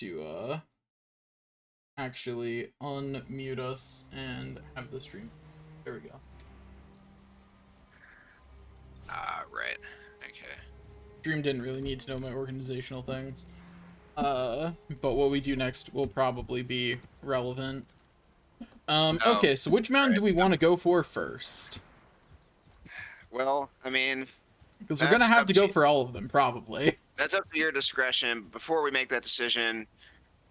to actually unmute us and have the stream. There we go. Right. Okay. Stream didn't really need to know my organizational things. But what we do next will probably be relevant. Okay, so which mountain do we want to go for first? Well, I mean, Because we're gonna that's have up to go for all of them, probably. that's up to your discretion. Before we make that decision,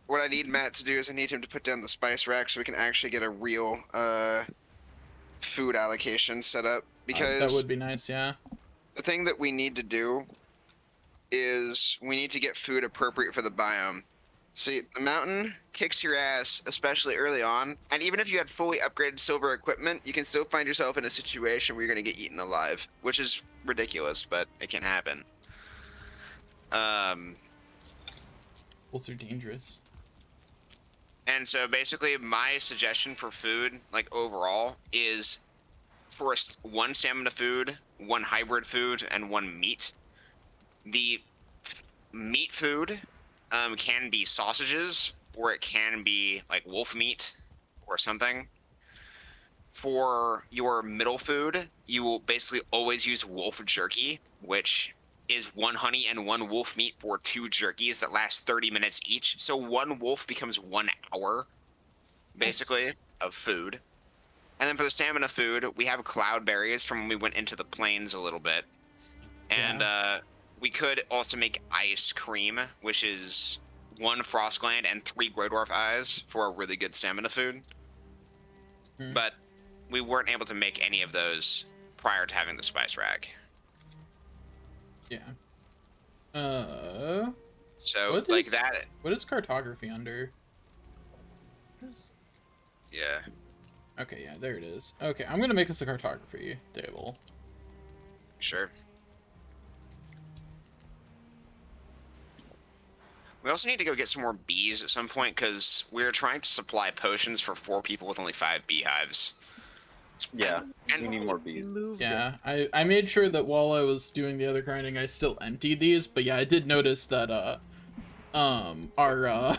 what I need Matt to do is I need him to put down the spice rack so we can actually get a real food allocation set up. Because that would be nice, yeah. the thing that we need to do is we need to get food appropriate for the biome. See, the mountain kicks your ass, especially early on, and even if you had fully upgraded silver equipment, you can still find yourself in a situation where you're going to get eaten alive, which is ridiculous, but it can happen. Wolves are dangerous. And so basically my suggestion for food, like overall, is first 1 stamina food, 1 hybrid food, and 1 meat. The meat food can be sausages, or it can be like wolf meat or something. For your middle food, you will basically always use wolf jerky, which is 1 honey and 1 wolf meat for 2 jerkies that last 30 minutes each. So 1 wolf becomes 1 hour, basically, Nice. of food. And then for the stamina food, we have cloudberries from when we went into the plains a little bit. And we could also make ice cream, which is 1 frost gland and 3 Groydwarf eyes for a really good stamina food. But we weren't able to make any of those prior to having the spice rack. Yeah. So like that. What is cartography under? Yeah. Okay, yeah, there it is. Okay, I'm gonna make us a cartography table. Sure. We also need to go get some more bees at some point because we're trying to supply potions for 4 people with only 5 beehives. Yeah, and we need more bees. Yeah, I made sure that while I was doing the other grinding, I still emptied these, but yeah, I did notice that our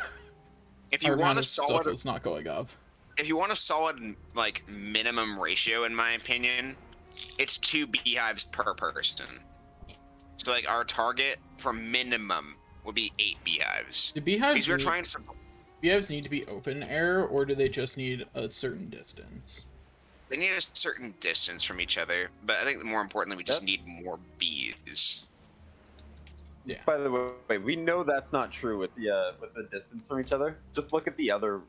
if you our want amount a of solid, stuff was not going up. If you want a solid like minimum ratio, in my opinion, it's 2 beehives per person. So like our target for minimum would be 8 beehives. Do beehives because we're trying to. Beehives need to be open air, or do they just need a certain distance? They need a certain distance from each other, but I think more importantly, we just need more bees. Yeah. By the way, we know that's not true with the distance from each other. Just look at the other,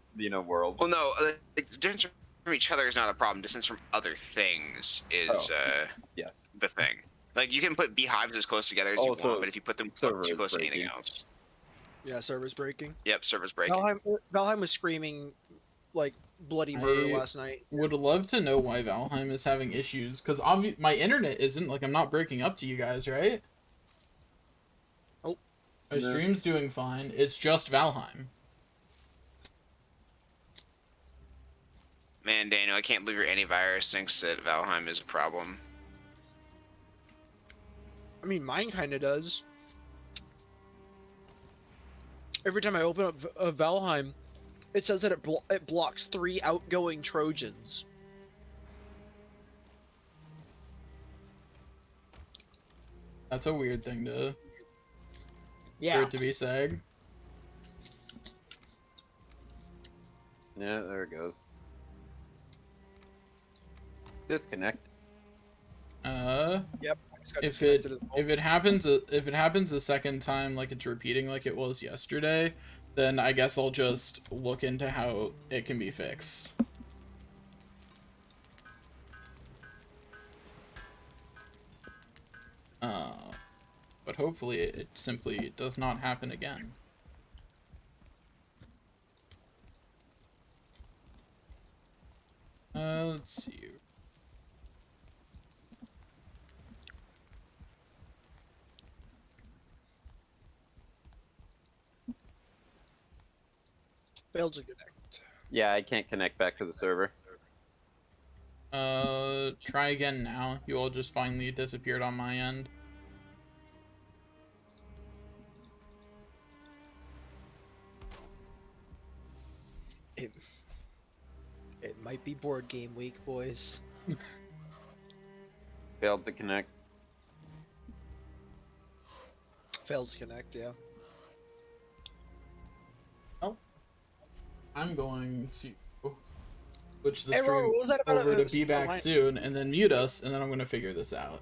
world. Well, no, the distance from each other is not a problem. Distance from other things is yes, the thing. Like you can put beehives as close together as you want, but if you put them too close to anything else. Yeah, server's breaking. Yep, server's breaking. Valheim was screaming like bloody murder last night. Would love to know why Valheim is having issues, because my internet isn't, like, I'm not breaking up to you guys, right? Oh. My stream's doing fine. It's just Valheim. Man, Daniel, I can't believe your antivirus thinks that Valheim is a problem. I mean, mine kind of does. Every time I open up Valheim, it says that it blocks 3 outgoing Trojans. That's a weird thing to... Yeah. For it to be saying. Yeah, there it goes. Disconnect. Yep. If it happens a second time, like it's repeating like it was yesterday, then I guess I'll just look into how it can be fixed. But hopefully it simply does not happen again. Let's see. Failed to connect. Yeah, I can't connect back to the server. Try again now. You all just finally disappeared on my end. Might be board game week, boys. Failed to connect. Failed to connect, yeah. Oh, I'm going to switch the Hey, stream Robert, what was that about over to be Star back Line? soon, and then mute us, and then I'm going to figure this out.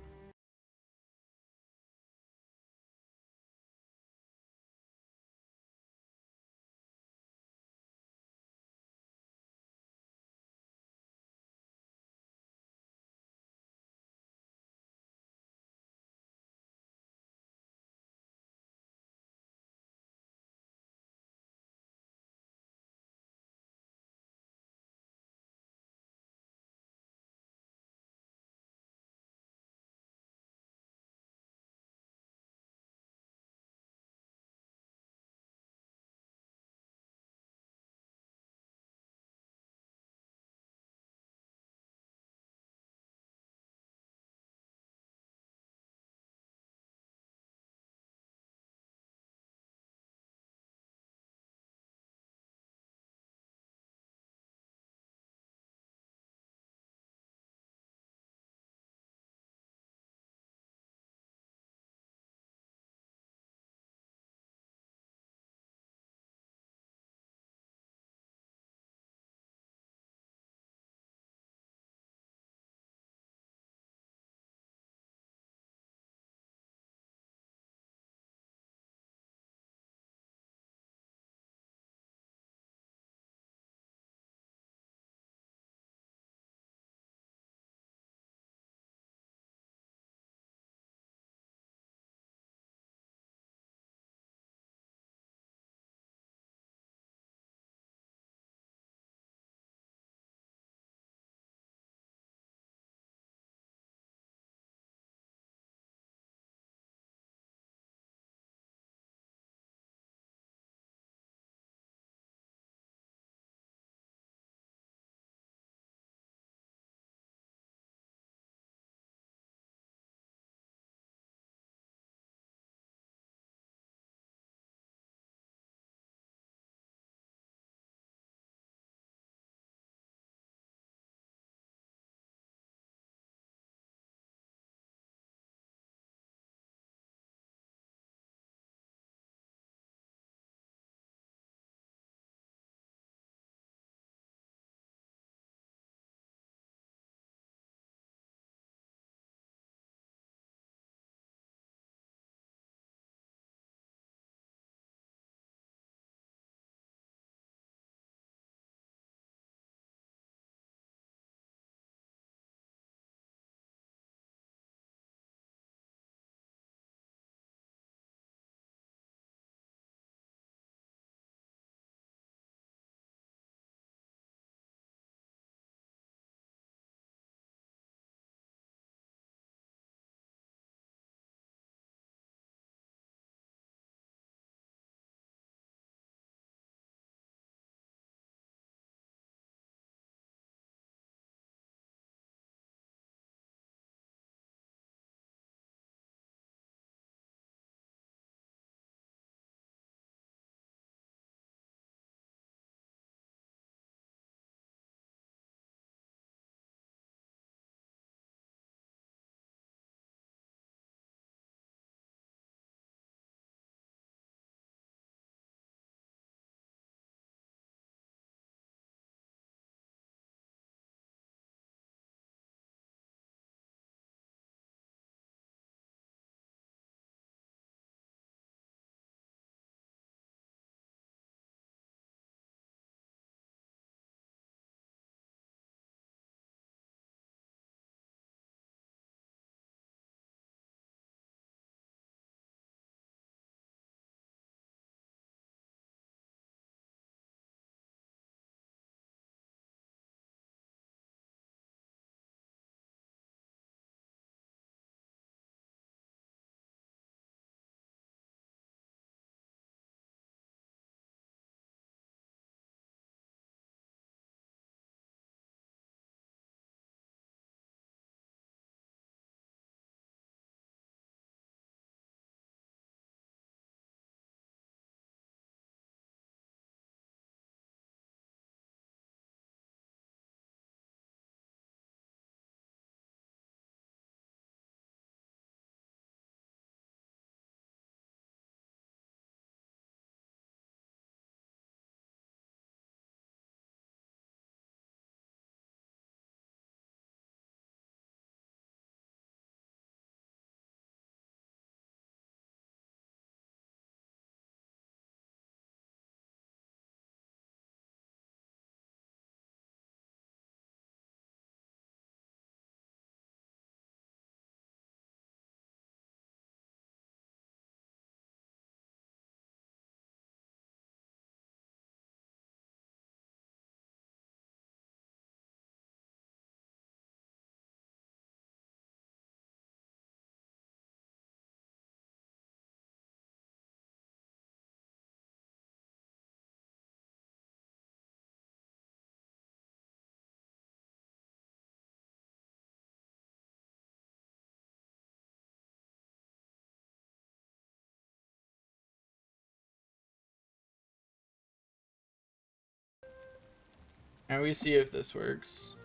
Now we see if this works.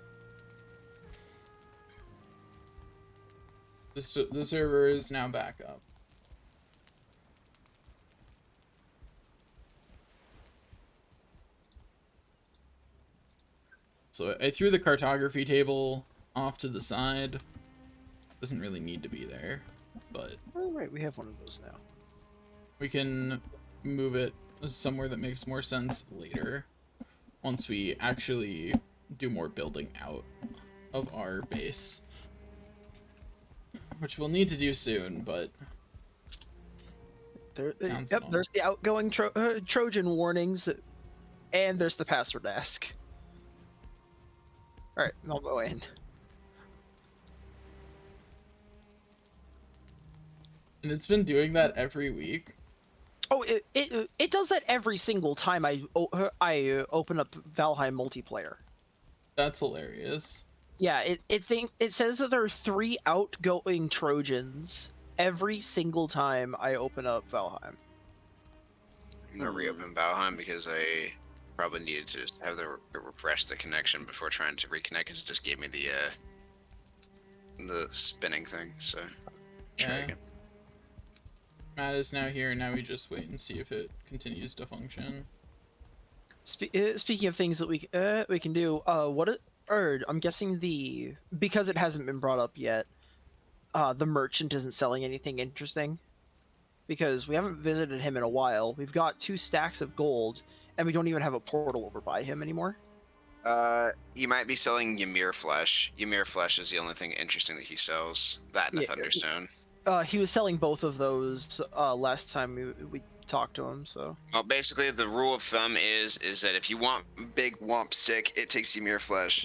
The server is now back up. So I threw the cartography table off to the side. Doesn't really need to be there, but Oh, right, we have one of those now. we can move it somewhere that makes more sense later, once we actually do more building out of our base. Which we'll need to do soon, but sounds Yep, annoying. there's the outgoing Trojan warnings, and there's the password ask. Alright, I'll go in. And it's been doing that every week. Oh, it does that every single time I open up Valheim multiplayer. That's hilarious. Yeah, it says that there are 3 outgoing Trojans every single time I open up Valheim. I'm gonna reopen Valheim because I probably needed to just have the refresh the connection before trying to reconnect, because it just gave me the spinning thing. So try Yeah. again. Matt is now here, and now we just wait and see if it continues to function. Speaking of things that we can do, I'm guessing because it hasn't been brought up yet, the merchant isn't selling anything interesting, because we haven't visited him in a while. We've got 2 stacks of gold, and we don't even have a portal over by him anymore. You might be selling Ymir flesh. Ymir flesh is the only thing interesting that he sells. That and the Yeah, Thunderstone. He was selling both of those last time we talked to him. So Well, basically, the rule of thumb is that if you want big womp stick, it takes Ymir flesh.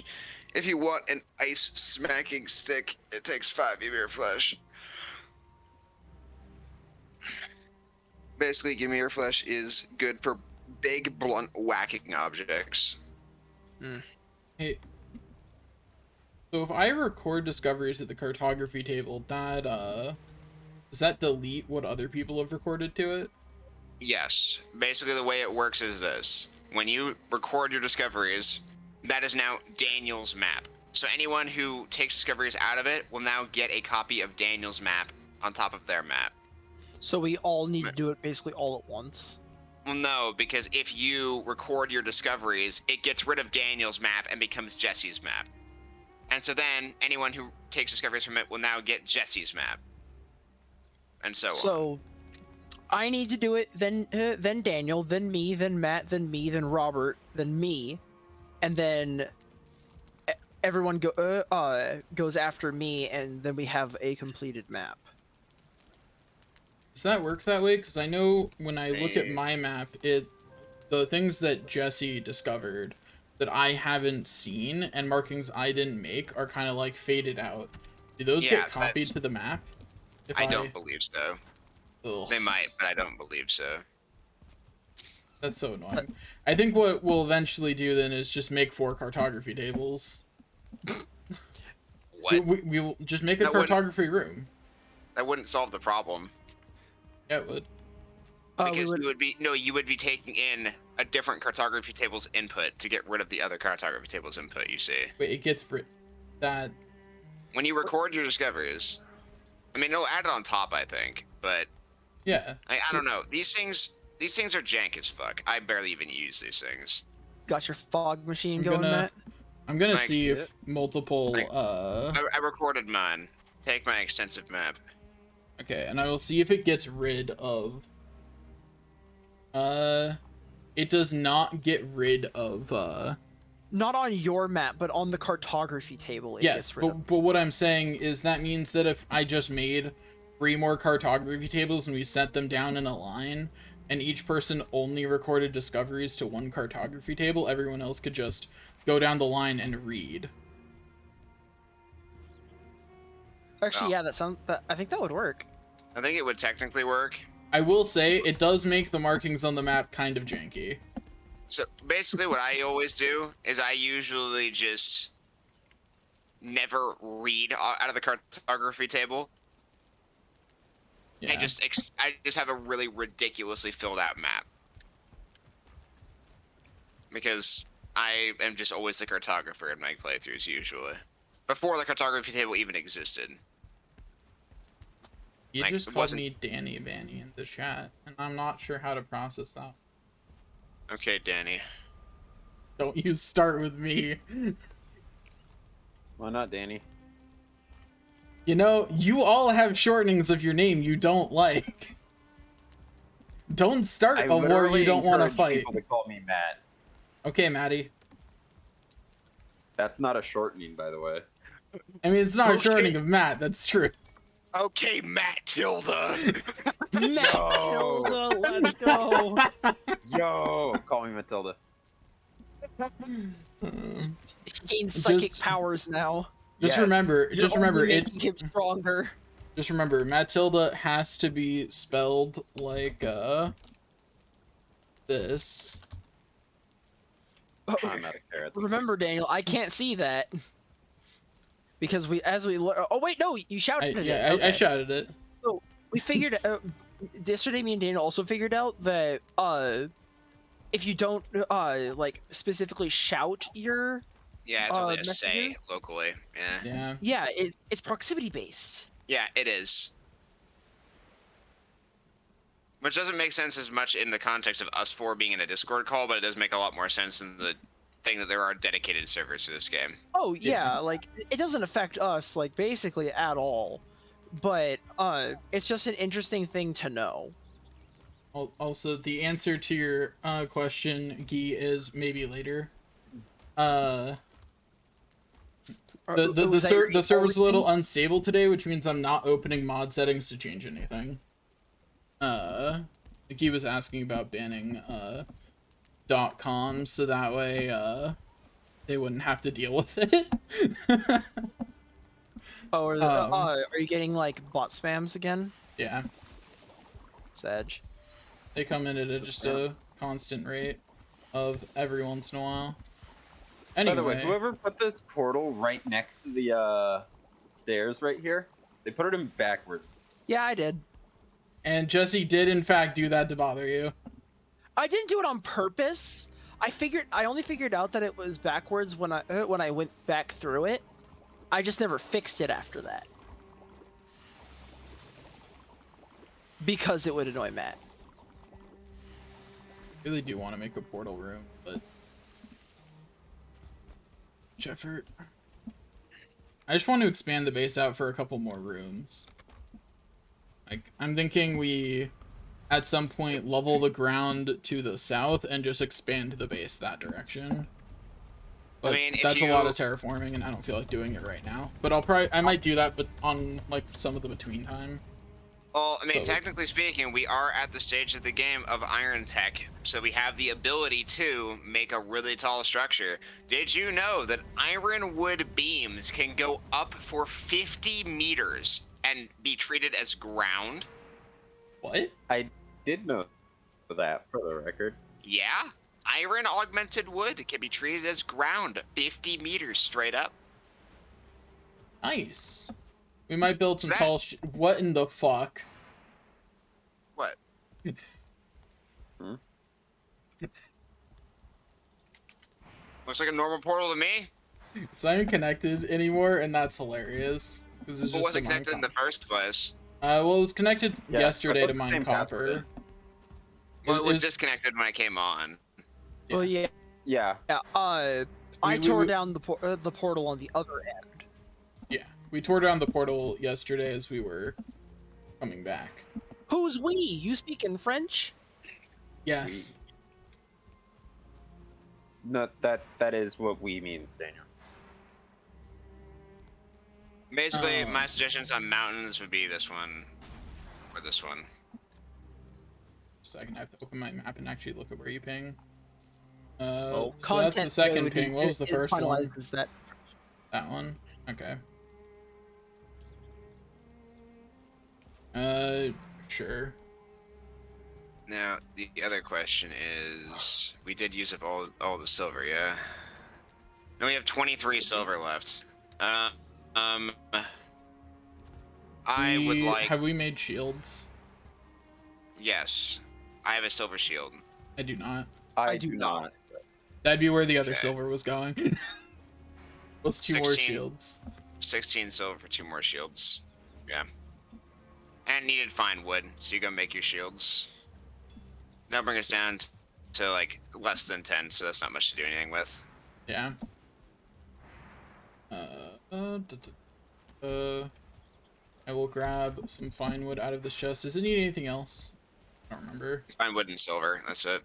If you want an ice smacking stick, it takes 5 Ymir flesh. Basically, Ymir flesh is good for big, blunt, whacking objects. Hey, so if I record discoveries at the cartography table, that does that delete what other people have recorded to it? Yes. Basically, the way it works is this. When you record your discoveries, that is now Daniel's map. So anyone who takes discoveries out of it will now get a copy of Daniel's map on top of their map. So we all need to do it basically all at once. Well, no, because if you record your discoveries, it gets rid of Daniel's map and becomes Jesse's map. And so then anyone who takes discoveries from it will now get Jesse's map. And so on. So I need to do it, then Daniel, then me, then Matt, then me, then Robert, then me, and then everyone goes after me, and then we have a completed map. Does that work that way? Because I know when I look at my map, the things that Jesse discovered that I haven't seen and markings I didn't make are kind of like faded out. Do those get copied to the map? I don't believe so. Ugh. They might, but I don't believe so. That's so annoying. I think what we'll eventually do then is just make 4 cartography tables. What? We will just make a cartography room. That wouldn't solve the problem. Yeah, it would. Because you would be taking in a different cartography table's input to get rid of the other cartography table's input, you see. Wait, it gets rid that when you record your discoveries, I mean, it'll add it on top, I think, but yeah. I don't know. These things are jank as fuck. I barely even use these things. Got your fog machine going, Matt? I'm gonna see if multiple I recorded mine. Take my extensive map. Okay, and I will see if it gets rid of it does not get rid of not on your map, but on the cartography table. Yes, but what I'm saying is that means that if I just made 3 more cartography tables and we set them down in a line, and each person only recorded discoveries to 1 cartography table, everyone else could just go down the line and read. Actually, yeah, I think that would work. I think it would technically work. I will say, it does make the markings on the map kind of janky. So, basically what I always do is I usually just never read out of the cartography table. Yeah. I just have a really ridiculously filled out map. Because I am just always the cartographer in my playthroughs usually. Before the cartography table even existed. You Like, just it called wasn't... me Danny Vanny in the chat, and I'm not sure how to process that. Okay, Danny. Don't you start with me. Why not, Danny? You know, you all have shortenings of your name you don't like. Don't start I a war literally you don't want to encourage fight. people to call me Matt. Okay, Maddie. That's not a shortening, by the way. I mean, it's not a Okay. shortening of Matt, that's true. Okay, Matt Tilda. Matt No. Tilda, let's go. Yo, call me Matilda. He gains psychic Just- powers now. Just Yes. remember, You're just remember only it. making him stronger. Just remember, Matilda has to be spelled like this. I'm out of carrots. Remember, Daniel, I can't see that because oh wait, no, you shouted it. Yeah, Okay. I shouted it. We figured yesterday. Me and Daniel also figured out that if you don't like specifically shout your Yeah, it's only a say messages? locally. Yeah. Yeah. it's proximity based. Yeah, it is. Which doesn't make sense as much in the context of us four being in a Discord call, but it does make a lot more sense in the thing that there are dedicated servers for this game. Oh Yeah. yeah, like it doesn't affect us like basically at all, but it's just an interesting thing to know. Also, the answer to your question, Guy, is maybe later. The server's a little unstable today, which means I'm not opening mod settings to change anything. Guy was asking about banning .com, so that way they wouldn't have to deal with it. Oh, are you getting like bot spams again? Yeah, Sedge. they come in at just a constant rate of every once in a while. Anyway, By the way, whoever put this portal right next to the stairs right here, they put it in backwards. Yeah, I did. and Jesse did in fact do that to bother you. I didn't do it on purpose. I only figured out that it was backwards when I went back through it. I just never fixed it after that. Because it would annoy Matt. I really do want to make a portal room, but effort. I just want to expand the base out for a couple more rooms. Like, I'm thinking we, at some point, level the ground to the south and just expand the base that direction. But I mean, if that's you... a lot of terraforming, and I don't feel like doing it right now. But I might do that, but on like some of the between time. Well, I mean, So- technically speaking, we are at the stage of the game of Iron Tech, so we have the ability to make a really tall structure. Did you know that ironwood beams can go up for 50 meters and be treated as ground? What? I did know that, for the record. Yeah. Iron augmented wood can be treated as ground, 50 meters straight up. Nice. We might build some That- tall what in the fuck? What? Looks like a normal portal to me. It's not even connected anymore, and that's hilarious. Because it's But just wasn't a connected in the Minecraft. first place. Well, it was connected Yeah, yesterday I to put the mine same password copper. Well, it was Is- disconnected when I came on. Well, yeah. Yeah. I We- tore we- down the portal on the other end. Yeah, we tore down the portal yesterday as we were coming back. Who's we? You speak in French? Yes. No, that is what we means, Daniel. Basically, my suggestions on mountains would be this one, or this one. So I can have to open my map and actually look at where you ping. Oh, So that's the content second code, ping. What was the it first one? finalizes that. That one? Okay. Sure. Now, the other question is, we did use up all the silver, yeah? No, we have 23 silver left. I would like... Have we made shields? Yes. I have a silver shield. I do not. I do do not. not. That'd be where the other Okay. silver was going. Was 2 more 16. shields. 16 silver for 2 more shields. Yeah. And needed fine wood, so you go make your shields. That'll bring us down to like less than 10, so that's not much to do anything with. Yeah. I will grab some fine wood out of this chest. Does it need anything else? I don't remember. Fine wood and silver, that's it.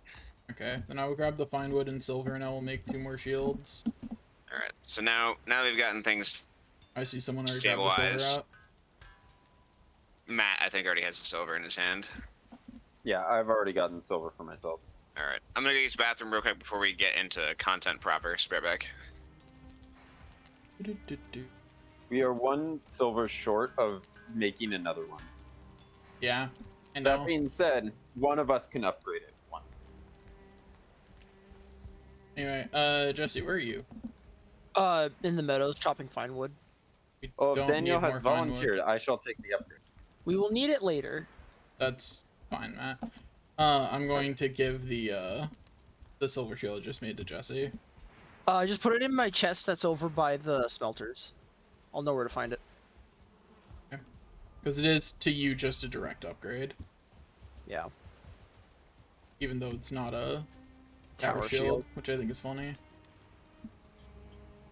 Okay, then I will grab the fine wood and silver, and I will make 2 more shields. Alright, so now we've gotten things I see someone already grabbed the silver stabilized. out. Matt, I think, already has the silver in his hand. Yeah, I've already gotten silver for myself. Alright, I'm gonna go use the bathroom real quick before we get into content proper. Spare back. We are 1 silver short of making another one. Yeah, I know. That being said, one of us can upgrade it once. Anyway, Jesse, where are you? In the meadows, chopping fine wood. We Oh, don't if Daniel need has more fine wood. volunteered, I shall take the upgrade. We will need it later. That's fine, Matt. I'm going to give the silver shield I just made to Jesse. Just put it in my chest that's over by the smelters. I'll know where to find it. Because it is, to you, just a direct upgrade. Yeah. Even though it's not a tower shield, which I think is funny.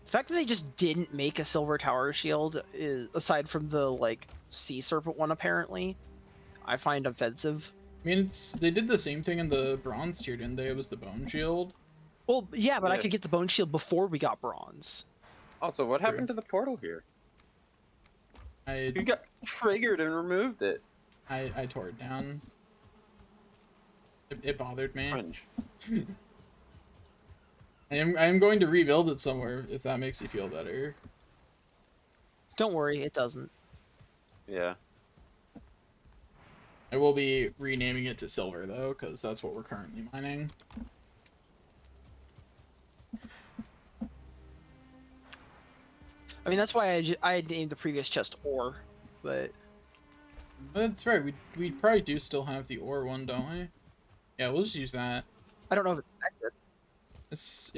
The fact that they just didn't make a silver tower shield is, aside from the, like, sea serpent one, apparently, I find offensive. I mean, they did the same thing in the bronze tier, didn't they? It was the bone shield. Well, yeah, but I Yeah. could get the bone shield before we got bronze. Also, what happened to the portal here? You got triggered and removed it. I tore it down. It bothered me. Cringe. I am going to rebuild it somewhere if that makes you feel better. Don't worry, it doesn't. Yeah. I will be renaming it to silver though, because that's what we're currently mining. I mean, that's why I had named the previous chest ore, but That's right. We probably do still have the ore one, don't we? Yeah, we'll just use that. I don't know if it's connected.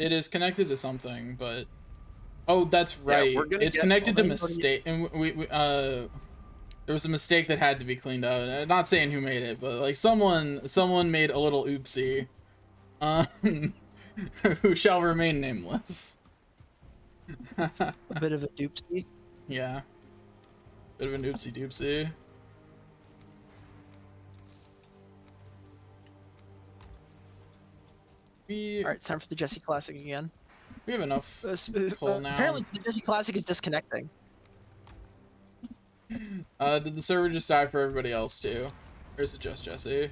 It is connected to something, but oh, that's right. we're gonna It's get connected to one. mistake, and there was a mistake that had to be cleaned out. I'm not saying who made it, but like someone made a little oopsie, who shall remain nameless. A bit of a doopsie. Yeah, bit of an oopsie doopsie. All right, it's time for the Jesse Classic again. We have enough coal now. Apparently, the Jesse Classic is disconnecting. Did the server just die for everybody else too? Or is it just Jesse?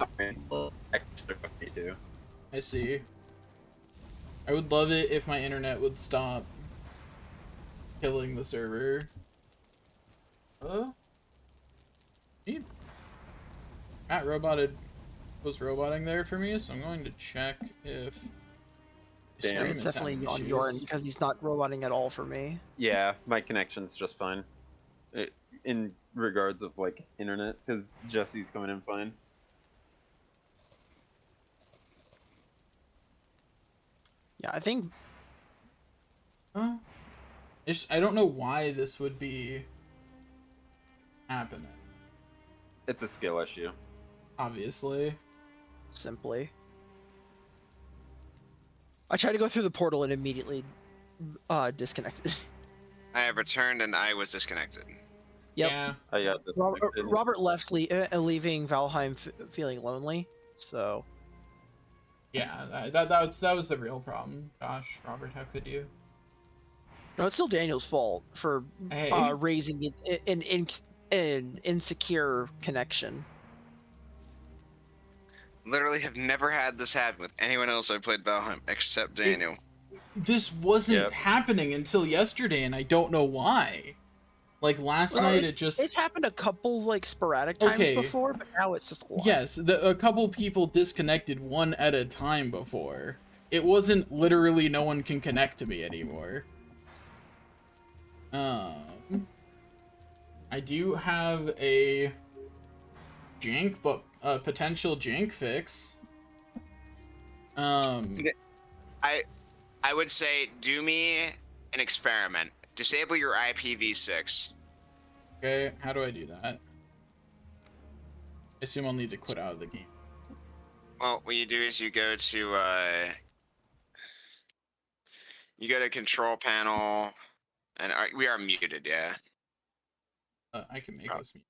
Actually, me too. I see. I would love it if my internet would stop killing the server. Matt was roboting there for me, so I'm going to check if the Damn. stream It's is definitely having on your end issues. because he's not roboting at all for me. Yeah, my connection's just fine. In regards of like internet, because Jesse's coming in fine. Yeah, I think I don't know why this would be happening. It's a skill issue. Obviously. simply. I tried to go through the portal and immediately disconnected. I have returned and I was disconnected. Yep. Yeah. I got this. Robert left, leaving Valheim feeling lonely. So Yeah, that was the real problem. Gosh, Robert, how could you? no, it's still Daniel's fault for Hey. raising an insecure connection. Literally have never had this happen with anyone else I played Valheim except Daniel. This wasn't Yep. happening until yesterday, and I don't know why. Like last night, it just It's happened a couple like sporadic times Okay. before, but now it's just a lot. yes, a couple people disconnected one at a time before. It wasn't literally no one can connect to me anymore. I do have a jank, but a potential jank fix. I I would say do me an experiment. Disable your IPv6. Okay, how do I do that? I assume I'll need to quit out of the game. Well, what you do is you go to control panel, and we are muted. Yeah. I can make Oh, us mute.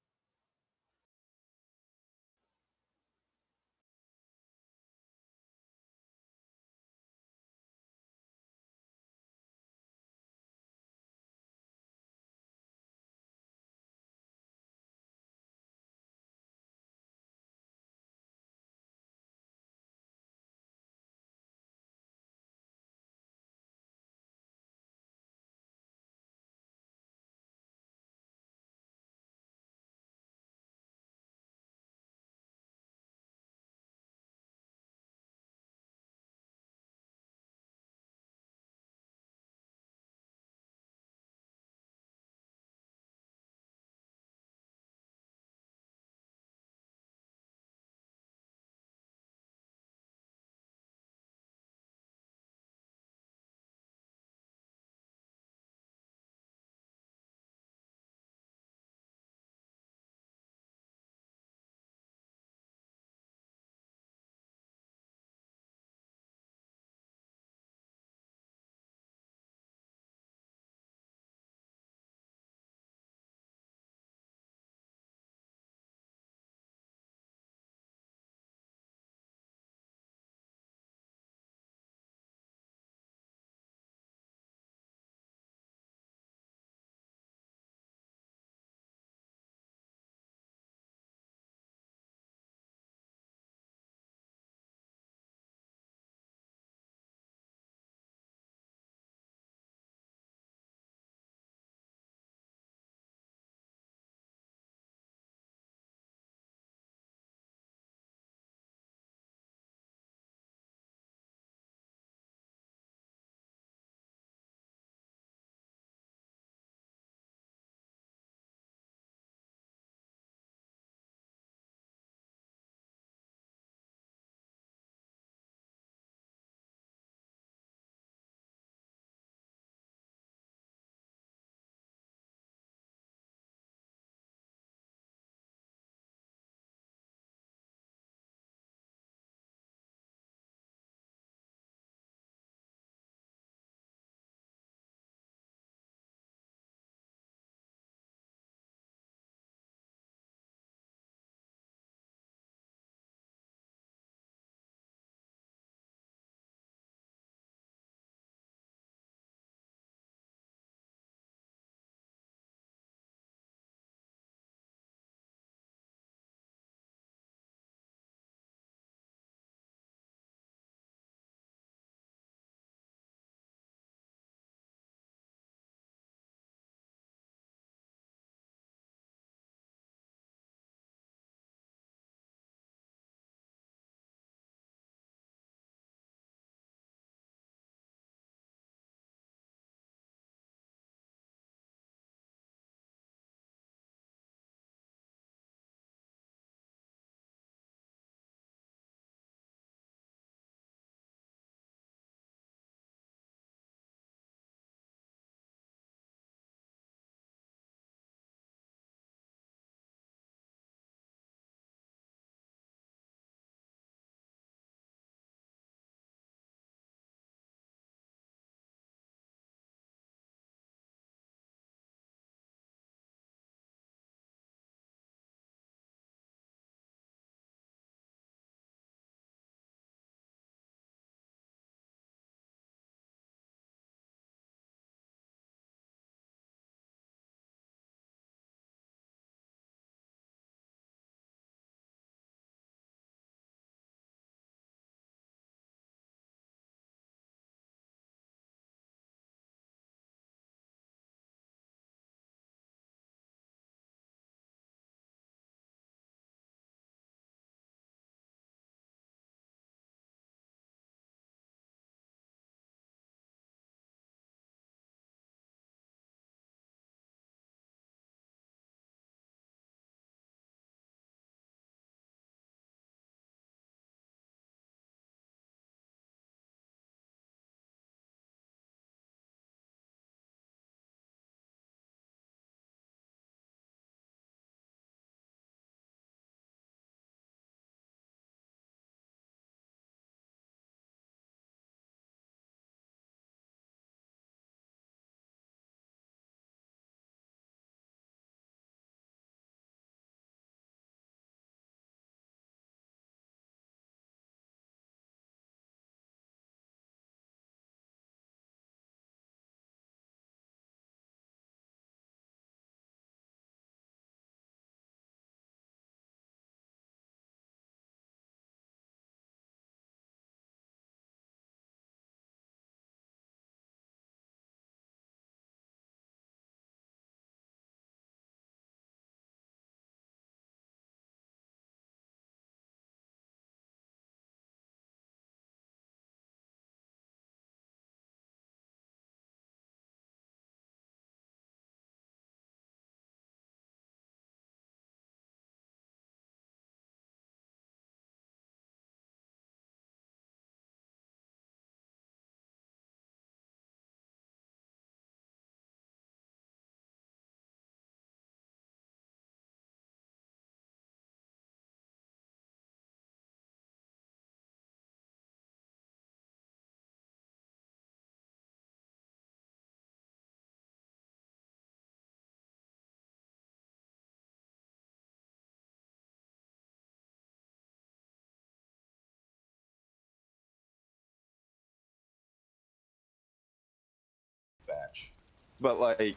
but like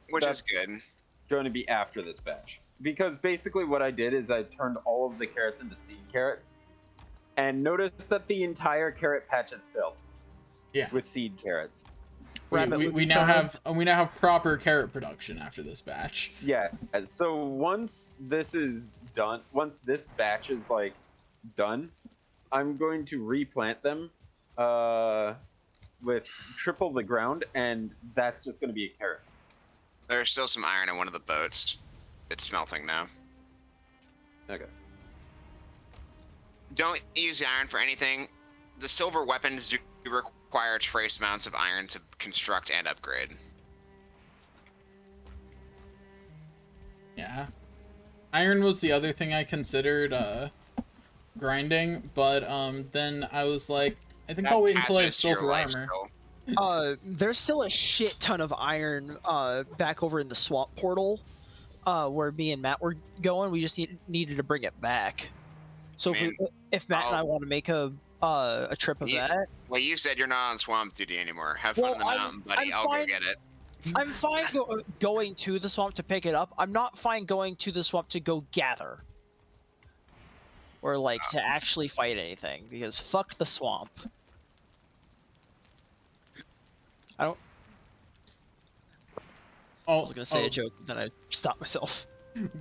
which is that's good. going to be after this batch. Because basically what I did is I turned all of the carrots into seed carrots, and noticed that the entire carrot patch is filled Yeah. with seed carrots. We now have proper carrot production after this batch. Yeah. So once this is done, once this batch is like done, I'm going to replant them with triple the ground, and that's just going to be a carrot. There's still some iron in one of the boats. It's smelting now. Okay. Don't use the iron for anything. The silver weapons do require trace amounts of iron to construct and upgrade. Yeah. Iron was the other thing I considered grinding, but then I was like, I think I'll wait until I have silver armor. There's still a shit ton of iron back over in the swamp portal where me and Matt were going. We just needed to bring it back. So if Matt and I want to make a trip of that. Well, you said you're not on swamp duty anymore. Have fun in the mountain, buddy. I'll go get it. I'm fine going to the swamp to pick it up. I'm not fine going to the swamp to go gather. Or like to actually fight anything, because fuck the swamp. I was gonna say a joke, then I stopped myself.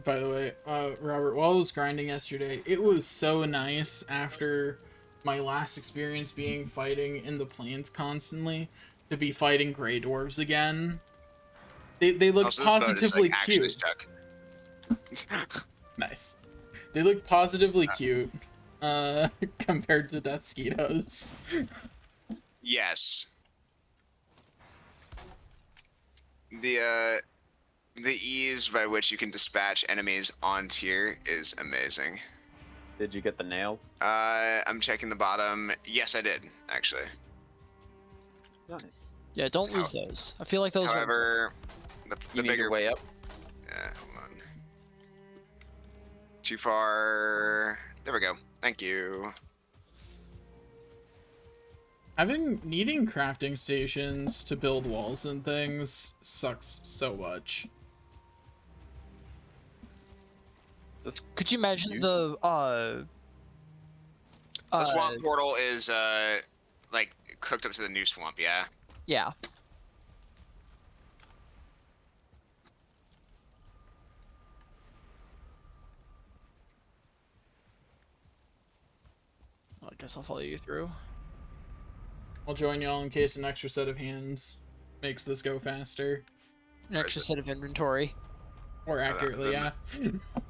By the way, Robert, while I was grinding yesterday, it was so nice after my last experience being fighting in the plains constantly to be fighting gray dwarves again. They look positively cute. Stuck. Nice. They look positively cute compared to Deathsquitos. Yes. The ease by which you can dispatch enemies on tier is amazing. Did you get the nails? I'm checking the bottom. Yes, I did, actually. Nice. Yeah, don't lose those. I feel like those However, the bigger way up. Yeah, hold on. Too far. There we go. Thank you. Needing crafting stations to build walls and things sucks so much. Could you imagine the swamp portal is like hooked up to the new swamp, yeah? Yeah. I guess I'll follow you through. I'll join y'all in case an extra set of hands makes this go faster. An extra set of inventory. More accurately, yeah.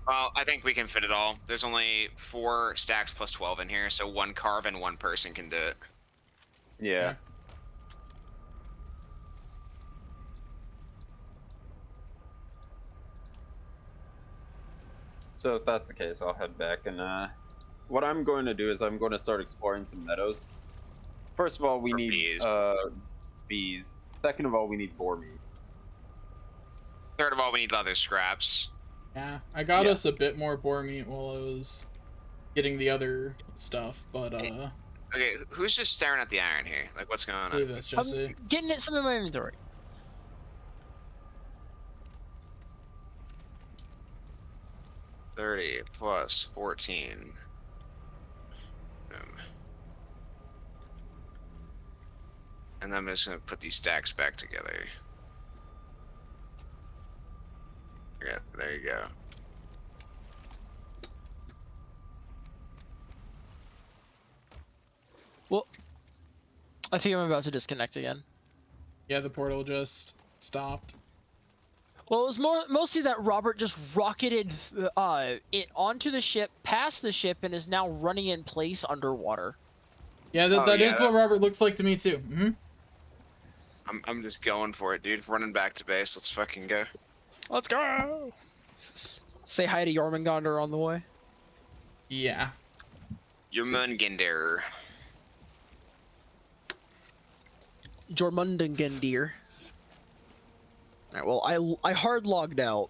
Well, I think we can fit it all. There's only 4 stacks plus 12 in here, so 1 carve and 1 person can do it. Yeah. So if that's the case, I'll head back, and what I'm going to do is I'm going to start exploring some meadows. First of all, we need bees. Second of all, we need boar meat. Third of all, we need leather scraps. Yeah, I got us a bit more boar meat while I was getting the other stuff, but Okay, who's just staring at the iron here? Like, what's going on? I believe that's Jesse. I'm getting some in my inventory. $30 plus 14. And then I'm just gonna put these stacks back together. Yeah, there you go. Well, I think I'm about to disconnect again. Yeah, the portal just stopped. Well, it was mostly that Robert just rocketed it onto the ship, past the ship, and is now running in place underwater. Yeah, that is what Robert looks like to me too. Mm-hmm. I'm just going for it, dude. Running back to base. Let's fucking go. Let's go. Say hi to Jormungandr on the way. Yeah. Jormungandr. Jormungandr. Alright, well, I hard logged out.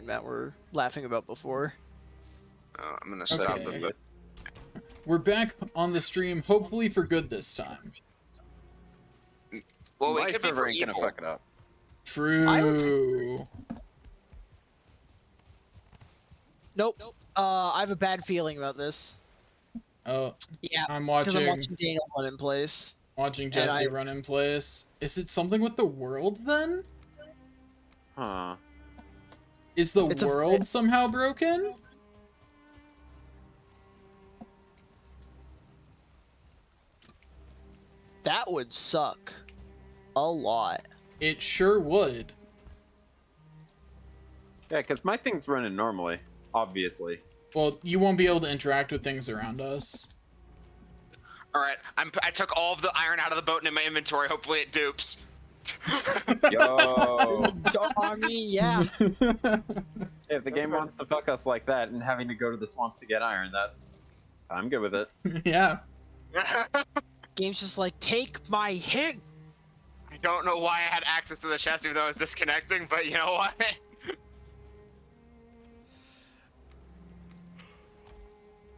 and Matt were laughing about before. I'm gonna stop Okay. the boat. We're back on the stream, hopefully for good this time. Well, My it could be server for ain't gonna evil. fuck it up. True. Nope. I have a bad feeling about this. Oh, Yeah, I'm because I'm watching watching Daniel run in place. Jesse run in place. Is it something with the world then? Huh. Is the It's world somehow broken? That would suck. A lot. It sure would. Yeah, because my thing's running normally, obviously. Well, you won't be able to interact with things around us. All right, I took all of the iron out of the boat and in my inventory. Hopefully, it dupes. Yo. I mean, yeah. If the game wants to fuck us like that and having to go to the swamp to get iron, I'm good with it. Yeah. Game's just like, take my hint. I don't know why I had access to the chest even though I was disconnecting, but you know what?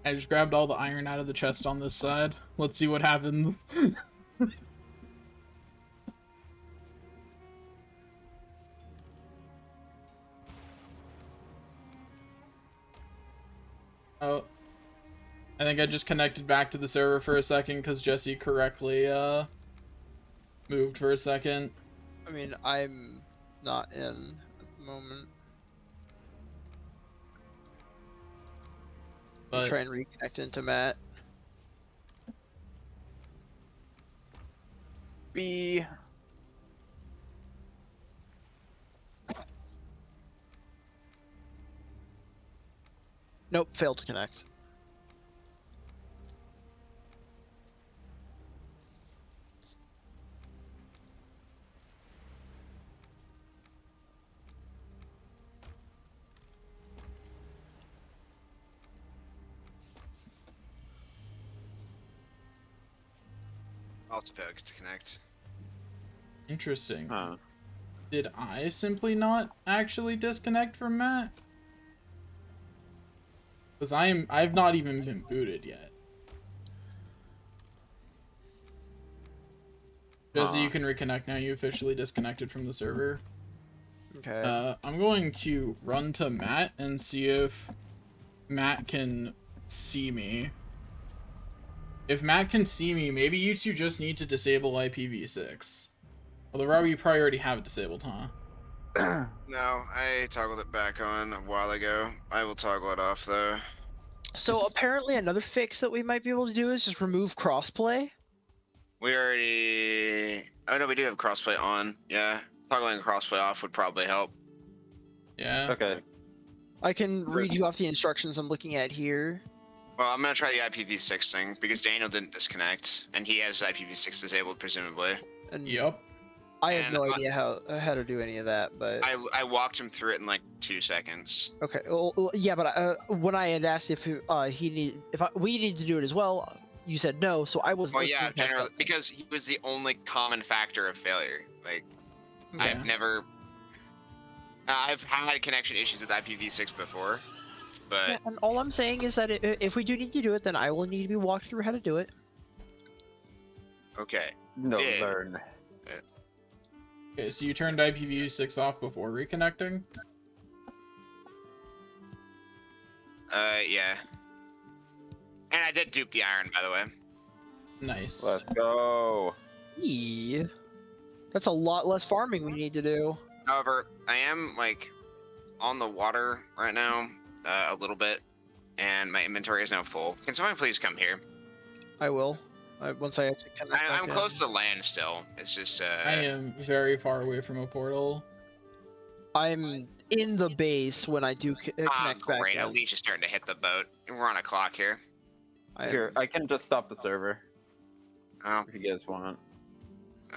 I just grabbed all the iron out of the chest on this side. Let's see what happens. Oh. I think I just connected back to the server for a second because Jesse correctly moved for a second. I mean, I'm not in at the moment. But Try and reconnect into Matt. B. Nope, failed to connect. Also failed to connect. interesting. Huh. Did I simply not actually disconnect from Matt? Because I've not even been booted yet. Jesse, you can reconnect now. You officially disconnected from the server. Okay. I'm going to run to Matt and see if Matt can see me. If Matt can see me, maybe you two just need to disable IPv6. Although, Robbie, you probably already have it disabled, huh? No, I toggled it back on a while ago. I will toggle it off though. So apparently another fix that we might be able to do is just remove crossplay. We already. Oh no, we do have crossplay on. Yeah, toggling crossplay off would probably help. Yeah. Okay. I can read you off the instructions I'm looking at here. Well, I'm gonna try the IPv6 thing because Daniel didn't disconnect, and he has IPv6 disabled presumably. And Yep. I have no idea how to do any of that, but I walked him through it in like 2 seconds. okay. Well, yeah, but when I had asked if we need to do it as well, you said no. So I was. Well, yeah, generally because he was the only common factor of failure. Like, Okay. I've had connection issues with IPv6 before, but Yeah, and all I'm saying is that if we do need to do it, then I will need to be walked through how to do it. okay. No, Did. learn. Okay, so you turned IPv6 off before reconnecting? Yeah. And I did dupe the iron, by the way. Nice. Let's go. Yeah. That's a lot less farming we need to do. However, I am like on the water right now, a little bit, and my inventory is now full. Can someone please come here? I will. Once I actually connect. I'm close to land still. It's just I am very far away from a portal. I'm in the base when I do connect back. Great. in. At least you're starting to hit the boat. We're on a clock here. Here, I can just stop the server Oh, if you guys want.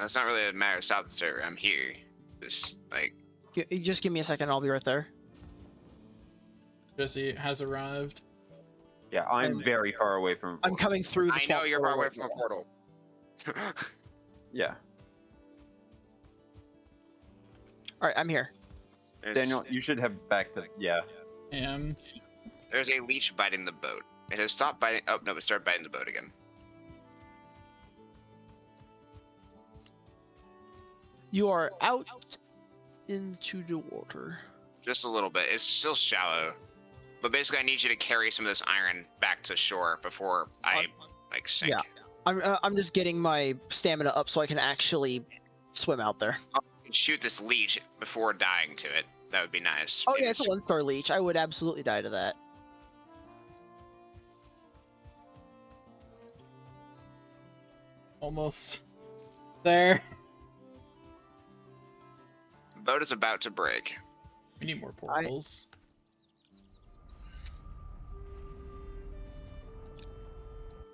it's not really a matter of stop the server. I'm here. Just like Just give me a second. I'll be right there. Jesse has arrived. Yeah, I'm very far away from. I'm coming through the I know swamp you're far portal away right from a now. portal. Yeah. All right, I'm here. Daniel, you should have back to And There's a leech biting the boat. It has stopped biting. Oh no, it started biting the boat again. You are out into the water. Just a little bit. It's still shallow, but basically, I need you to carry some of this iron back to shore before I like sink. Yeah. I'm just getting my stamina up so I can actually swim out there. Oh, you can shoot this leech before dying to it. That would be nice. Oh yeah, it's a 1-star leech. I would absolutely die to that. almost there. Boat is about to break. We need more portals.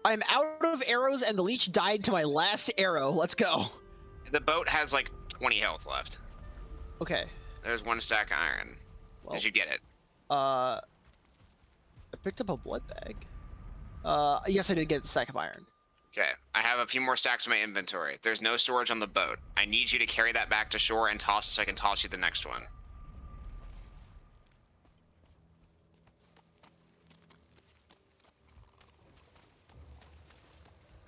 I'm out of arrows and the leech died to my last arrow. Let's go. The boat has like 20 health left. Okay. There's 1 stack of iron. Well, Did you get it? I picked up a blood bag. Yes, I did get the stack of iron. Okay, I have a few more stacks in my inventory. There's no storage on the boat. I need you to carry that back to shore and toss it so I can toss you the next one.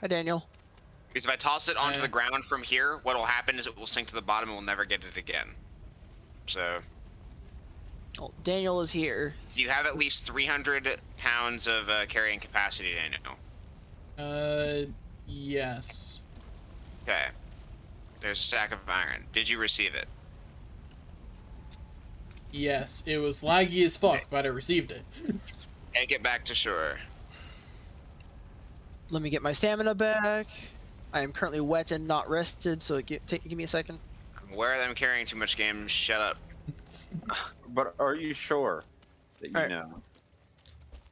Hi, Daniel. Because if I toss it onto the ground from here, what will happen is it will sink to the bottom and we'll never get it again. So... Oh, Daniel is here. Do you have at least 300 pounds of carrying capacity, Daniel? Yes. Okay. There's a stack of iron. Did you receive it? Yes. It was laggy as fuck, but I received it. Take it back to shore. Let me get my stamina back. I am currently wet and not rested, so give me a second. I'm aware that I'm carrying too much game. Shut up. But are you sure that you Alright. know?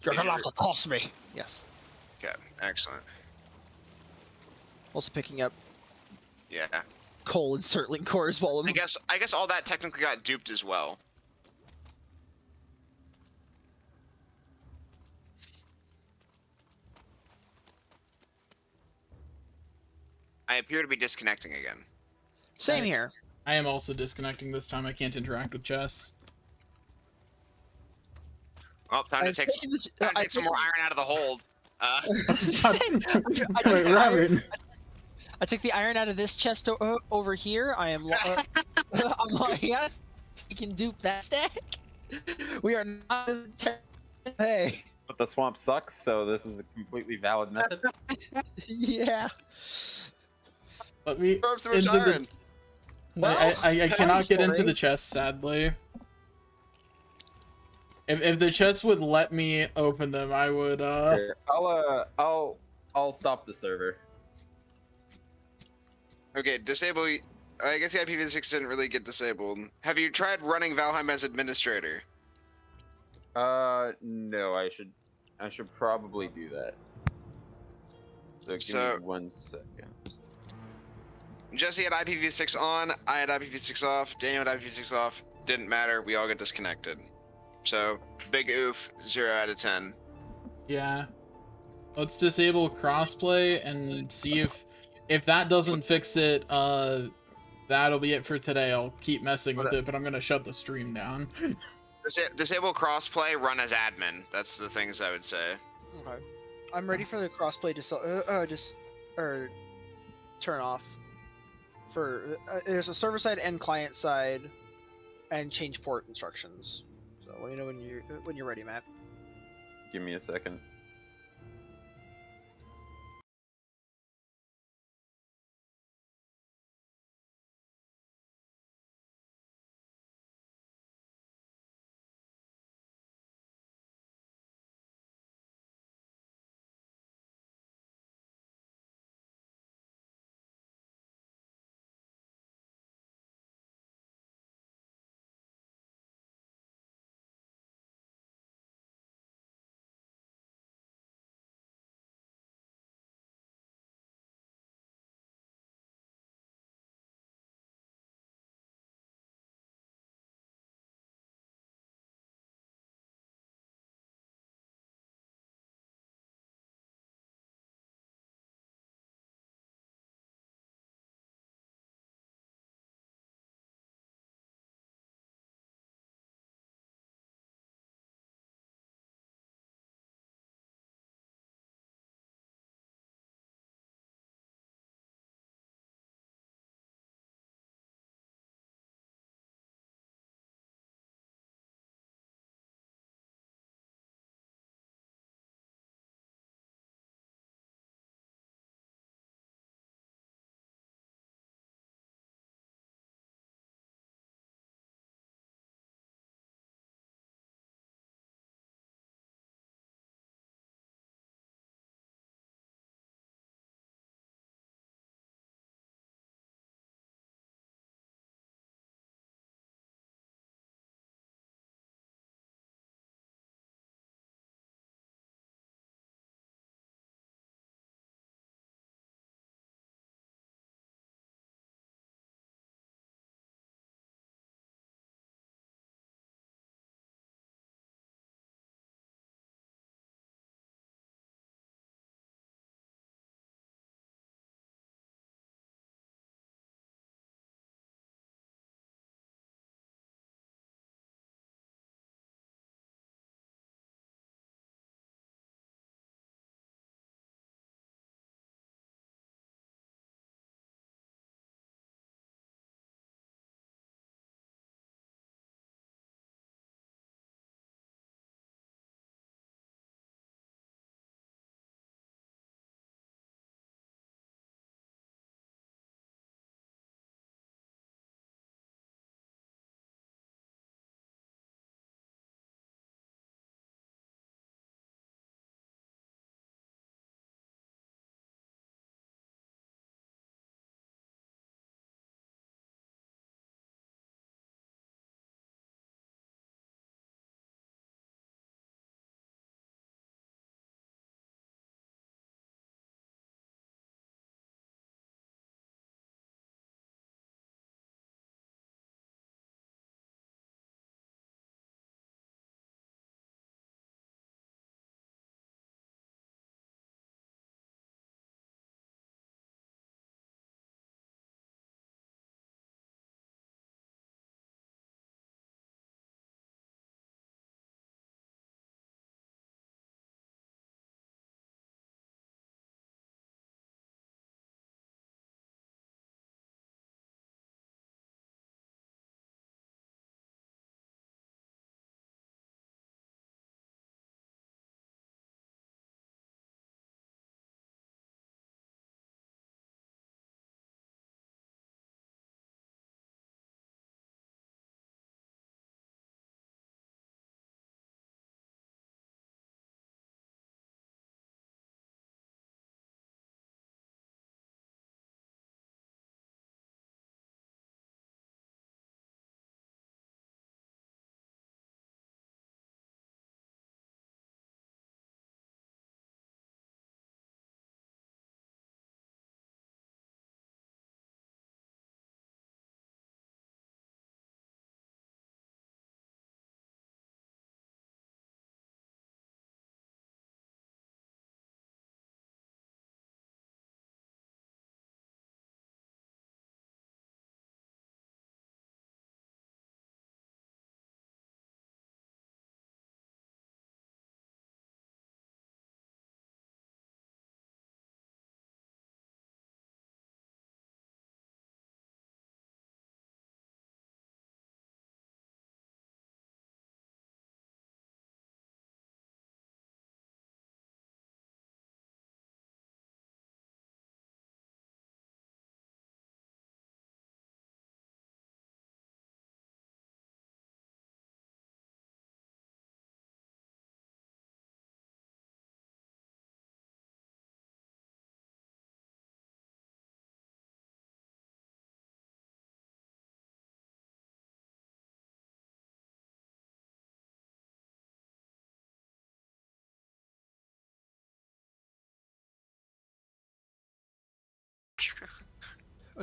You're gonna have to toss me. Yes. Okay, excellent. Also picking up Yeah. coal and circling cores while I'm... I guess all that technically got duped as well. I appear to be disconnecting again. Same here. I am also disconnecting this time. I can't interact with chess. Well, time to take some more iron out of the hold. Wait, Robert. I took the iron out of this chest over here. I am. I'm like, yeah, we can dupe that stack. We are not. Hey. But the swamp sucks, so this is a completely valid method. Yeah. Let me Throw up so much into iron. I cannot get into sorry. the chest, sadly. If the chest would let me open them, I would. Here, I'll stop the server. Okay, disable. I guess the IPv6 didn't really get disabled. Have you tried running Valheim as administrator? No, I should probably do that. So give me 1 second. Jesse had IPv6 on, I had IPv6 off, Daniel had IPv6 off. Didn't matter, we all get disconnected. So, big oof, 0 out of 10. Yeah. Let's disable crossplay and see if that doesn't fix it, that'll be it for today. I'll keep messing with it, but I'm gonna shut the stream down. Disable crossplay, run as admin. That's the things I would say. Okay. I'm ready for the crossplay to turn off. For there's a server side and client side, and change port instructions. So let me know when you're ready, Matt. Give me a second.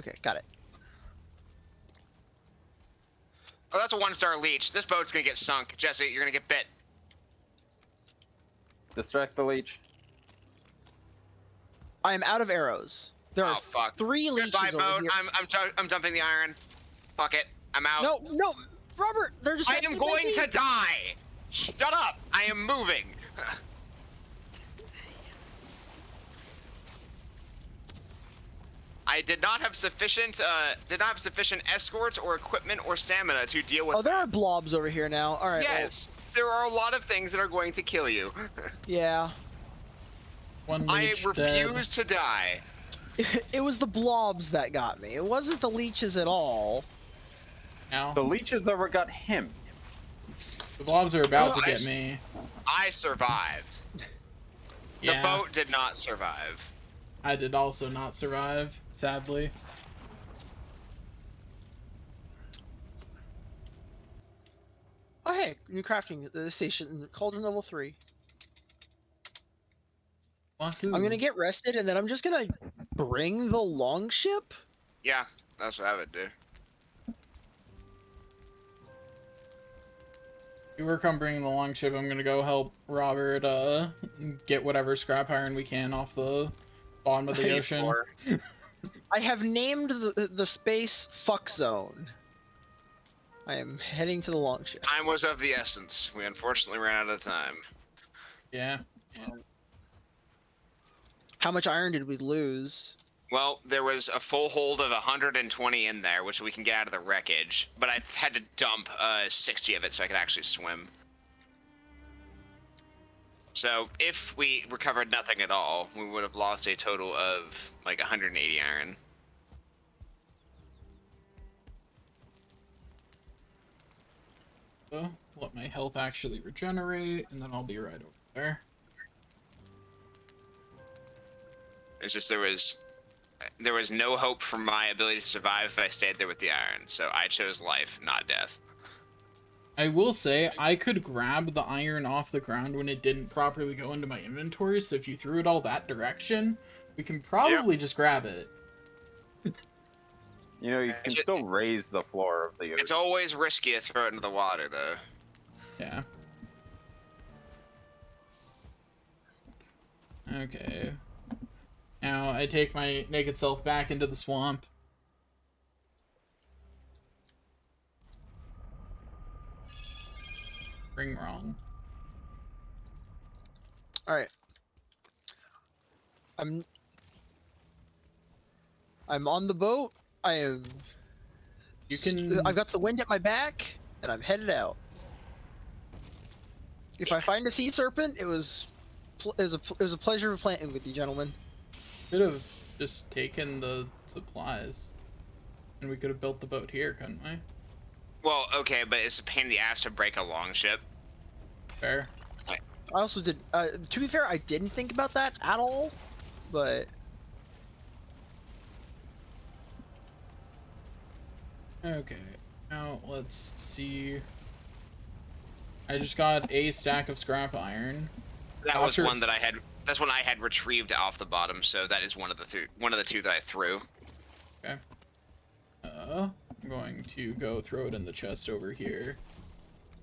Okay, got it. Oh, that's a 1-star leech. This boat's gonna get sunk. Jesse, you're gonna get bit. Distract the leech. I am out of arrows. There are fuck. 3 leeches Goodbye, over boat. here. I'm dumping the iron. Fuck it. I'm out. No, Robert, they're just. I am going to die. Shut up. I am moving. I did not have sufficient escorts or equipment or stamina to deal with. Oh, there are blobs over here now. All right. Yes, there are a lot of things that are going to kill you. Yeah. I refuse to die. It was the blobs that got me. It wasn't the leeches at all. Now The leeches over got him. the blobs are about to get me. I survived. Yeah, The boat did not survive. I did also not survive, sadly. Oh hey, new crafting station, Cauldron level 3. Wahoo. I'm gonna get rested and then I'm just gonna bring the longship. Yeah, that's what I would do. You work on bringing the longship. I'm gonna go help Robert get whatever scrap iron we can off the bottom of the ocean. I have named the space fuck zone. I am heading to the longship. Time was of the essence. We unfortunately ran out of time. Yeah. How much iron did we lose? Well, there was a full hold of 120 in there, which we can get out of the wreckage, but I had to dump 60 of it so I could actually swim. So if we recovered nothing at all, we would have lost a total of like 180 iron. So let my health actually regenerate, and then I'll be right over there. It's just there was no hope for my ability to survive if I stayed there with the iron, so I chose life, not death. I will say, I could grab the iron off the ground when it didn't properly go into my inventory, so if you threw it all that direction, we can probably just grab it. You know, you can still raise the floor of the ocean. It's always risky to throw it into the water, though. Yeah. Okay. Now, I take my naked self back into the swamp. Ring wrong. Alright. I'm on the boat. I've got the wind at my back, and I'm headed out. If I find a sea serpent, it was a pleasure planting with you, gentlemen. Could have just taken the supplies, and we could have built the boat here, couldn't we? Well, okay, but it's a pain in the ass to break a longship. Fair. I also did. To be fair, I didn't think about that at all, but. Okay, now let's see. I just got a stack of scrap iron. That was one that I had. That's one I had retrieved off the bottom. So that is one of the two that I threw. Okay. I'm going to go throw it in the chest over here,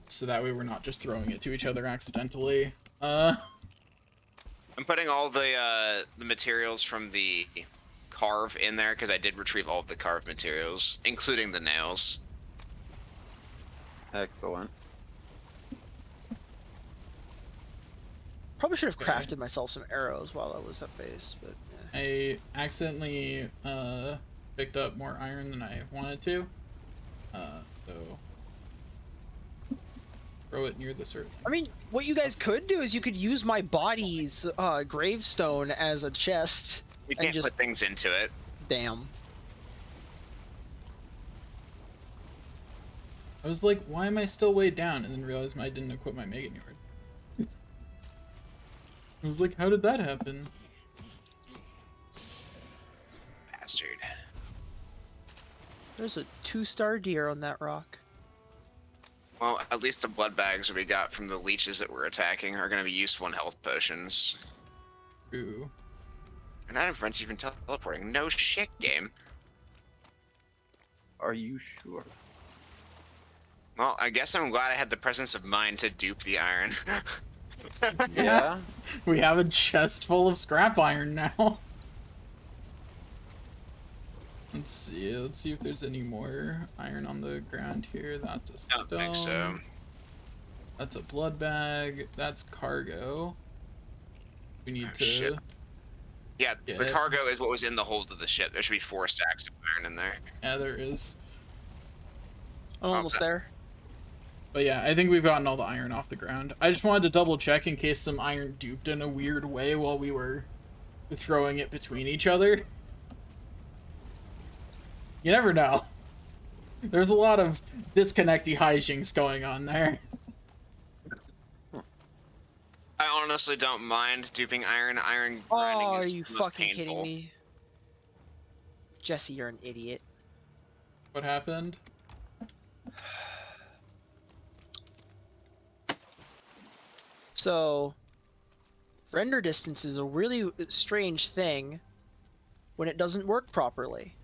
so that way we're not just throwing it to each other accidentally. I'm putting all the materials from the carve in there because I did retrieve all of the carved materials, including the nails. Excellent. Probably should have crafted myself some arrows while I was at base, but. Yeah. I accidentally picked up more iron than I wanted to, so throw it near the circle. I mean, what you guys could do is you could use my body's gravestone as a chest. You can't put things into it. Damn. I was like, why am I still way down? And then realized I didn't equip my Megan Yard. I was like, how did that happen? Bastard. There's a 2-star deer on that rock. Well, at least the blood bags we got from the leeches that we're attacking are going to be useful in health potions. Ooh. An item prevents you from teleporting. No shit, game. Are you sure? Well, I guess I'm glad I had the presence of mind to dupe the iron. Yeah. We have a chest full of scrap iron now. Let's see if there's any more iron on the ground here. That's a stone. I don't think so. That's a blood bag. That's cargo. We need to Shit. Yeah, get the cargo is what was in the hold of the ship. There should be 4 stacks of iron in there. Yeah, there is. I'm almost there. But yeah, I think we've gotten all the iron off the ground. I just wanted to double check in case some iron duped in a weird way while we were throwing it between each other. You never know. There's a lot of disconnecty hijinks going on there. I honestly don't mind duping iron. Iron grinding Oh, is are you the most fucking painful. kidding me? Jesse, you're an idiot. What happened? So, render distance is a really strange thing when it doesn't work properly.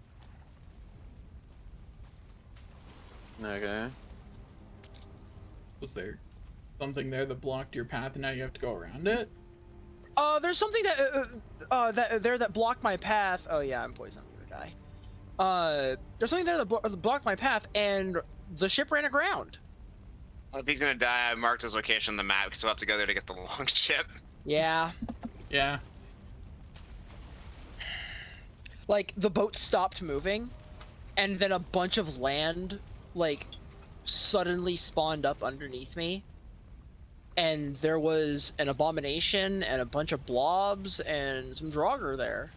Okay. Was there something there that blocked your path and now you have to go around it? There's something that blocked my path. Oh yeah, I'm poisoned. I'm gonna die. There's something there that blocked my path, and the ship ran aground. If he's gonna die, I marked his location on the map because we'll have to go there to get the long ship. Yeah. Yeah. Like, the boat stopped moving, and then a bunch of land, like, suddenly spawned up underneath me. And there was an abomination and a bunch of blobs and some Draugr there.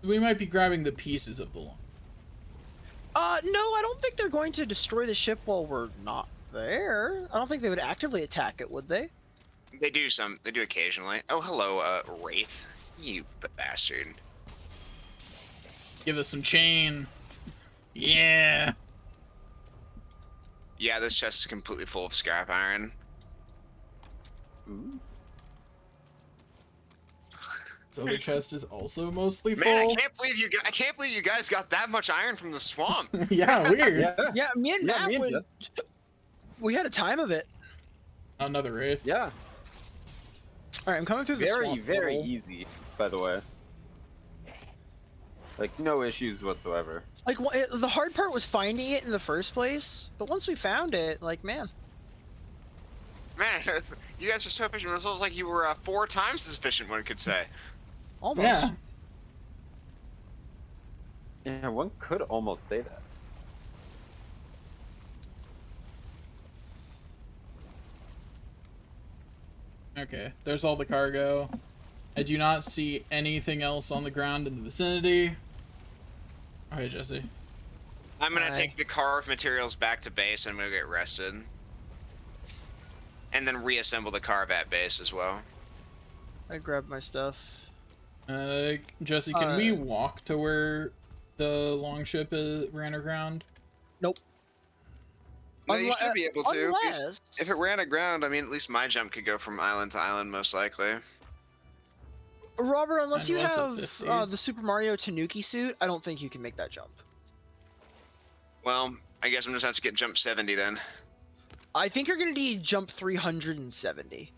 We might be grabbing the pieces of the long. No, I don't think they're going to destroy the ship while we're not there. I don't think they would actively attack it, would they? They do occasionally. Oh, hello, Wraith. You bastard. Give us some chain. Yeah. Yeah, this chest is completely full of scrap iron. Ooh. This other chest is also mostly full. Man, I can't believe you guys got that much iron from the swamp. Yeah, weird. Yeah, me and Matt we had a time of it. Another wraith. Yeah. Alright, I'm coming through the swamp. Very easy, by the way. Like, no issues whatsoever. Like, the hard part was finding it in the first place, but once we found it, like, man. Man, you guys are so efficient. It was like you were 4 times as efficient, one could say. Almost. Yeah. Yeah, one could almost say that. Okay, there's all the cargo. I do not see anything else on the ground in the vicinity. Okay, Jesse. I'm gonna take the carved materials back to base and I'm gonna get rested. And then reassemble the carve at base as well. I grabbed my stuff. Jesse, can we walk to where the longship ran aground? Nope. No, you should be able to. Unless... If it ran aground, I mean, at least my jump could go from island to island, most likely. Robert, unless you have 50. the Super Mario Tanuki suit, I don't think you can make that jump. Well, I guess I'm just have to get jump 70 then. I think you're gonna need jump 370.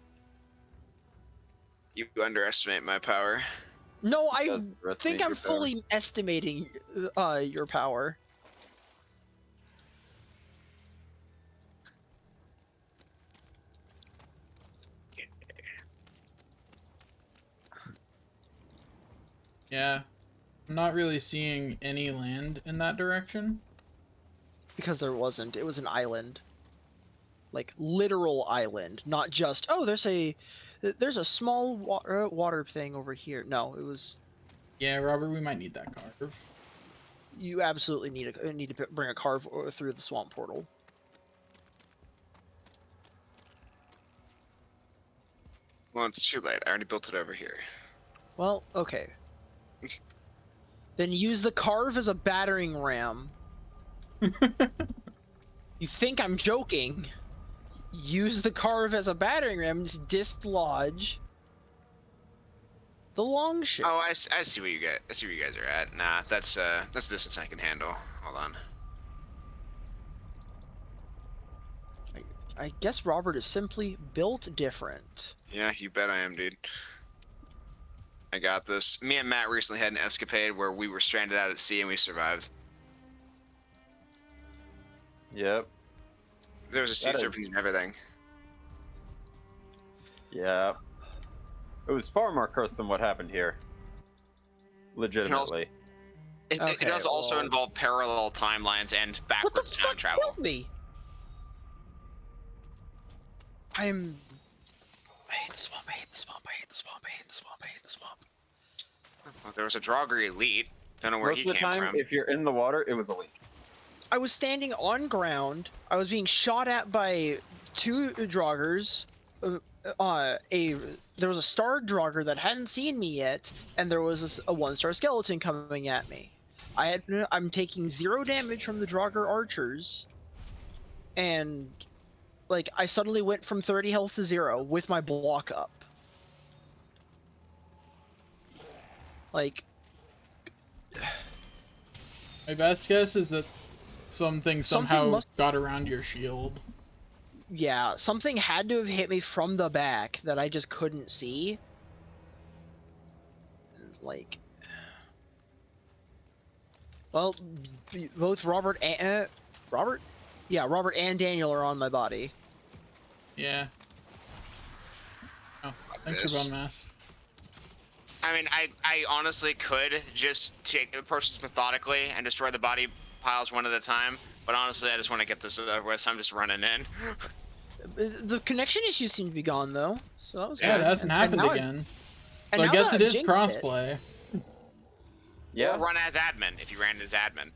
You underestimate my power. No, I think I'm fully estimating your power. Yeah. I'm not really seeing any land in that direction. Because there wasn't. It was an island. Like, literal island. Not just, oh, there's a small water thing over here. No, it was... Yeah, Robert, we might need that carve. You absolutely need to bring a carve through the swamp portal. Well, it's too late. I already built it over here. Well, okay. Then use the carve as a battering ram. You think I'm joking? Use the carve as a battering ram to dislodge the longship. Oh, I see where you guys are at. Nah, that's distance I can handle. Hold on. I guess Robert is simply built different. Yeah, you bet I am, dude. I got this. Me and Matt recently had an escapade where we were stranded out at sea and we survived. Yep. There was a sea serpent and everything. Yeah. It was far more cursed than what happened here. Legitimately. It does also involve parallel timelines and backwards time travel. Killed me? I hate the swamp, I hate the swamp, I hate the swamp, I hate the swamp, I hate the swamp. Well, there was a Draugr elite. Don't know where he came from. Most of the time, if you're in the water, it was a leak. I was standing on ground. I was being shot at by 2 Draugrs. There was a star Draugr that hadn't seen me yet, and there was a 1-star skeleton coming at me. I'm taking 0 damage from the Draugr archers, and like I suddenly went from 30 health to 0 with my block up. Like, my best guess is that something somehow got around your shield. Yeah, something had to have hit me from the back that I just couldn't see. Like, well, both Robert and Daniel are on my body. Yeah. Oh, thanks for bone mass. I mean, I honestly could just approach this methodically and destroy the body piles one at a time, but honestly, I just want to get this over with, so I'm just running in. The connection issues seem to be gone, though. So that was good. It hasn't happened again. So I guess it is crossplay. Yeah. Or run as admin if you ran as admin.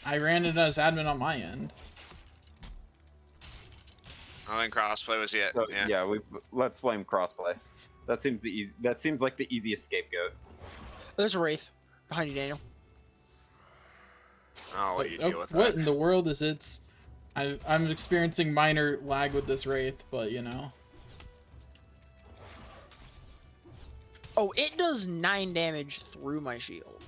I ran it as admin on my end. I think crossplay was it. So, yeah, let's blame crossplay. That seems like the easiest scapegoat. There's a wraith behind you, Daniel. I'll let you deal with that. What in the world is it? I'm experiencing minor lag with this wraith, but you know. Oh, it does 9 damage through my shield.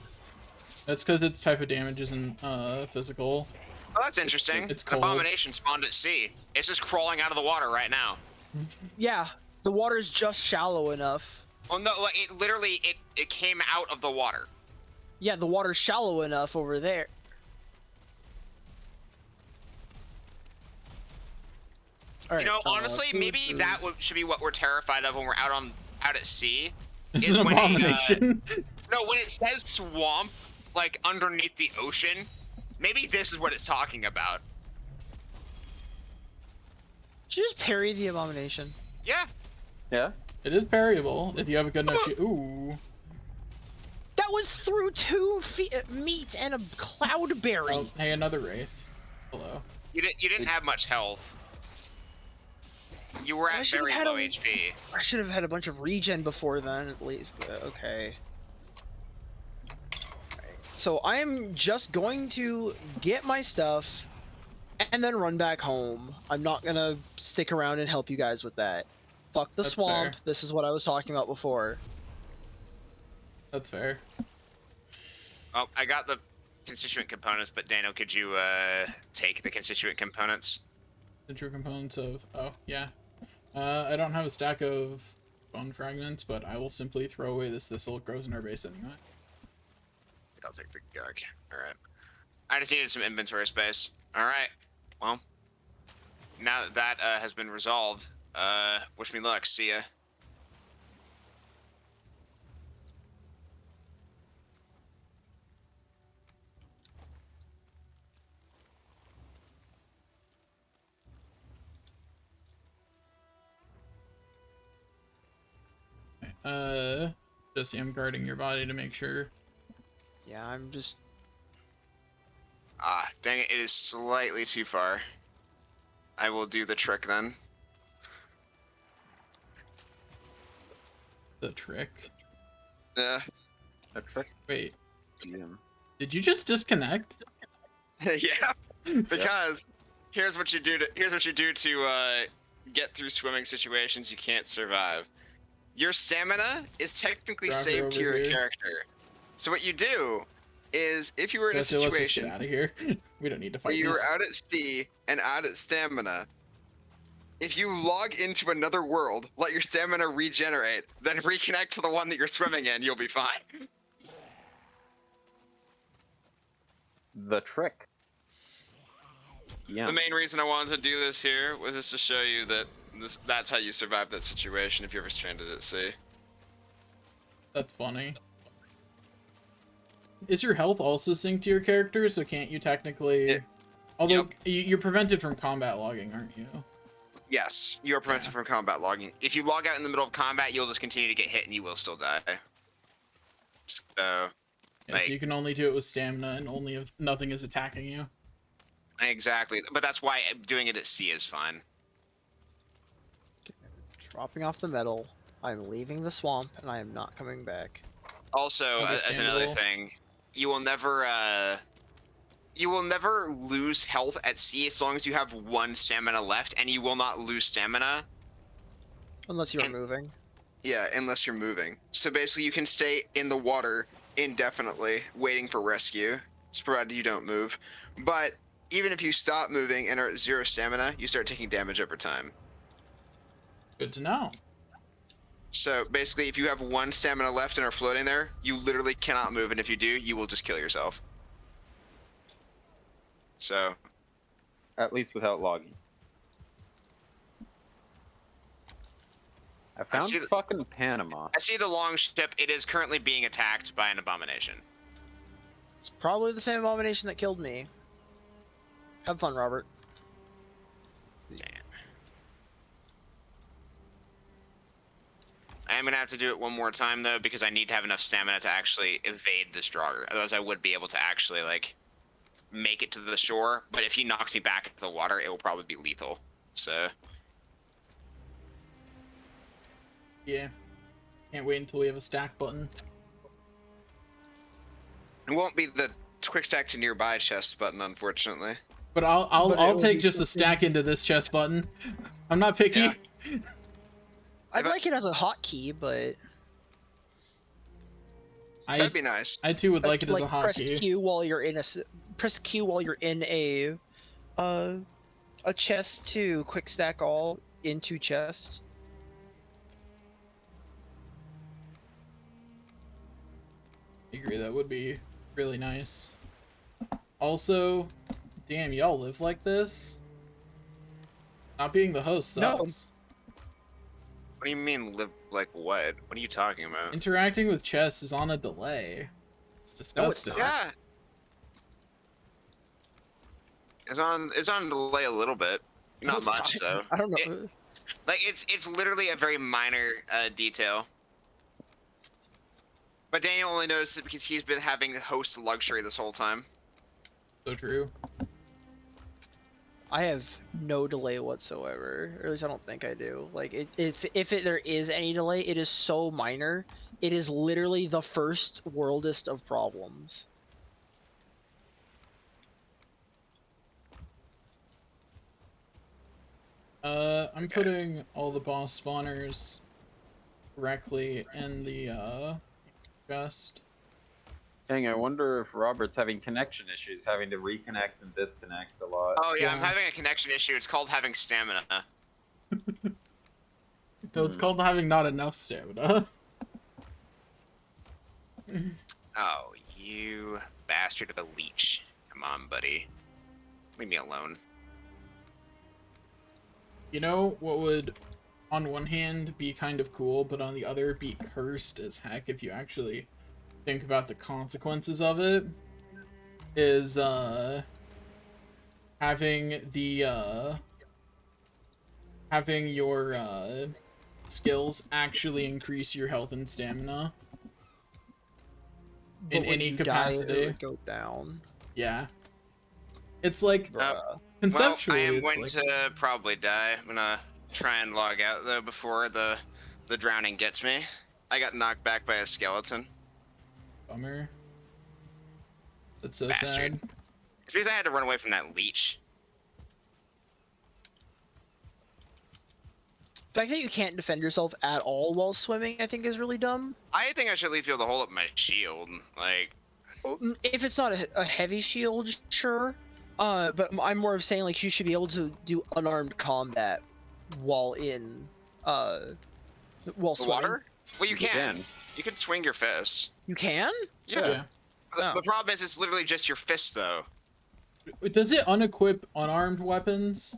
That's because its type of damage isn't physical. Oh, that's interesting. It's cold. Abomination spawned at sea. It's just crawling out of the water right now. Yeah, the water's just shallow enough. Well, no, like, it literally came out of the water. Yeah, the water's shallow enough over there. Right, you know, honestly, maybe that should be what we're terrified of when we're out at sea. It's an abomination. No, when it says swamp, like underneath the ocean, maybe this is what it's talking about. Did you just parry the abomination? Yeah. Yeah. It is parryable if you have a good enough shield. Ooh. That was through 2 meat and a cloudberry. Oh, hey, another wraith. Hello. You didn't have much health. You were at very low HP. I should have had a bunch of regen before then, at least. But okay. So I am just going to get my stuff and then run back home. I'm not gonna stick around and help you guys with that. Fuck the swamp. Fair. This is what I was talking about before. That's fair. Oh, I got the constituent components, but Daniel, could you take the constituent components? The true components of... Oh, yeah. I don't have a stack of bone fragments, but I will simply throw away this thistle. It grows in our base anyway. I'll take the gug. Alright. I just needed some inventory space. Alright. Well, now that has been resolved, wish me luck. See ya. Jesse, I'm guarding your body to make sure. Yeah, I'm just... Ah, dang it, it is slightly too far. I will do the trick then. The trick? A trick? Wait. Did you just disconnect? Yeah, because here's what you do to get through swimming situations you can't survive. Your stamina is technically saved to your character. So what you do is, if you were in a situation, let's just get out of here. We don't need to fight. You were out at sea and out at stamina, If you log into another world, let your stamina regenerate, then reconnect to the one that you're swimming in, you'll be fine. The trick. Yeah. The main reason I wanted to do this here was just to show you that that's how you survive that situation if you're ever stranded at sea. That's funny. Is your health also synced to your character, so can't you technically... Although, you're prevented from combat logging, aren't you? Yes, you are prevented from combat logging. If you log out in the middle of combat, you'll just continue to get hit and you will still die. So, Yeah, so you can only do it with stamina and only if nothing is attacking you. Exactly, but that's why doing it at sea is fine. Dropping off the metal. I'm leaving the swamp, and I am not coming back. Also, as another thing, you will never lose health at sea as long as you have 1 stamina left, and you will not lose stamina Unless you're moving. Yeah, unless you're moving. So basically, you can stay in the water indefinitely, waiting for rescue, provided you don't move. But even if you stop moving and are at 0 stamina, you start taking damage over time. Good to know. So basically, if you have 1 stamina left and are floating there, you literally cannot move, and if you do, you will just kill yourself. So, at least without logging. I found fucking Panama. I see the long ship. It is currently being attacked by an abomination. It's probably the same abomination that killed me. Have fun, Robert. Damn. I am going to have to do it one more time, though, because I need to have enough stamina to actually evade this Draugr. Otherwise, I would be able to actually, like, make it to the shore. But if he knocks me back into the water, it will probably be lethal. So... yeah. Can't wait until we have a stack button. It won't be the quick stack to nearby chests button, unfortunately. But I'll take just a stack into this chest button. I'm not picky. Yeah. I'd like it as a hotkey, but that'd be nice. I too would like it as a hotkey. Press Q while you're in a chest to quick stack all into chest. I agree, that would be really nice. Also, damn, y'all live like this? Not being the host sucks. What do you mean live like what? What are you talking about? Interacting with chess is on a delay. It's disgusting. No, yeah. It's on delay a little bit. Not much, though. I don't know. It's literally a very minor detail. But Daniel only noticed it because he's been having host luxury this whole time. So true. I have no delay whatsoever, or at least I don't think I do. Like, if there is any delay, it is so minor. It is literally the first worldest of problems. I'm putting all the boss spawners directly in the chest. Dang, I wonder if Robert's having connection issues, having to reconnect and disconnect a lot. Oh yeah, I'm having a connection issue. It's called having stamina. No, it's called having not enough stamina. Oh, you bastard of a leech. Come on, buddy. Leave me alone. You know what would, on one hand, be kind of cool, but on the other, be cursed as heck if you actually think about the consequences of it? Is, having your, skills actually increase your health and stamina. In any capacity. Die, it would go down. Yeah. It's like, conceptually, well, I am going to probably die. I'm gonna try and log out though before the drowning gets me. I got knocked back by a skeleton. Bummer. That's so Bastard. sad. It's because I had to run away from that leech. The fact that you can't defend yourself at all while swimming, I think, is really dumb. I think I should at least be able to hold up my shield. Like, if it's not a heavy shield, sure. But I'm more of saying like you should be able to do unarmed combat while in while The swimming? water? Well, you can. can. You can swing your fists. You can? Yeah. Yeah. The problem is, it's literally just your fists, though. Does it unequip unarmed weapons?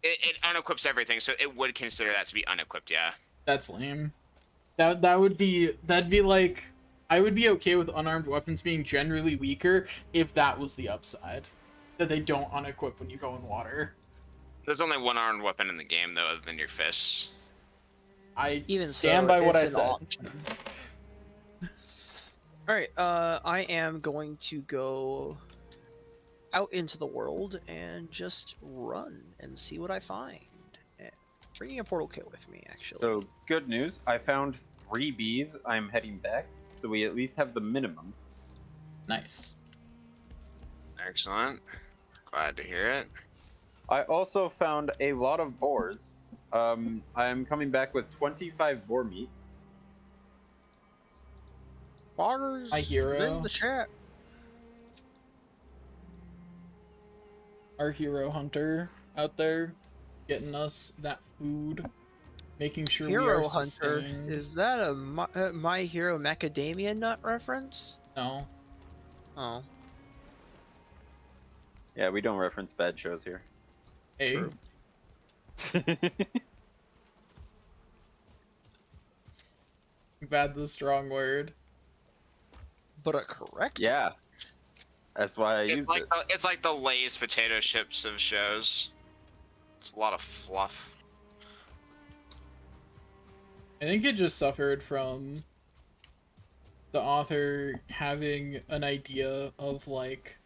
It unequips everything, so it would consider that to be unequipped. Yeah. That's lame. That'd be like, I would be okay with unarmed weapons being generally weaker if that was the upside, that they don't unequip when you go in water. There's only one armed weapon in the game, though, other than your fists. I Even stand so, by what I it's an said. option. Alright, I am going to go out into the world and just run and see what I find. Bringing a portal kit with me, actually. So, good news. I found 3 bees. I'm heading back, so we at least have the minimum. Nice. Excellent. Glad to hear it. I also found a lot of boars. I'm coming back with 25 boar meat. Loggers, Hi, hero. in the chat. Our hero hunter out there getting us that food, making sure we Hero are Hunter, sustained. is that a My Hero Macadamia Nut reference? No. Oh, Yeah, we don't reference bad shows here. Hey. True. Bad's a strong word. but a correct. Yeah. That's why I It's used like it. it's like the Lay's potato chips of shows. It's a lot of fluff. I think it just suffered from the author having an idea of like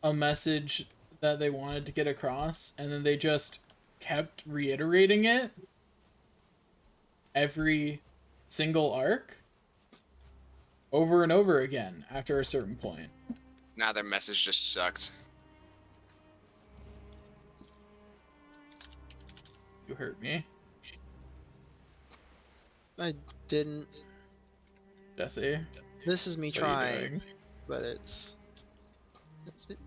a message that they wanted to get across, and then they just kept reiterating it every single arc over and over again after a certain point. Now their message just sucked. You hurt me, I didn't. Jesse. This is me What are you trying, doing? but it's it.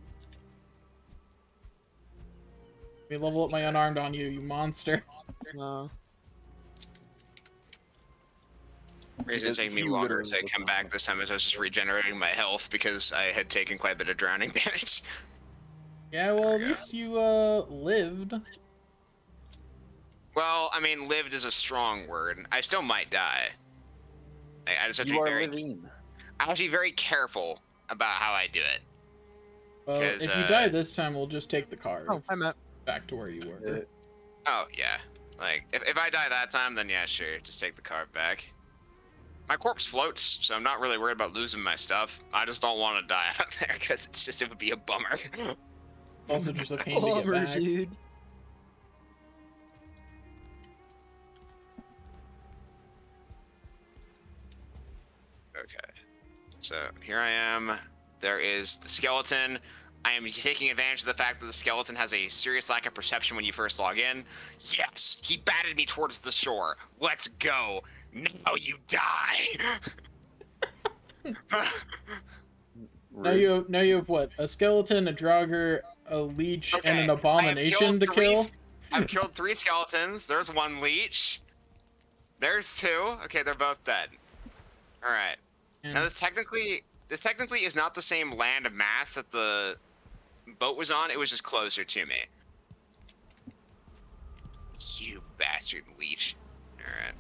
Let me level up my unarmed on you, you monster. No. Reason it's taking me longer to come back this time is I was just regenerating my health because I had taken quite a bit of drowning damage. Yeah, well, at least you lived. Well, I mean, lived is a strong word. I still might die. I just have to You be are very. living. I have to be very careful about how I do it. Well, 'Cause, if you die this time, we'll just take the car Oh, I'm at. back to where you were. Oh yeah, like if I die that time, then yeah, sure, just take the car back. My corpse floats, so I'm not really worried about losing my stuff. I just don't want to die out there because it would be a bummer. Also, just a pain to get Bummer, back. dude. Okay, so here I am. There is the skeleton. I am taking advantage of the fact that the skeleton has a serious lack of perception when you first log in. Yes, he batted me towards the shore. Let's go. Now you die. Now you have what? A skeleton, a draugr, a leech, and an abomination to kill? I've killed 3 skeletons. There's 1 leech. There's 2. Okay, they're both dead. All right. Now this technically is not the same land of mass that the boat was on. It was just closer to me. You bastard leech. All right.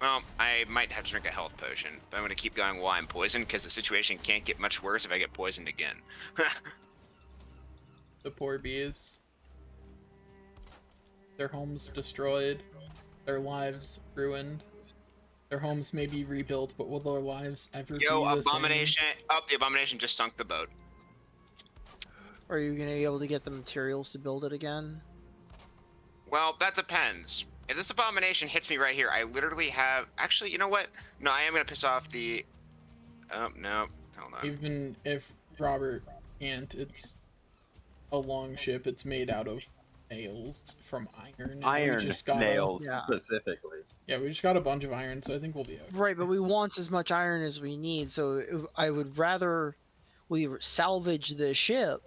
Well, I might have to drink a health potion, but I'm going to keep going while I'm poisoned because the situation can't get much worse if I get poisoned again. The poor bees. Their homes destroyed. Their lives ruined. Their homes may be rebuilt, but will their lives ever be the Abomination. same? Oh, the abomination just sunk the boat. Are you gonna be able to get the materials to build it again? Well, that depends. If this abomination hits me right here, I literally have... Actually, you know what? No, I am going to piss off the... Oh, no. Hold on. Even if Robert can't, it's a long ship. It's made out of nails from iron. Iron nails, specifically. Yeah, we just got a bunch of iron, so I think we'll be okay. Right, but we want as much iron as we need, so I would rather we salvage the ship.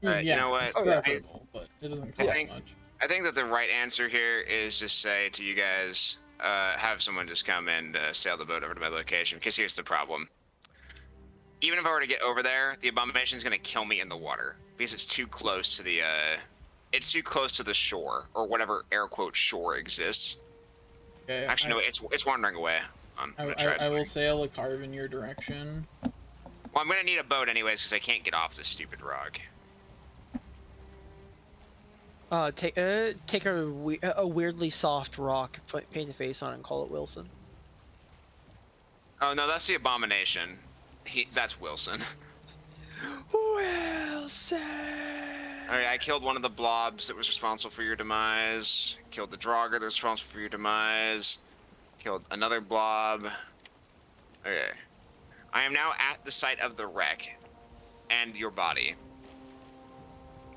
Alright, yeah, you know what? it's preferable, but it doesn't cost much. I think that the right answer here is just say to you guys, have someone just come and sail the boat over to my location. Because here's the problem. Even if I were to get over there, the abomination is going to kill me in the water because it's too close to the shore, or whatever air quote shore exists. Okay, Actually, no, it's wandering away. I will sail a carve in your direction. Well, I'm gonna need a boat anyways because I can't get off this stupid rock. Take a weirdly soft rock, paint a face on it, and call it Wilson. Oh no, that's the abomination. That's Wilson. Wilson. Alright, I killed one of the blobs that was responsible for your demise. Killed the Draugr that was responsible for your demise. Killed another blob. Okay. I am now at the site of the wreck and your body.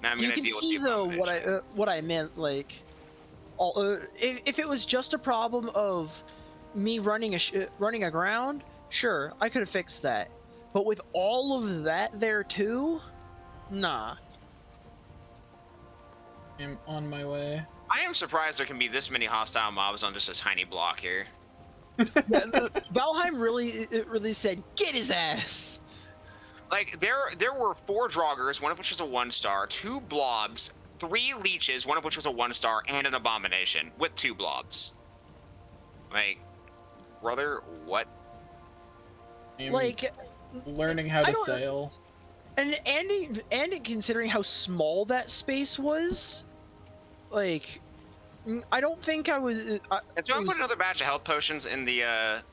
Now I'm gonna deal with the abomination. You can see though what I meant, like, if it was just a problem of me running aground, sure, I could have fixed that. But with all of that there too, nah. I'm on my way. I am surprised there can be this many hostile mobs on just a tiny block here. Yeah, Valheim really said, get his ass. Like, there were 4 Draugrs, one of which was a 1-star, 2 blobs, 3 leeches, one of which was a 1-star, and an abomination with 2 blobs. Like, brother, what? I'm like, learning how to sail. And considering how small that space was, like, I don't think I was. And so I'm putting another batch of health potions in the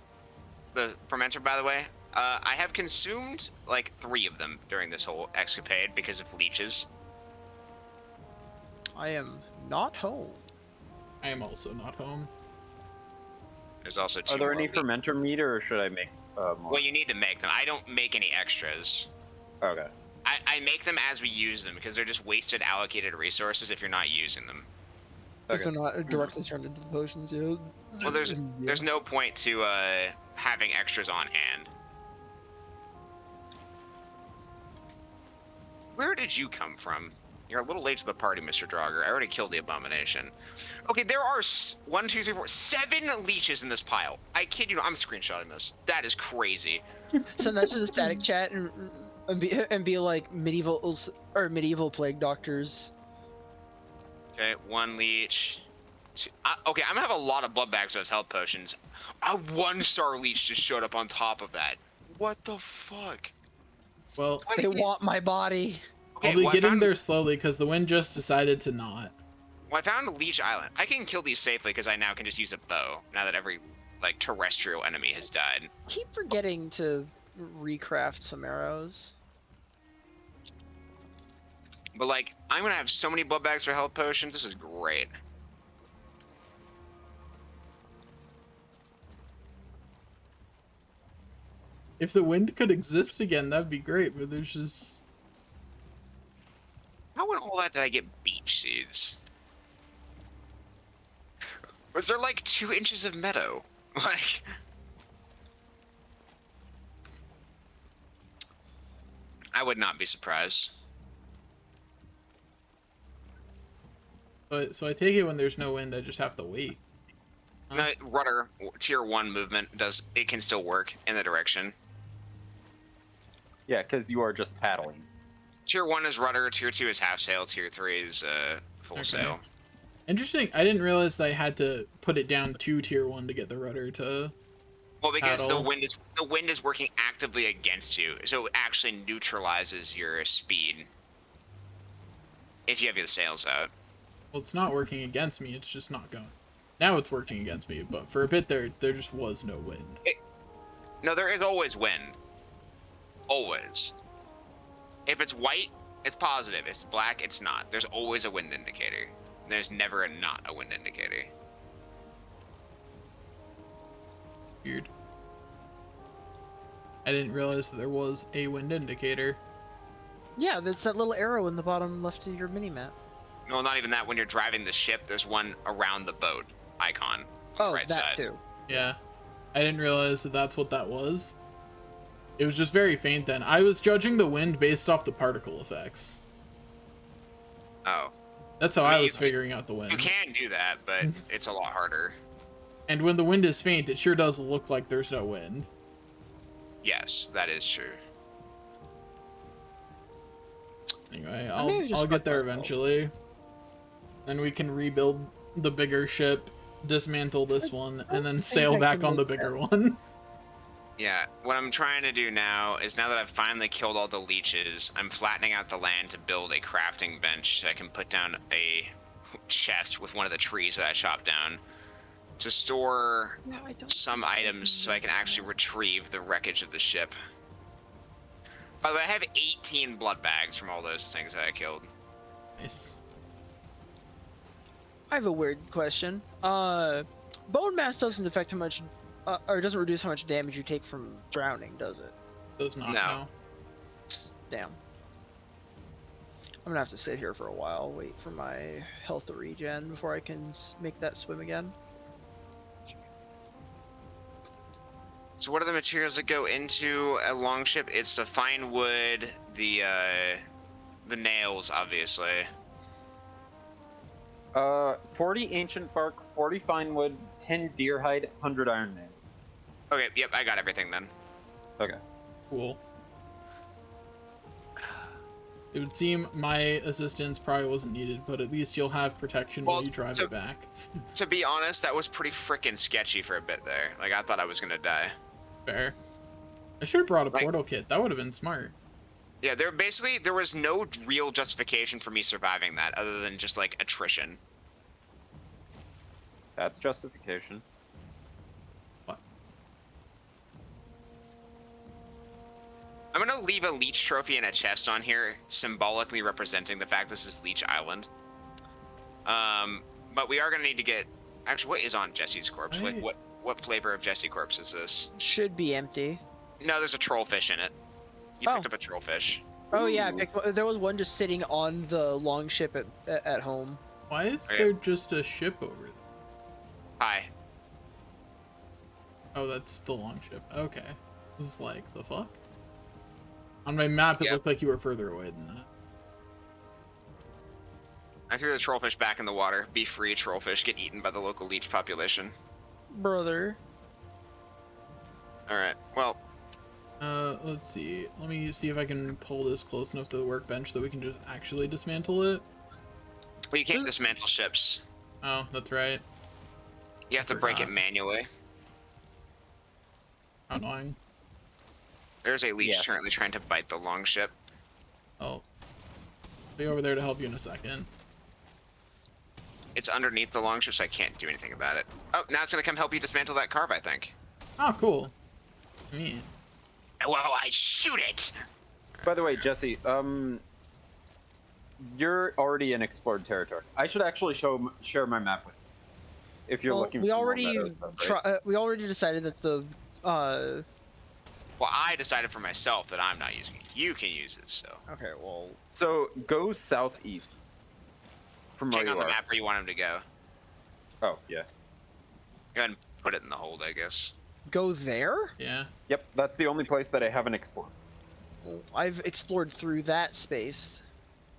fermenter, by the way. I have consumed like 3 of them during this whole escapade because of leeches. I am not home. I am also not home. There's also 2 Are there any more fermenter meter, or should I make more? Well, you need to make them. I don't make any extras. Okay. I make them as we use them because they're just wasted allocated resources if you're not using them. If they're not directly turned into the potions, yeah. Well, there's no point to having extras on hand. Where did you come from? You're a little late to the party, Mr. Draugr. I already killed the abomination. Okay, there are 1, 2, 3, 4, 7 leeches in this pile. I kid you not. I'm screenshotting this. That is crazy. Send that to the static chat and be like medieval plague doctors. Okay, 1 leech. 2, okay, I'm gonna have a lot of blood bags as health potions. A 1-star leech just showed up on top of that. What the fuck? Well, They want my body. Okay, I'll be getting there slowly because the wind just decided to not. Well, I found a leech island. I can kill these safely because I now can just use a bow now that every like terrestrial enemy has died. Keep forgetting to recraft some arrows. But like, I'm gonna have so many blood bags for health potions. This is great. If the wind could exist again, that'd be great, but there's just... How in all that did I get beach seeds? Was there like 2 inches of meadow? Like... I would not be surprised. So I take it when there's no wind, I just have to wait. No, rudder tier 1 movement can still work in the direction. Yeah, because you are just paddling. Tier 1 is rudder, tier 2 is half sail, tier 3 is full sail. Interesting. I didn't realize that I had to put it down to tier 1 to get the rudder to... Well, because paddle. the wind is working actively against you, so it actually neutralizes your speed if you have your sails out. Well, it's not working against me, it's just not going. Now it's working against me, but for a bit there just was no wind. No, there is always wind. Always. If it's white, it's positive. If it's black, it's not. There's always a wind indicator. There's never not a wind indicator. Weird. I didn't realize that there was a wind indicator. Yeah, that's that little arrow in the bottom left of your mini-map. No, not even that. When you're driving the ship, there's one around the boat icon. Oh, right that side. too. Yeah. I didn't realize that that's what that was. It was just very faint then. I was judging the wind based off the particle effects. Oh. That's how I was figuring out the wind. You can do that, but it's a lot harder. And when the wind is faint, it sure does look like there's no wind. Yes, that is true. Anyway, I'll get there eventually. Then we can rebuild the bigger ship, dismantle this one, and then sail back on the bigger one. Yeah, what I'm trying to do now is, now that I've finally killed all the leeches, I'm flattening out the land to build a crafting bench so I can put down a chest with one of the trees that I chopped down to store some items so I can actually retrieve the wreckage of the ship. By the way, I have 18 blood bags from all those things that I killed. Nice. I have a weird question. Bone mass doesn't affect how much, or doesn't reduce how much damage you take from drowning, does it? Does not. No. Damn. I'm gonna have to sit here for a while, wait for my health to regen before I can make that swim again. So what are the materials that go into a longship? It's the fine wood, the nails, obviously. 40 ancient bark, 40 fine wood, 10 deer hide, 100 iron nails. Okay, yep, I got everything then. Okay. Cool. It would seem my assistance probably wasn't needed, but at least you'll have protection while you drive it back. To be honest, that was pretty freaking sketchy for a bit there. Like, I thought I was gonna die. Fair. I should have brought a portal kit. That would have been smart. Yeah, there was no real justification for me surviving that other than just, like, attrition. That's justification. What? I'm gonna leave a leech trophy in a chest on here, symbolically representing the fact this is Leech Island. But we are gonna need to get... Actually, what is on Jesse's corpse? Like, what flavor of Jesse corpse is this? Should be empty. No, there's a trollfish in it. You picked up a trollfish. Oh yeah, I picked, there was one just sitting on the long ship at home. Why is there just a ship over there? Hi. Oh, that's the long ship. Okay. It was like, the fuck? On my map, it looked like you were further away than that. I threw the trollfish back in the water. Be free, trollfish. Get eaten by the local leech population. Brother. Alright, well... let's see. Let me see if I can pull this close enough to the workbench that we can just actually dismantle it. Well, you can't dismantle ships. Oh, that's right. You have to break it manually. How annoying. There's a leech currently trying to bite the long ship. Oh. I'll be over there to help you in a second. It's underneath the long ship, so I can't do anything about it. Oh, now it's gonna come help you dismantle that carve, I think. Oh, cool. Neat. Well, I shoot it! By the way, Jesse, you're already in explored territory. I should actually share my map with you, if you're looking for more meadow stuff, right? We already decided that the Well, I decided for myself that I'm not using it. You can use it, so. Okay, well. So go southeast from where Check you on the are. map where you want him to go. Oh yeah. Go ahead and put it in the hold, I guess. Go there? Yeah. Yep, that's the only place that I haven't explored. Well, I've explored through that space.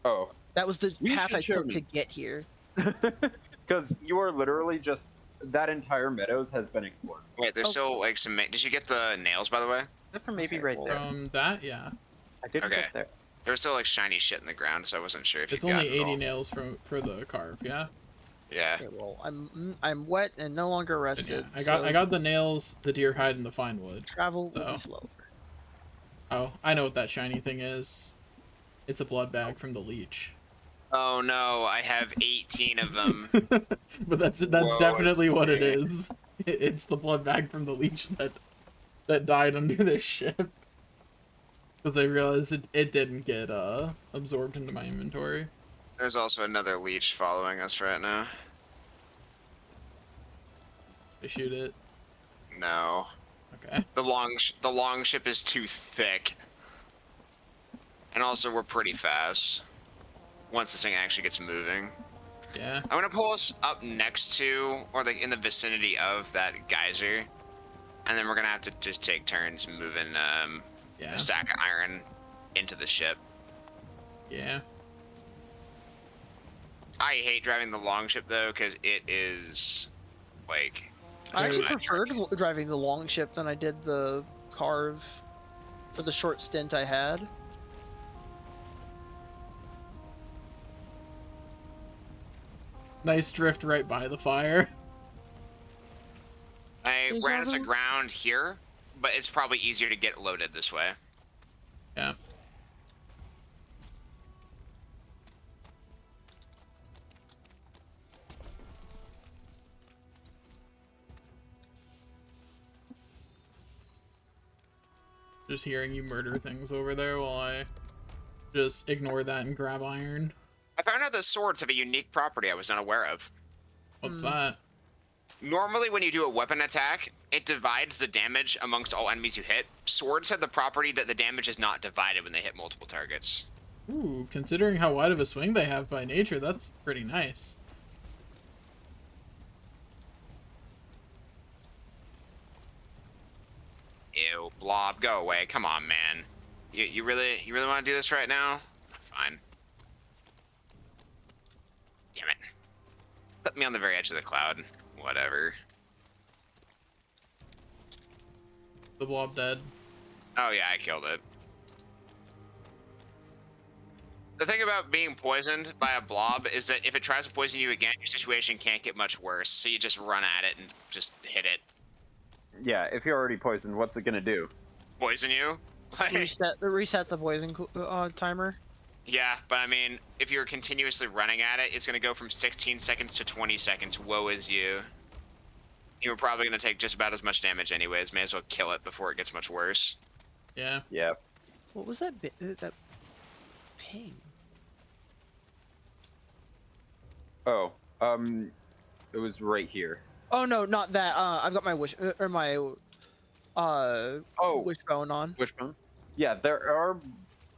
Oh. That was the You path should I show took me. to get here. Because you are literally just... That entire meadows has been explored. Wait, there's still, like, some... Did you get the nails, by the way? Except for maybe right there. That, yeah. I didn't Okay. get there. There was still, like, shiny shit in the ground, so I wasn't sure if you It's got only it 80 all. nails for the carve, yeah? Yeah. Okay, well, I'm wet and no longer But rested. yeah, I got the nails, the deer hide, and the fine wood. Travel will So. be slow. Oh, I know what that shiny thing is. It's a blood bag from the leech. Oh no, I have 18 of them. But that's Whoa, definitely what it okay. is. It's the blood bag from the leech that died under this ship. Because I realized it didn't get absorbed into my inventory. There's also another leech following us right now. I shoot it. No. Okay. The long ship is too thick. And also, we're pretty fast. Once this thing actually gets moving. Yeah. I'm gonna pull us up next to, or like in the vicinity of that geyser. And then we're gonna have to just take turns moving Yeah. a stack of iron into the ship. Yeah. I I hate driving the long ship though, because it is like. I actually Dude. preferred driving the long ship than I did the carve for the short stint I had. Nice drift right by the fire. I ran us aground here, but it's probably easier to get loaded this way. Yeah. Just hearing you murder things over there while I just ignore that and grab iron. I found out that swords have a unique property I was unaware of. What's that? Normally, when you do a weapon attack, it divides the damage amongst all enemies you hit. Swords have the property that the damage is not divided when they hit multiple targets. Ooh, considering how wide of a swing they have by nature, that's pretty nice. Ew, blob, go away. Come on, man. You really want to do this right now? Fine. Damn it. Put me on the very edge of the cloud. Whatever. The blob dead. Oh yeah, I killed it. The thing about being poisoned by a blob is that if it tries to poison you again, your situation can't get much worse. So you just run at it and just hit it. Yeah, if you're already poisoned, what's it gonna do? Poison you? Like, reset the poison timer. yeah, but I mean, if you're continuously running at it, it's gonna go from 16 seconds to 20 seconds. Woe is you. You're probably gonna take just about as much damage anyways. May as well kill it before it gets much worse. Yeah. Yeah. What was that that ping? Oh, it was right here. Oh no, not that. I've got my wish or my wishbone on. Wishbone? Yeah, there are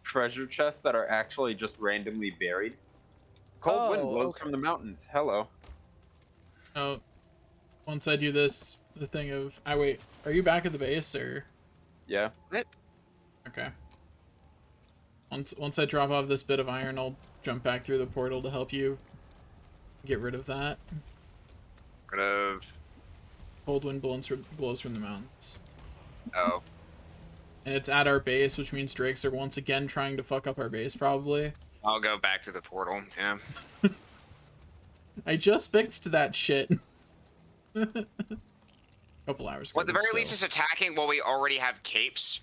treasure chests that are actually just randomly buried. Cold wind blows from the mountains. Hello. Oh, once I do this, the thing of... wait, are you back at the base, or...? Yeah. Okay. Once I drop off this bit of iron, I'll jump back through the portal to help you get rid of that. Rid of... Cold wind blows from the mountains. Oh. And it's at our base, which means drakes are once again trying to fuck up our base, probably. I'll go back to the portal, yeah. I just fixed that shit. Couple hours ago. Well, at the very least, it's attacking while we already have capes.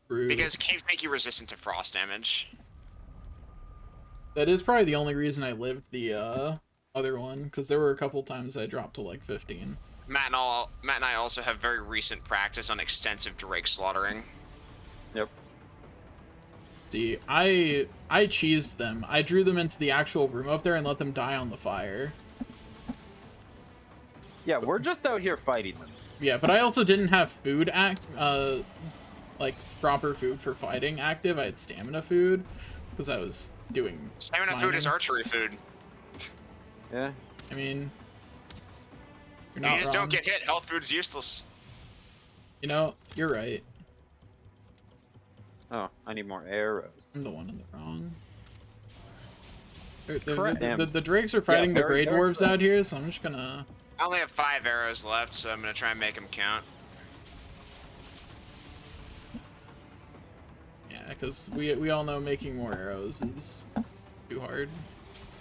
Rude. Because capes make you resistant to frost damage. That is probably the only reason I lived the other one, because there were a couple times I dropped to like 15. Matt and I also have very recent practice on extensive drake slaughtering. Yep. See, I cheesed them. I drew them into the actual room up there and let them die on the fire. Yeah, we're just out here fighting them. Yeah, but I also didn't have food like proper food for fighting active. I had stamina food because I was doing Stamina mining. food is archery food. Yeah. I mean, you're You not just wrong. don't get hit. Health food's useless. You know, you're right. Oh, I need more arrows. I'm the one in the wrong. The drakes are fighting the Grey Dwarves out here, so I'm just gonna... I only have 5 arrows left, so I'm gonna try and make them count. Yeah, because we all know making more arrows is too hard.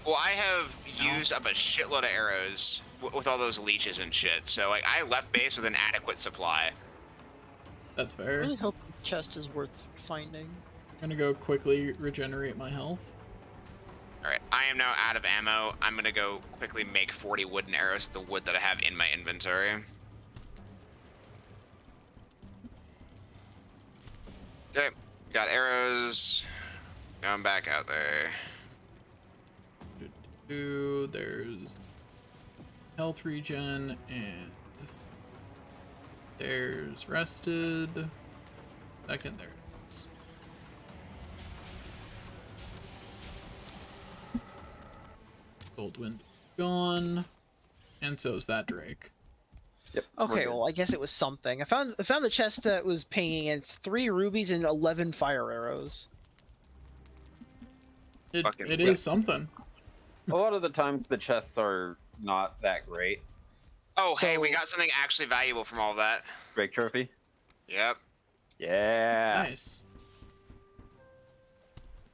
Well, I have used up a shitload of arrows with all those leeches and shit, so like I left base with an adequate supply. That's I fair. really hope the chest is worth finding. I'm gonna go quickly regenerate my health. Alright, I am now out of ammo. I'm gonna go quickly make 40 wooden arrows with the wood that I have in my inventory. Okay, got arrows. Going back out there. There's health regen, and there's rested. Second, there it is. Cold wind gone, and so is that drake. Yep. Okay, well I guess it was something. I found the chest that was pinging, and it's 3 rubies and 11 fire arrows. It Fucking is something. A lot of the times the chests are not that great. Oh, hey, we got something actually valuable from all that. Drake trophy? Yep. Yeah. Nice.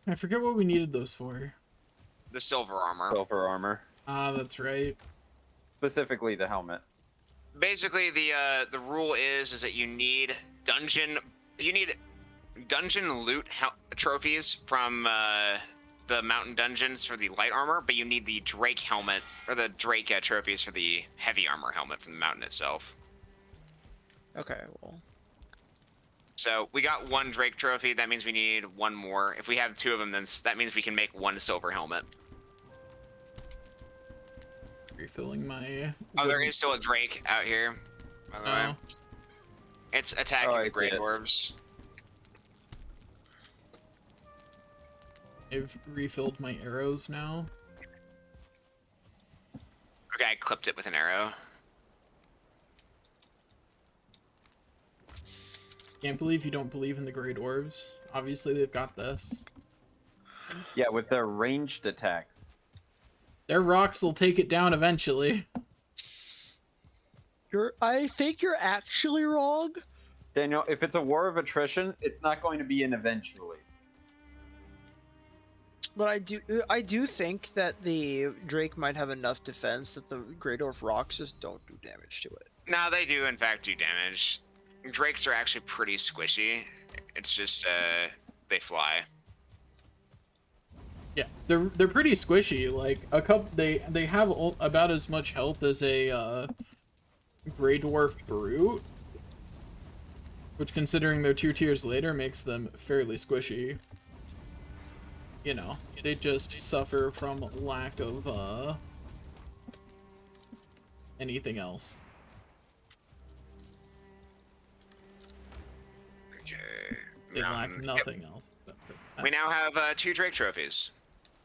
I forget what we needed those for. The silver armor. Silver armor. Ah, that's right. Specifically the helmet. Basically, the rule is that you need dungeon loot trophies from the mountain dungeons for the light armor, but you need the Drake helmet or the Drake trophies for the heavy armor helmet from the mountain itself. Okay, well. So we got one Drake trophy. That means we need one more. If we have two of them, then that means we can make one silver helmet. Refilling my... Oh, there is still a Drake out here, by the way. It's attacking the Grey Dwarves. I've refilled my arrows now. Okay, I clipped it with an arrow. Can't believe you don't believe in the Grey Dwarves. Obviously, they've got this. Yeah, with their ranged attacks. Their rocks will take it down eventually. I think you're actually wrong. Daniel, if it's a war of attrition, it's not going to be an eventually. But I do think that the Drake might have enough defense that the Grey Dwarf rocks just don't do damage to it. No, they do in fact do damage. Drakes are actually pretty squishy. It's just they fly. Yeah, they're pretty squishy. Like a couple, they have about as much health as a Grey Dwarf brute, which, considering they're 2 tiers later, makes them fairly squishy. You know, they just suffer from lack of anything else. Okay. They lack nothing else. We now have 2 Drake trophies.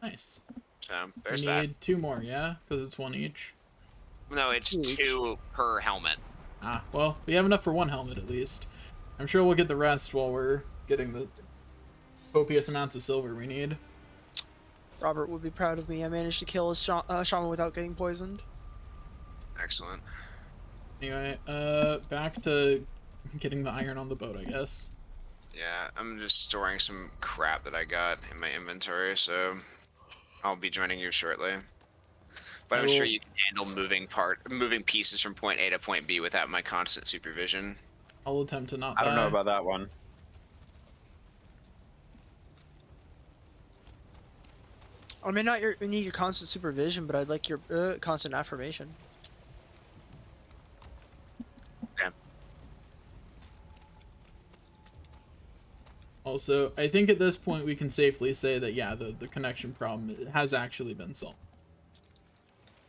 Nice. So there's we that. need 2 more, yeah? Because it's 1 each. No, it's 2 per helmet. Ah, well, we have enough for 1 helmet at least. I'm sure we'll get the rest while we're getting the copious amounts of silver we need. Robert would be proud of me. I managed to kill a shaman without getting poisoned. Excellent. Anyway, back to getting the iron on the boat, I guess. Yeah, I'm just storing some crap that I got in my inventory, so I'll be joining you shortly. But I'm sure you can handle moving pieces from point A to point B without my constant supervision. I'll attempt to not I don't know about that one. I may not need your constant supervision, but I'd like your constant affirmation. Okay. Also, I think at this point we can safely say that, yeah, the connection problem has actually been solved.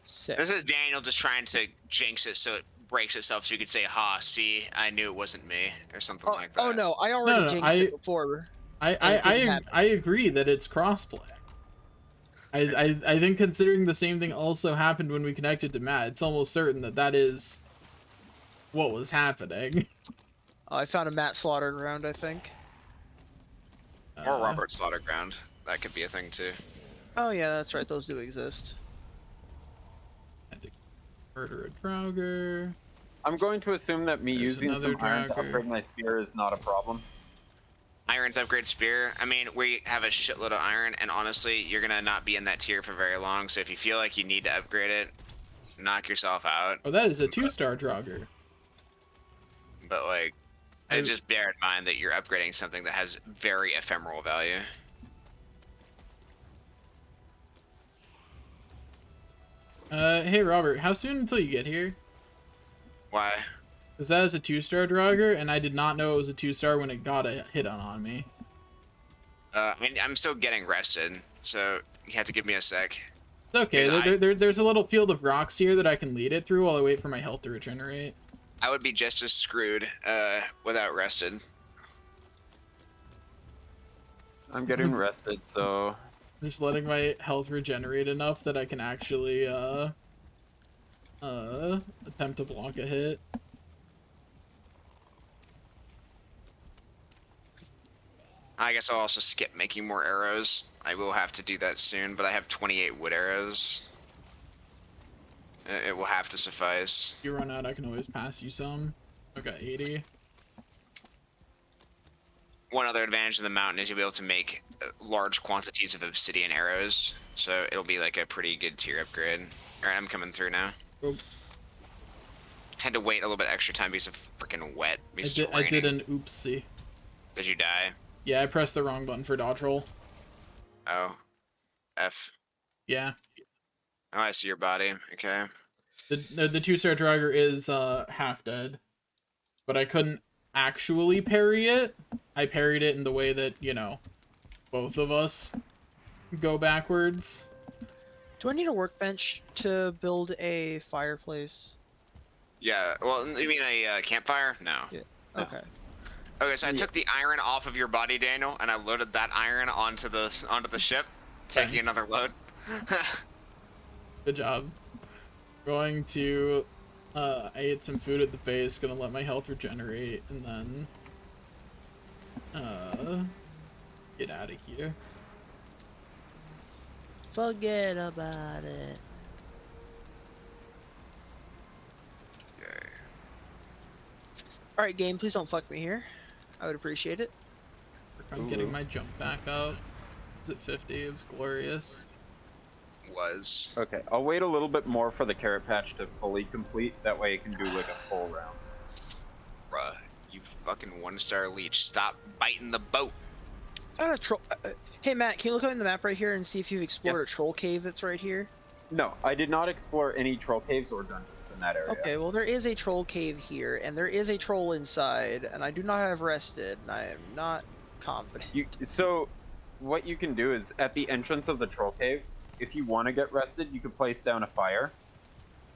Sick. This is Daniel just trying to jinx it so it breaks itself so you could say, ha, see, I knew it wasn't me, or something like that. Oh no, I already jinxed it before. I agree that it's crossplay. I think, considering the same thing also happened when we connected to Matt, it's almost certain that that is what was happening. I found a Matt slaughter ground, I think. Or Robert slaughter ground. That could be a thing too. Oh yeah, that's right. Those do exist. I think murder a Draugr. I'm going to assume that me There's using some iron to Draugr. upgrade my spear is not a problem. Iron's upgrade spear. I mean, we have a shitload of iron, and honestly, you're gonna not be in that tier for very long. So if you feel like you need to upgrade it, knock yourself out. Oh, that is a 2-star Draugr. But like, just bear in mind that you're upgrading something that has very ephemeral value. Hey Robert, how soon until you get here? Why? Because that is a 2-star Draugr, and I did not know it was a 2-star when it got a hit on me. I mean, I'm still getting rested, so you have to give me a sec. It's okay, there's a little field of rocks here that I can lead it through while I wait for my health to regenerate. I would be just as screwed without rested. I'm getting rested, so... Just letting my health regenerate enough that I can actually, attempt to block a hit. I guess I'll also skip making more arrows. I will have to do that soon, but I have 28 wood arrows. It will have to suffice. If you run out, I can always pass you some. I've got 80. One other advantage of the mountain is you'll be able to make large quantities of obsidian arrows, so it'll be like a pretty good tier upgrade. Alright, I'm coming through now. Oh. Had to wait a little bit extra time because of freaking wet. I did an oopsie. Did you die? Yeah, I pressed the wrong button for dodge roll. Oh. F. Yeah. Oh, I see your body. Okay. The 2-star dragger is half dead, but I couldn't actually parry it. I parried it in the way that, you know, both of us go backwards. Do I need a workbench to build a fireplace? Yeah, well, you mean a campfire? No. Yeah. Okay. Okay, so I took the iron off of your body, Daniel, and I loaded that iron onto the ship, taking Thanks. another load. Good job. Going to, I ate some food at the base, gonna let my health regenerate, and then, get out of here. Forget about it. Okay. Alright, game, please don't fuck me here. I would appreciate it. I'm getting my jump back up. Is it 50? It was glorious. Was. Okay, I'll wait a little bit more for the carrot patch to fully complete. That way it can do like a full round. Bruh, you fucking 1-star leech. Stop biting the boat. I got a troll. Hey, Matt, can you look on the map right here and see if you've explored a troll cave that's right here? No, I did not explore any troll caves or dungeons in that area. Okay, well, there is a troll cave here, and there is a troll inside, and I do not have rested, and I am not confident. So, what you can do is, at the entrance of the troll cave, if you want to get rested, you can place down a fire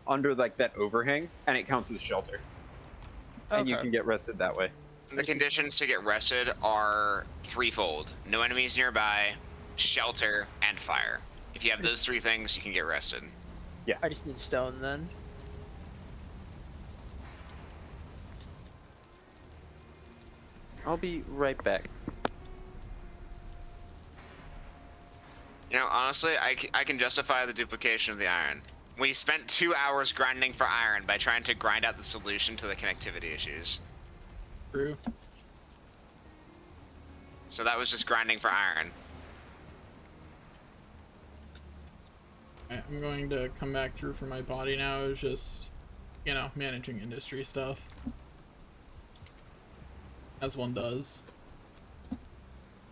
under, like, that overhang, and it counts as shelter. And you can get rested that way. The conditions to get rested are threefold. No enemies nearby, shelter, and fire. If you have those 3 things, you can get rested. Yeah. I just need stone, then. I'll be right back. You know, honestly, I can justify the duplication of the iron. We spent 2 hours grinding for iron by trying to grind out the solution to the connectivity issues. True. So that was just grinding for iron. I'm going to come back through for my body now. It's just, you know, managing industry stuff. As one does.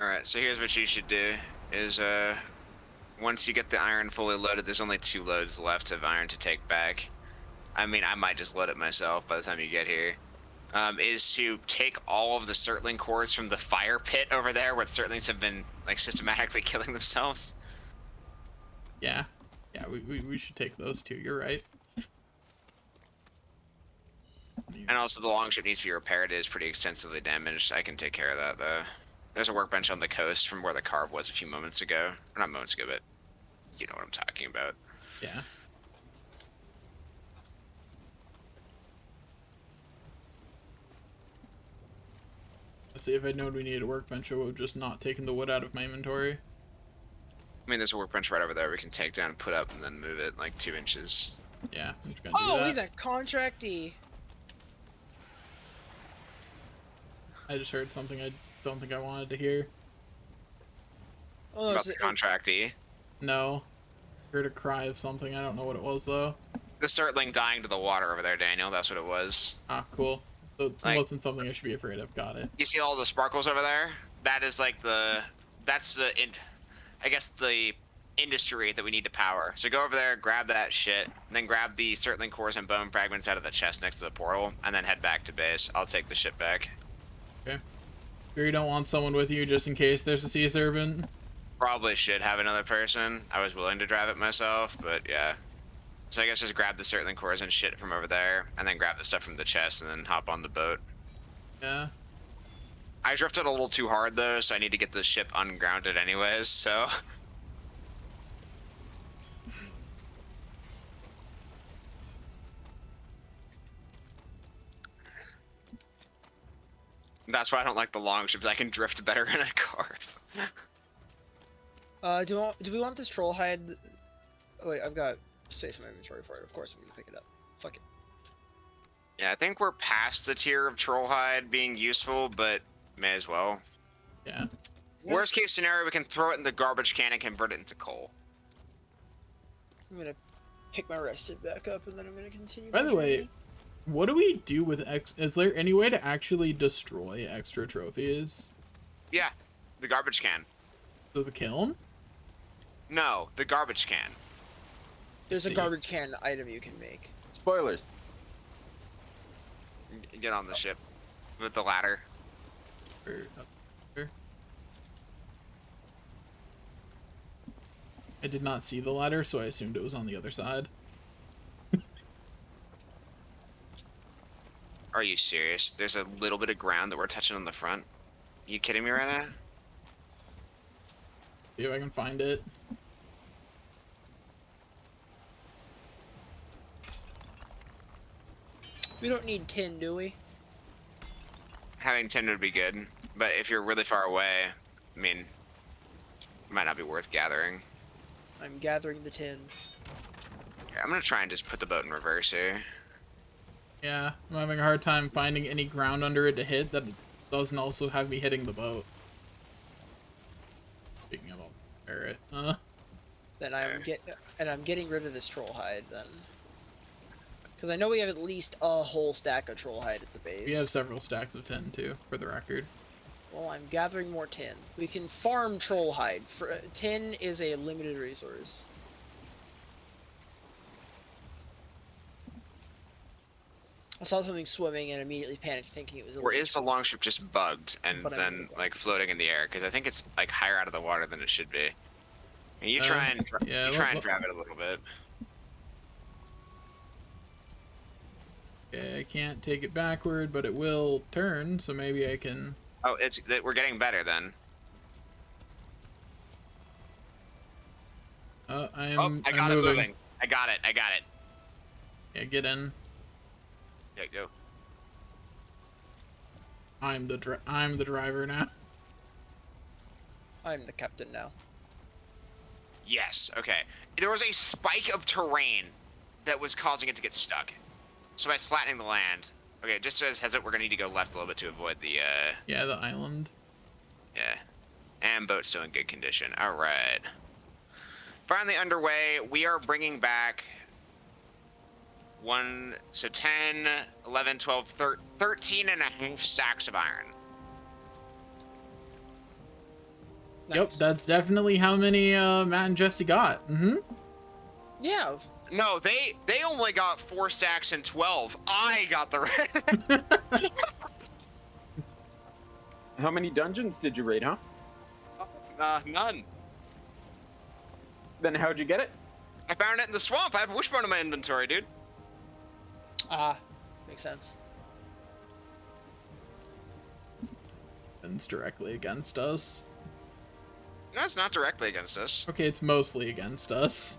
Alright, so here's what you should do, is, once you get the iron fully loaded, there's only 2 loads left of iron to take back. I mean, I might just load it myself by the time you get here. Is to take all of the Surtling cores from the fire pit over there where the Surtlings have been, like, systematically killing themselves. Yeah. Yeah, we should take those too, you're right. And also the longship needs to be repaired. It is pretty extensively damaged. I can take care of that, though. There's a workbench on the coast from where the carve was a few moments ago. Or not moments ago, but you know what I'm talking about. Yeah. See, if I'd known we needed a workbench, I would have just not taken the wood out of my inventory. I mean, there's a workbench right over there we can take down and put up and then move it like 2 inches. Yeah, I'm just gonna do that. Oh, he's a contractee. I just heard something I don't think I wanted to hear. Oh, About the contractee. No. Heard a cry of something. I don't know what it was, though. The Surtling dying to the water over there, Daniel. That's what it was. Ah, cool. So it Like- wasn't something I should be afraid of. Got it. You see all the sparkles over there? That is like that's the, I guess the industry that we need to power. So go over there, grab that shit, and then grab the Surtling cores and bone fragments out of the chest next to the portal, and then head back to base. I'll take the ship back. Okay. Sure you don't want someone with you just in case there's a sea servant? Probably should have another person. I was willing to drive it myself, but yeah. So I guess just grab the Surtling cores and shit from over there, and then grab the stuff from the chest, and then hop on the boat. Yeah. I drifted a little too hard though, so I need to get the ship ungrounded anyways, so... That's why I don't like the long ships. I can drift better in a car. Do we want this troll hide? Oh, wait, I've got space in my inventory for it. Of course, I'm gonna pick it up. Fuck it. Yeah, I think we're past the tier of troll hide being useful, but may as well. Yeah. Worst case scenario, we can throw it in the garbage can and convert it into coal. I'm gonna pick my rested back up, and then I'm gonna continue. By the way, what do we do with is there any way to actually destroy extra trophies? Yeah, the garbage can. So the kiln? No, the garbage can. There's a garbage can item you can make. Spoilers. Get on the ship with the ladder. Or up there? I did not see the ladder, so I assumed it was on the other side. Are you serious? There's a little bit of ground that we're touching on the front. You kidding me right now? See if I can find it. We don't need tin, do we? Having 10 would be good, but if you're really far away, I mean, it might not be worth gathering. I'm gathering the tin. Here, I'm gonna try and just put the boat in reverse here. Yeah, I'm having a hard time finding any ground under it to hit that doesn't also have me hitting the boat. Speaking of, I'll repair it. Then I'm getting rid of this troll hide then. Because I know we have at least a whole stack of troll hide at the base. We have several stacks of tin too, for the record. Well, I'm gathering more tin. We can farm troll hide. Tin is a limited resource. I saw something swimming and immediately panicked, thinking it was a Or is the longship just bugged and But I'm then gonna- like floating in the air? Because I think it's like higher out of the water than it should be. And you try and yeah, you try and drive it a little bit. Okay, I can't take it backward, but it will turn, so maybe I can... Oh, we're getting better then. I'm I got I'm it moving. moving. I got it. Yeah, get in. Yeah, go. I'm the driver now. I'm the captain now. Yes. Okay. There was a spike of terrain that was causing it to get stuck. So by flattening the land. Okay, just as heads up, we're gonna need to go left a little bit to avoid the. Yeah, the island. Yeah. And boat's still in good condition. All right. Finally underway. We are bringing back 10, 11, 12, 13 and a half stacks of iron. Yep, Nice. that's definitely how many Matt and Jesse got. Mm-hmm. Yeah. No, they only got 4 stacks and 12. I got the rest. How many dungeons did you raid, huh? None. Then how'd you get it? I found it in the swamp. I have wishbone in my inventory, dude. Ah, makes sense. It's directly against us. No, it's not directly against us. Okay, it's mostly against us.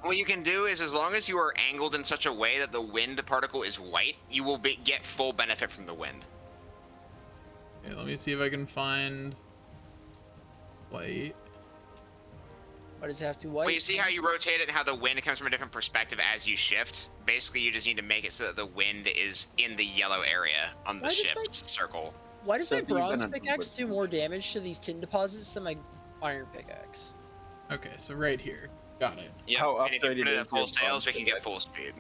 What you can do is, as long as you are angled in such a way that the wind particle is white, you will get full benefit from the wind. Okay, let me see if I can find white. Why does it have to white? Well, you see how you rotate it and how the wind comes from a different perspective as you shift? Basically, you just need to make it so that the wind is in the yellow area on the Why does ship's circle. Why does my Doesn't even bronze have to pickaxe whip. do more damage to these tin deposits than my iron pickaxe? Okay, so right here. Got it. Yep. How And if you upgraded put it is at full your sails, we bronze can get pickaxe? full speed.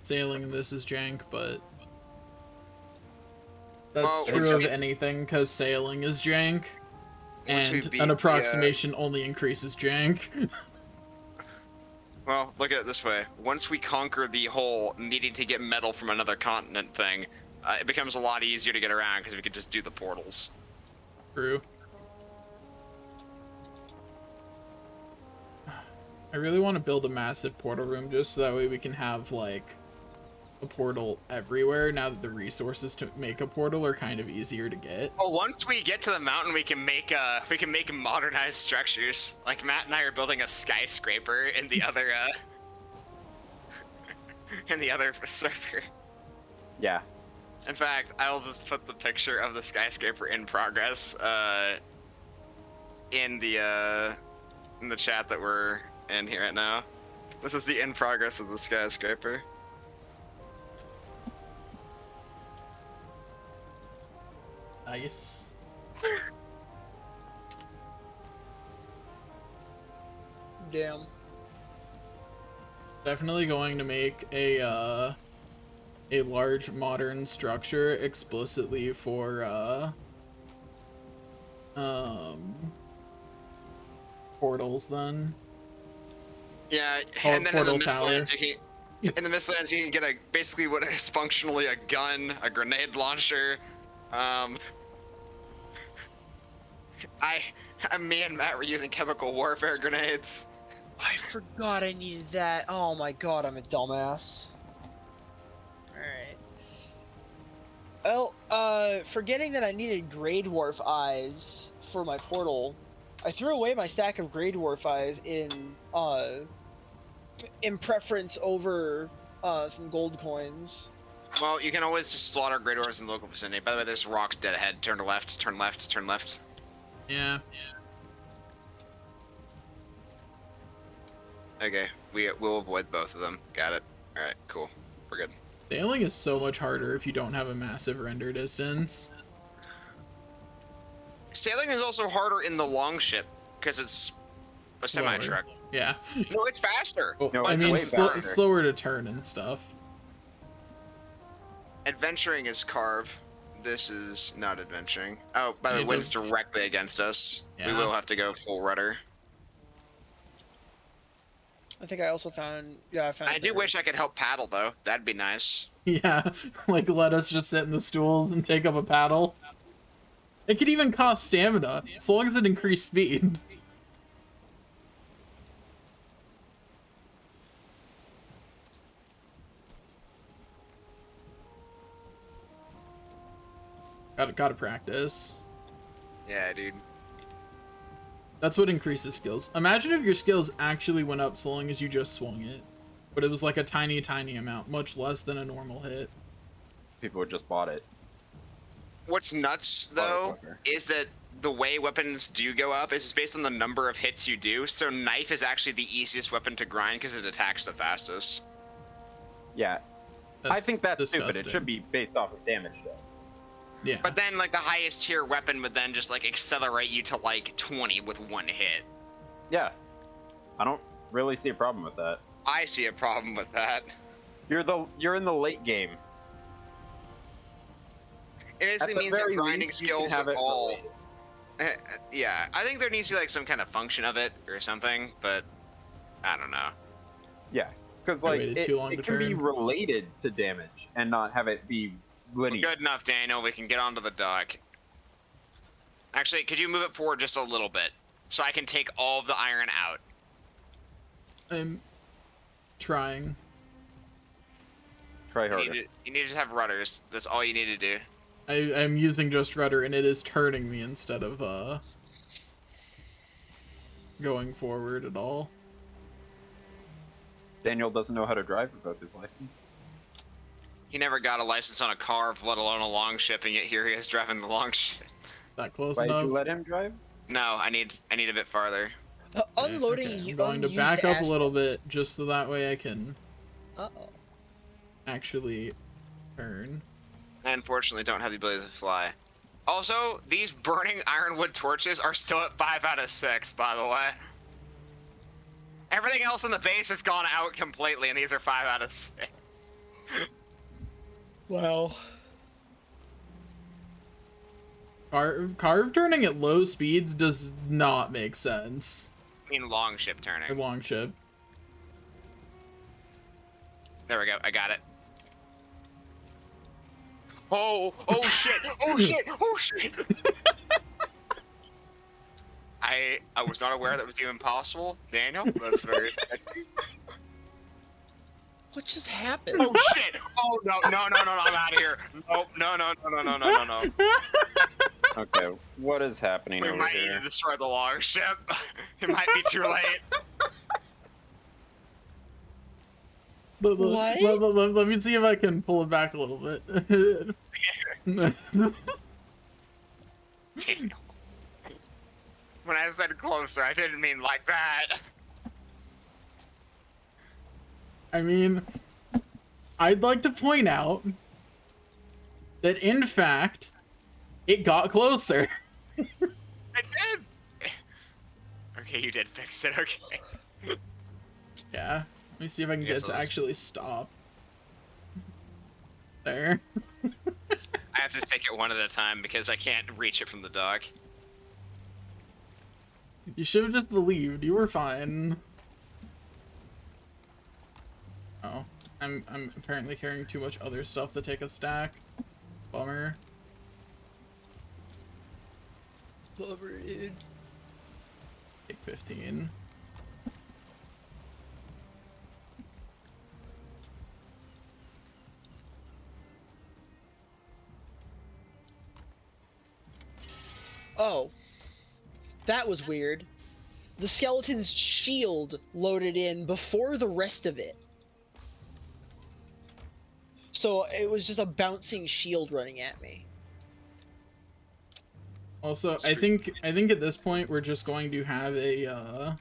Sailing in this is jank, but that's Well, true once of we- anything, because sailing is jank, Once we and beat an the, approximation only increases jank. Well, look at it this way. Once we conquer the whole needing to get metal from another continent thing, it becomes a lot easier to get around because we could just do the portals. True. I really want to build a massive portal room just so that way we can have, like, a portal everywhere now that the resources to make a portal are kind of easier to get. Well, once we get to the mountain, we can make modernized structures. Like Matt and I are building a skyscraper in the other in the other server. Yeah. In fact, I'll just put the picture of the skyscraper in progress in the chat that we're in here right now. This is the in progress of the skyscraper. Nice. Damn. Definitely going to make a large modern structure explicitly for portals then. Yeah, Call and it then in the portal tower. Mistlands you can get a basically what is functionally a gun, a grenade launcher. Me and Matt were using chemical warfare grenades. I forgot I needed that. Oh my god, I'm a dumbass. Alright. Well, forgetting that I needed Grey Dwarf eyes for my portal, I threw away my stack of Grey Dwarf eyes in preference over some gold coins. Well, you can always just slaughter Grey Dwarves in the local vicinity. By the way, there's rocks dead ahead. Turn to left, turn left, turn left. Yeah. Okay, we'll avoid both of them. Got it. Alright, cool. We're good. Sailing is so much harder if you don't have a massive render distance. Sailing is also harder in the longship, because it's a Slower. semi-truck. Yeah. No, it's faster. Well, No, I it's mean, way faster. slower to turn and stuff. Adventuring is carve. This is not adventuring. Oh, by the way, Yeah, wind's directly against us. We Yeah. will have to go full rudder. I think I also found. Yeah, I found. I do wish I could help paddle, though. That'd be nice. Yeah, like let us just sit in the stools and take up a paddle. It could even cost stamina, as long as it increased speed. Gotta practice. Yeah, dude. That's what increases skills. Imagine if your skills actually went up so long as you just swung it. But it was like a tiny, tiny amount, much less than a normal hit. People would just bought it. What's nuts, though, is that the way weapons do go up is based on the number of hits you do. So knife is actually the easiest weapon to grind because it attacks the fastest. Yeah, I think that's stupid. It should be based off of damage, though. Yeah. But then, like, the highest tier weapon would then just, like, accelerate you to, like, 20 with one hit. Yeah, I don't really see a problem with that. I see a problem with that. You're in the late game. It basically means that grinding skills have are it all... related. Yeah, I think there needs to be, like, some kind of function of it or something, but I don't know. Yeah, because, like, waited it too long can to be turn. related to damage and not have it be linear. Good enough, Daniel. We can get onto the dock. Actually, could you move it forward just a little bit so I can take all of the iron out? I'm trying. Try harder. You need to have rudders. That's all you need to do. I'm using just rudder and it is turning me instead of going forward at all. Daniel doesn't know how to drive without his license. He never got a license on a car, let alone a long ship, and yet here he is driving the long ship. That close Why enough? did you let him drive? No, I need a bit farther. Unloading. Okay, I'm going to back up a little bit just so that way I can Uh-oh. actually turn. I unfortunately don't have the ability to fly. Also, these burning ironwood torches are still at 5 out of 6, by the way. Everything else in the base has gone out completely, and these are 5 out of 6. Well. Carve turning at low speeds does not make sense. I mean, long ship turning. A long ship. There we go. I got it. Oh shit! Oh shit! Oh shit! I was not aware that was even possible, Daniel. That's very sketchy. What just happened? Oh shit! Oh no! I'm out of here. No. Okay, what is happening We over might need here? to destroy the long ship. It might be too late. What? Let me see if I can pull it back a little bit. Damn. When I said closer, I didn't mean like that. I mean, I'd like to point out that, in fact, it got closer. I did. Okay, you did fix it. Okay. Yeah. Let me see if I can get Yes, it to I'll actually stop. There. I have to take it one at a time because I can't reach it from the dock. You should have just believed. You were fine. Oh. I'm apparently carrying too much other stuff to take a stack. Bummer. Bummer, dude. Take 15. Oh. That was weird. The skeleton's shield loaded in before the rest of it. So it was just a bouncing shield running at me. Also, I think at this point we're just going to have a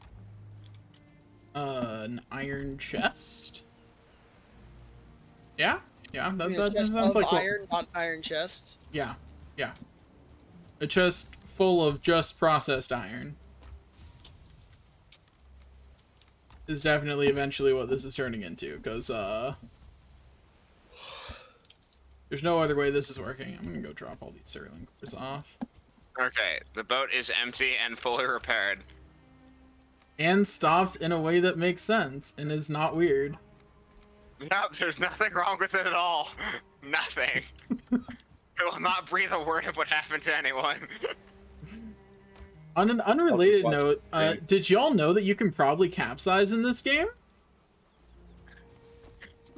an iron chest. Yeah, that just sounds like iron, not iron chest. Yeah, a chest full of just processed iron is definitely eventually what this is turning into, because there's no other way this is working. I'm gonna go drop all these Sterling cores off. Okay, the boat is empty and fully repaired. And stopped in a way that makes sense and is not weird. No, there's nothing wrong with it at all. Nothing. I will not breathe a word of what happened to anyone. On an unrelated note, did y'all know that you can probably capsize in this game?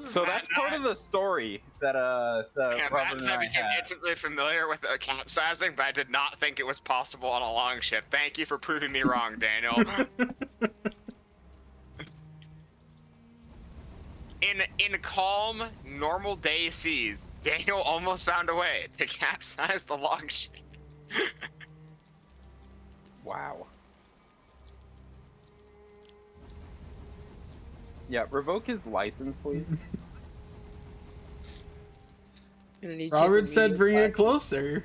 So that's part of the story that Matt Robert and I became intimately familiar with capsizing, but I did not think it was possible on a longship. Thank you for proving me wrong, Daniel. In calm, normal day seas, Daniel almost found a way to capsize the longship. Wow. Yeah, revoke his license, please. Robert said bring it closer.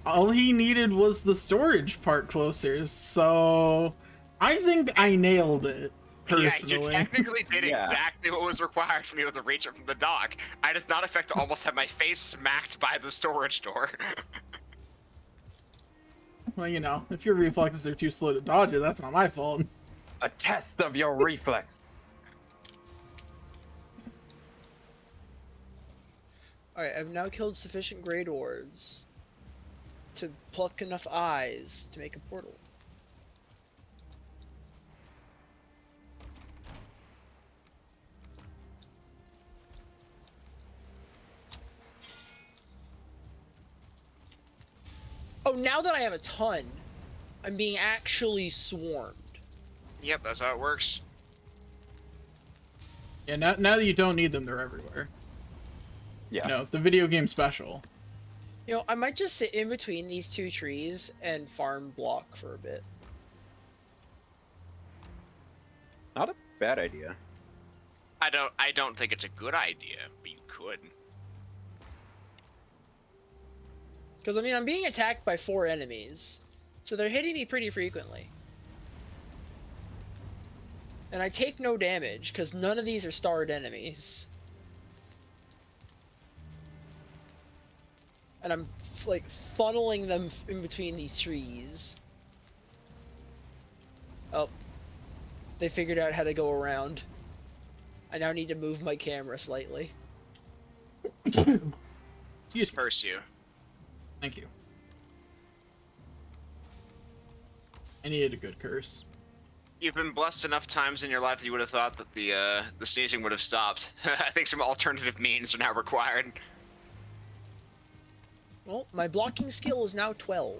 All he needed was the storage part closer, so I think I nailed it, personally. Yeah, you technically did exactly what was required for me with the reach from the dock. I just not expect to almost have my face smacked by the storage door. Well, you know, if your reflexes are too slow to dodge it, that's not my fault. A test of your reflex. Alright, I've now killed sufficient gray dwarves to pluck enough eyes to make a portal. Oh, now that I have a ton, I'm being actually swarmed. Yep, that's how it works. Yeah, now that you don't need them, they're everywhere. Yeah. You know, the video game special. You know, I might just sit in between these two trees and farm block for a bit. Not a bad idea. I don't think it's a good idea, but you could. Because, I mean, I'm being attacked by 4 enemies, so they're hitting me pretty frequently. And I take no damage, because none of these are starred enemies. And I'm, like, funneling them in between these trees. Oh. They figured out how to go around. I now need to move my camera slightly. Excuse me. Curse you. Thank you. I needed a good curse. You've been blessed enough times in your life that you would have thought that the sneezing would have stopped. I think some alternative means are now required. Well, my blocking skill is now 12.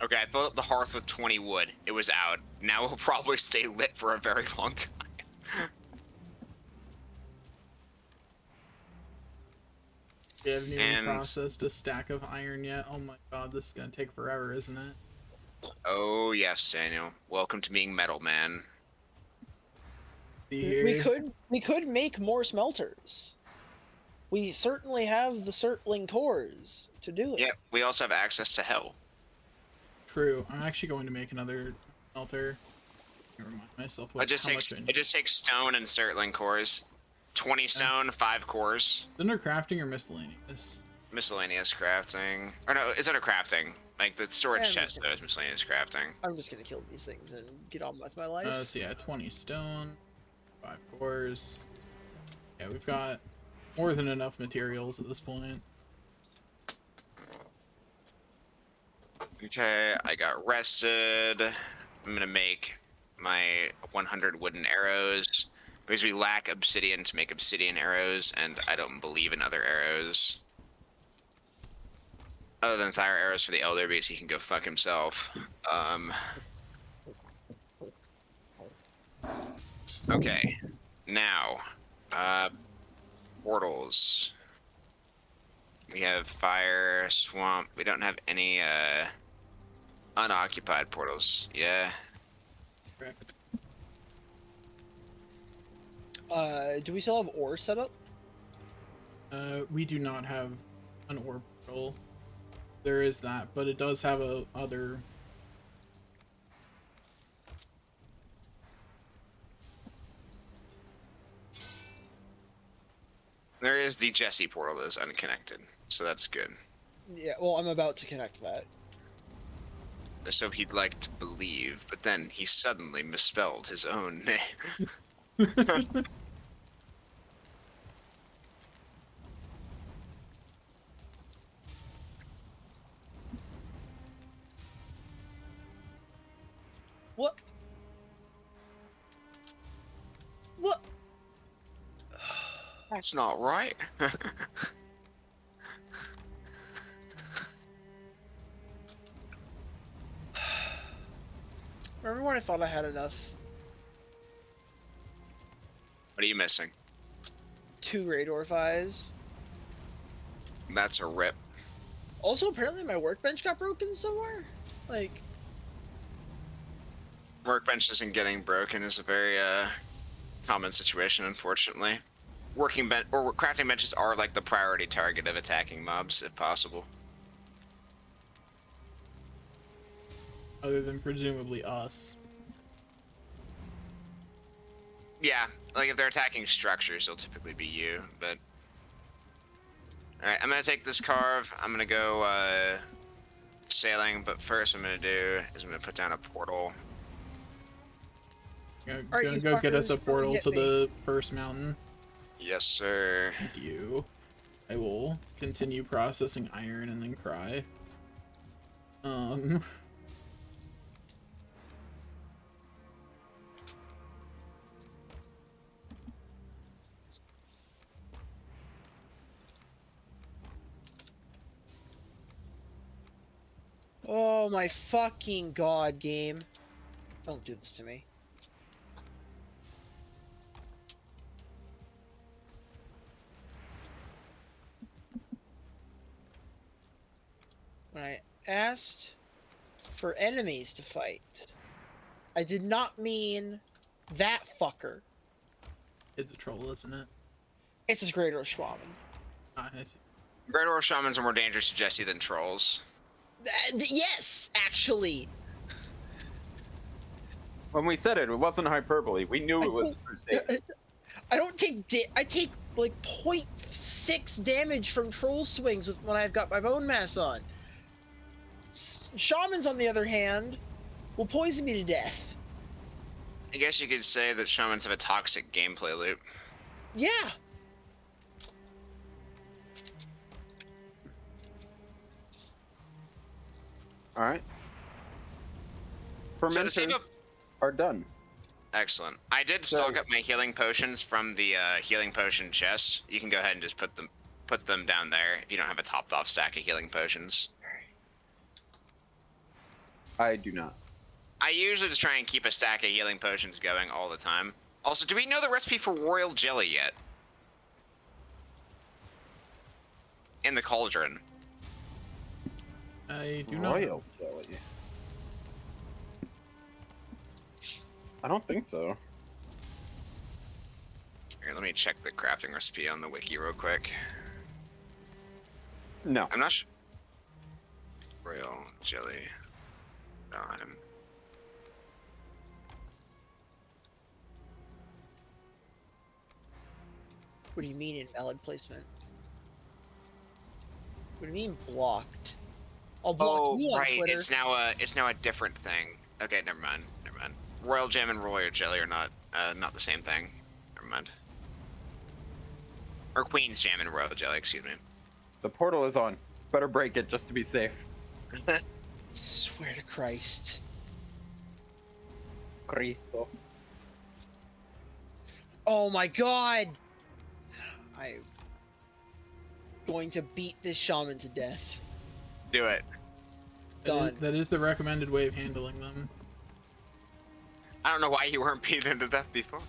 Okay, I built up the hearth with 20 wood. It was out. Now it'll probably stay lit for a very long time. We haven't even And processed a stack of iron yet. Oh my god, this is gonna take forever, isn't it? oh yes, Daniel. Welcome to being Metal Man. Be We here. could make more smelters. We certainly have the circling cores to do it. Yeah, we also have access to hell. True. I'm actually going to make another smelter. Remind myself It just how much takes stone and circling cores. 20 stone, 5 cores. Under crafting or miscellaneous? Miscellaneous crafting. Or no, it's under crafting. Like the storage chest though is miscellaneous crafting. I'm just gonna kill these things and get on with my life. So yeah, 20 stone, 5 cores. Yeah, we've got more than enough materials at this point. Okay, I got rested. I'm gonna make my 100 wooden arrows because we lack obsidian to make obsidian arrows, and I don't believe in other arrows. Other than fire arrows for the elder, because he can go fuck himself. Okay, now, portals. We have fire, swamp. We don't have any, unoccupied portals. Yeah. Correct. Do we still have ore set up? We do not have an ore portal. There is that, but it does have a other. There is the Jesse portal that is unconnected, so that's good. Yeah, well, I'm about to connect that. So he'd like to believe, but then he suddenly misspelled his own name. What? What? That's not right. Remember when I thought I had enough? What are you missing? 2 Raidorfies. That's a rip. Also, apparently my workbench got broken somewhere. Like, Workbench isn't getting broken is a very common situation, unfortunately. Crafting benches are like the priority target of attacking mobs, if possible. Other than presumably us. Yeah, like if they're attacking structures, it'll typically be you, but... Alright, I'm gonna take this carve, I'm gonna go sailing, but first what I'm gonna do is I'm gonna put down a portal. Gonna go get us a portal to the first mountain. Yes, sir. Thank you. I will continue processing iron and then cry. oh my fucking god, game. Don't do this to me. When I asked for enemies to fight, I did not mean that fucker. It's a troll, isn't it? It's a greater Schwaben. Ah, I see. Great Orc Shamans are more dangerous to Jesse than trolls. Yes, actually. When we said it, it wasn't hyperbole. We knew it was a true statement. I don't take I take like 0.6 damage from troll swings when I've got my bone mass on. Shamans, on the other hand, will poison me to death. I guess you could say that Shamans have a toxic gameplay loop. Yeah. All right. So to save Fermenters up... are done. Excellent. I did stock up my healing potions from the healing potion chest. You can go ahead and just put them down there if you don't have a topped off stack of healing potions. I do not. I usually just try and keep a stack of healing potions going all the time. Also, do we know the recipe for royal jelly yet? In the cauldron. I do not. Royal jelly. I don't think so. Here, let me check the crafting recipe on the wiki real quick. No. I'm not sure. Royal jelly. Valheim. What do you mean invalid placement? What do you mean blocked? I'll block you on right. Twitter. It's now a different thing. Okay, never mind. Never mind. Royal gem and royal jelly are not the same thing. Never mind. Or queen's jam and royal jelly. Excuse me. The portal is on. Better break it just to be safe. Swear to Christ. Cristo. Oh my god! I'm going to beat this shaman to death. Do it. Done. That is the recommended way of handling them. I don't know why you weren't beaten them to death before.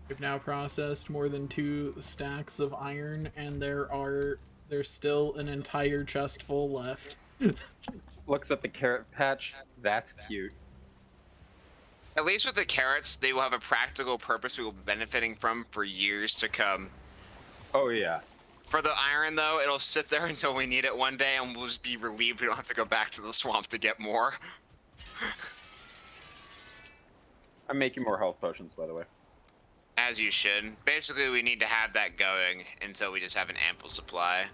We've now processed more than 2 stacks of iron, and there's still an entire chest full left. Looks at the carrot patch. That's cute. At least with the carrots, they will have a practical purpose we will be benefiting from for years to come. Oh yeah. For the iron, though, it'll sit there until we need it one day, and we'll just be relieved we don't have to go back to the swamp to get more. I'm making more health potions, by the way. As you should. Basically, we need to have that going until we just have an ample supply.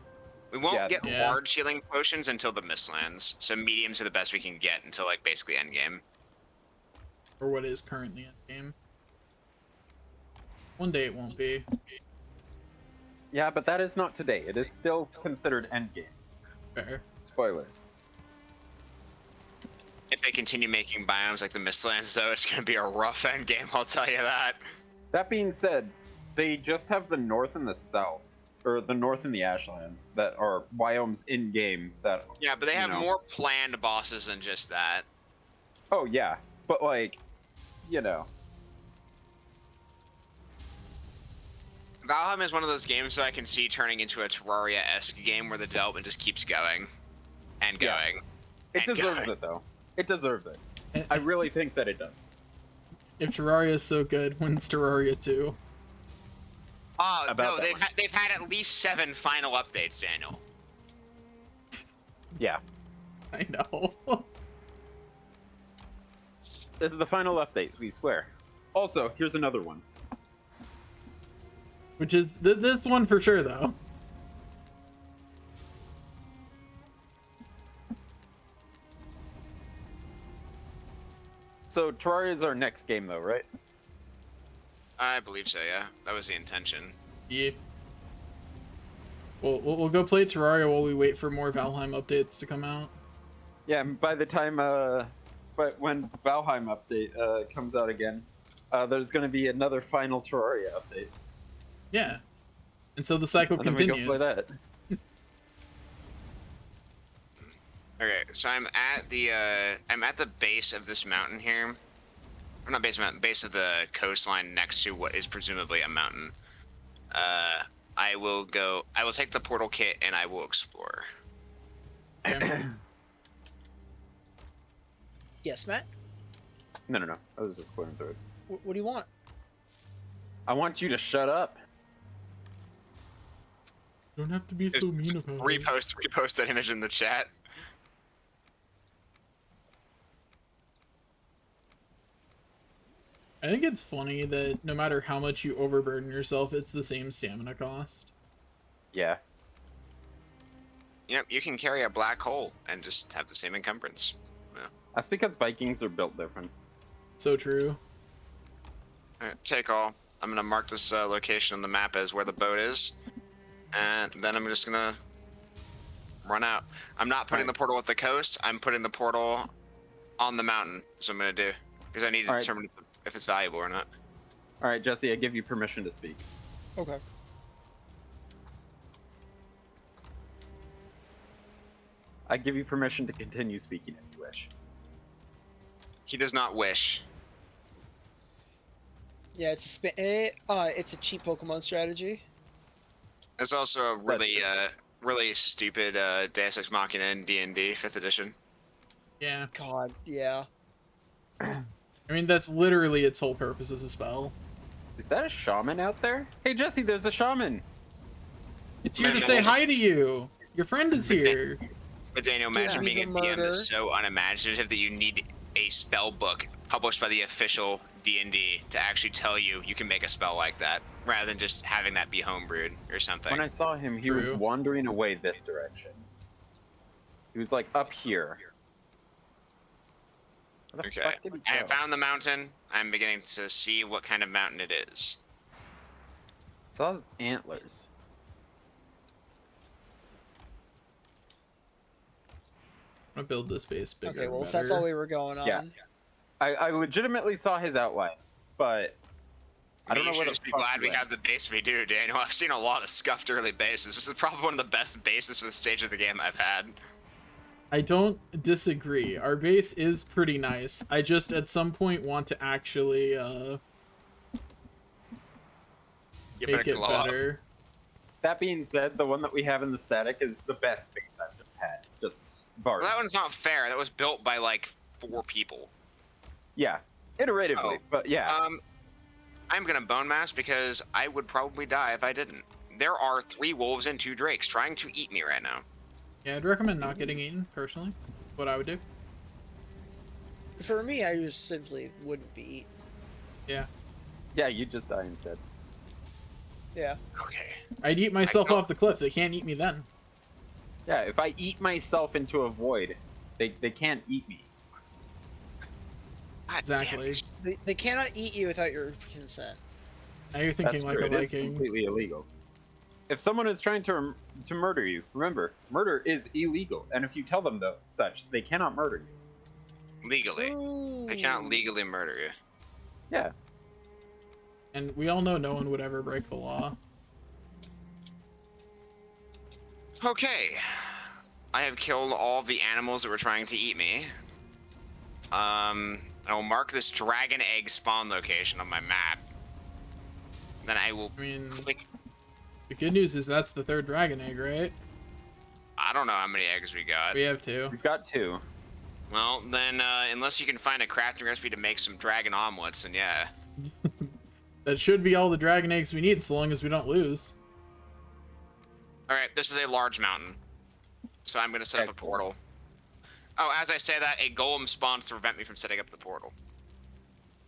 We won't get large healing potions until the Mistlands, so mediums are the best we can get until, like, basically endgame. Or what is currently endgame. One day it won't be. Yeah, but that is not today. It is still considered endgame. Fair. Spoilers. If they continue making biomes like the Mistlands, though, it's going to be a rough endgame, I'll tell you that. That being said, they just have the north and the south, or the north and the Ashlands, that are biomes in game. That yeah, but they have more planned bosses than just that. Oh yeah, but like, you know. Valheim is one of those games that I can see turning into a Terraria-esque game where the development just keeps going and going. It deserves it though. It deserves it. I really think that it does. If Terraria is so good, when's Terraria 2? Oh, no, they've had at least 7 final updates, Daniel. Yeah. I know. This is the final update, we swear. Also, here's another one. Which is this one for sure, though. So Terraria is our next game, though, right? I believe so, yeah. That was the intention. Yeah. We'll go play Terraria while we wait for more Valheim updates to come out. Yeah, and by the time, but when Valheim update comes out again, there's going to be another final Terraria update. Yeah. And so the cycle continues. We go play that. Okay, so I'm at the base of this mountain here. Or not base of the mountain, base of the coastline next to what is presumably a mountain. I will take the portal kit and I will explore. Okay. Yes, Matt? No. I was just going through it. What do you want? I want you to shut up. Don't have to be so mean about it. Repost that image in the chat. I think it's funny that no matter how much you overburden yourself, it's the same stamina cost. Yeah. Yep, you can carry a black hole and just have the same encumbrance. Yeah. That's because Vikings are built different. So true. Alright, take all. I'm gonna mark this location on the map as where the boat is, and then I'm just gonna run out. I'm not putting the portal at the coast. I'm putting the portal on the mountain. That's what I'm gonna do because I need to determine if it's valuable or not. All right, Jesse, I give you permission to speak. Okay. I give you permission to continue speaking if you wish. He does not wish. Yeah, it's a cheap Pokemon strategy. It's also a really stupid Deus Ex Machina in D&D 5th edition. Yeah. God, yeah. I mean, that's literally its whole purpose as a spell. Is that a shaman out there? Hey, Jesse, there's a shaman. It's here to say hi to you. Your friend is here. But Daniel, imagine Yeah. being a DM that's so unimaginative that you need a spell book published by the official D&D to actually tell you you can make a spell like that, rather than just having that be homebrewed or something. When I saw him, he was True. wandering away this direction. He was like up here. Where the Okay, fuck did he I go? have found the mountain. I'm beginning to see what kind of mountain it is. Saw his antlers. I'm gonna build this base bigger. Okay, well, and if that's better. all we were going on. Yeah. I legitimately saw his outline, but I don't know you where should the just be fuck glad he we went. have the base we do, Daniel. I've seen a lot of scuffed early bases. This is probably one of the best bases for the stage of the game I've had. I don't disagree. Our base is pretty nice. I just at some point want to actually Give make a it glow up. better. That being said, the one that we have in the static is the best base I've just had. Just bars. Well, that one's not fair. That was built by like 4 people. Yeah, iteratively, Oh. but yeah. I'm gonna bone mass because I would probably die if I didn't. There are 3 wolves and 2 drakes trying to eat me right now. Yeah, I'd recommend not getting eaten, personally. What I would do. For me, I just simply wouldn't be eaten. Yeah. Yeah, you just die instead. Yeah. Okay. I'd eat myself don't- off the cliff. They can't eat me then. Yeah, if I eat myself into a void, they can't eat me. God Exactly. damn it. They cannot eat you without your consent. Now you're thinking That's like true. a It is Viking. completely illegal. If someone is trying to murder you, remember, murder is illegal, and if you tell them such, they cannot murder you. Legally. They cannot legally murder you. Yeah. And we all know no one would ever break the law. Okay. I have killed all the animals that were trying to eat me. I will mark this dragon egg spawn location on my map. Then I will I mean, click. the good news is that's the 3rd dragon egg, right? I don't know how many eggs we got. We have 2. We've got 2. Well, then, unless you can find a crafting recipe to make some dragon omelets, then yeah. That should be all the dragon eggs we need, so long as we don't lose. Alright, this is a large mountain. So I'm going to set up a Excellent. portal. Oh, as I say that, a golem spawns to prevent me from setting up the portal.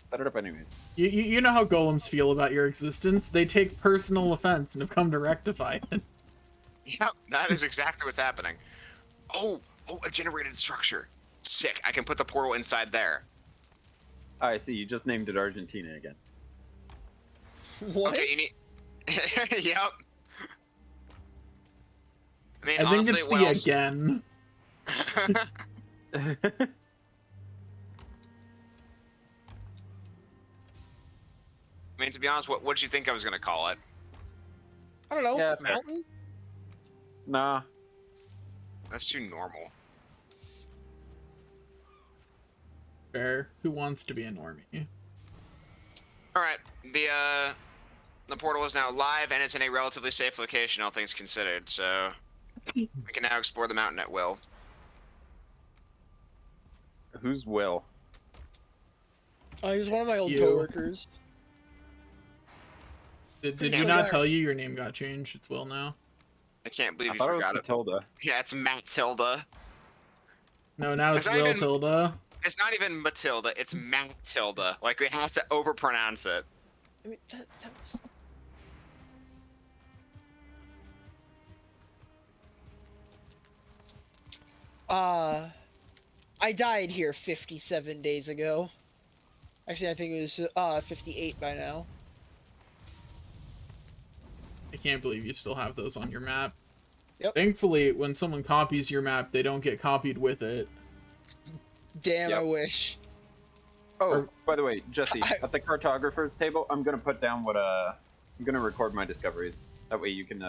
Set it up anyways. You know how golems feel about your existence. They take personal offense and have come to rectify it. Yep, that is exactly what's happening. Oh, a generated structure. Sick. I can put the portal inside there. Oh, I see. You just named it Argentina again. What? Okay, you need. Yep. I mean, I think honestly, it's what the else? again. I mean, to be honest, what did you think I was gonna call it? I don't know. Yeah, fair. Mountain? Nah. That's too normal. Fair. Who wants to be a normie? All right, the portal is now live and it's in a relatively safe location, all things considered. So we can now explore the mountain at will. Who's Will? Oh, he was one of my old You. coworkers. Did Yeah, you we not are. tell you your name got changed? It's Will now. I can't believe I you thought it was forgot it. Matilda. Yeah, it's Matilda. No, now it's It's not Will even- Tilda. It's not even Matilda. It's Matilda. Like we have to overpronounce it. I mean, that was... I died here 57 days ago. Actually, I think it was 58 by now. I can't believe you still have those on your map. Yep. Thankfully, when someone copies your map, they don't get copied with it. Damn, I Yep. wish. Oh, Or- by the way, Jesse, at the cartographer's table, I'm gonna put down what I'm gonna record my discoveries. That way you can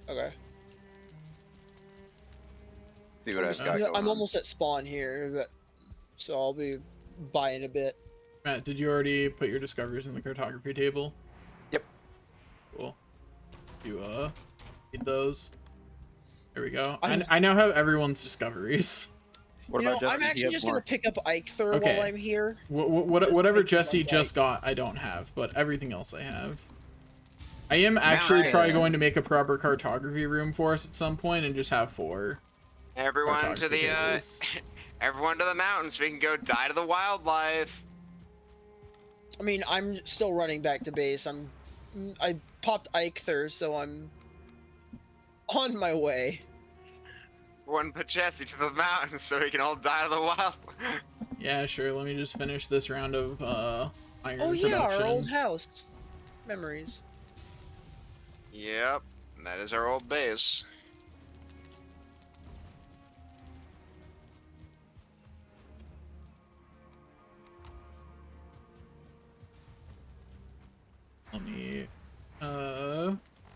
Okay. see what I've got going I'm on. almost at spawn here, but so I'll be buying a bit. Matt, did you already put your discoveries in the cartography table? Yep. Cool. You need those. There we go. I'm- I now have everyone's discoveries. What about Jesse? I'm He actually has just more. gonna pick up Eikther Okay. while I'm here. Whatever make sure Jesse I'm just got, I don't have, but everything else I have. I am actually Ryan. probably going to make a proper cartography room for us at some point and just have 4. Everyone to Cartography the tables. everyone to the mountains so we can go die to the wildlife. I mean, I'm still running back to base. I popped Eikther, so I'm on my way. Everyone put Jesse to the mountains so we can all die to the wild. Yeah, sure. Let me just finish this round of iron Oh yeah, production. our old house. Memories. Yep, that is our old base. Let me.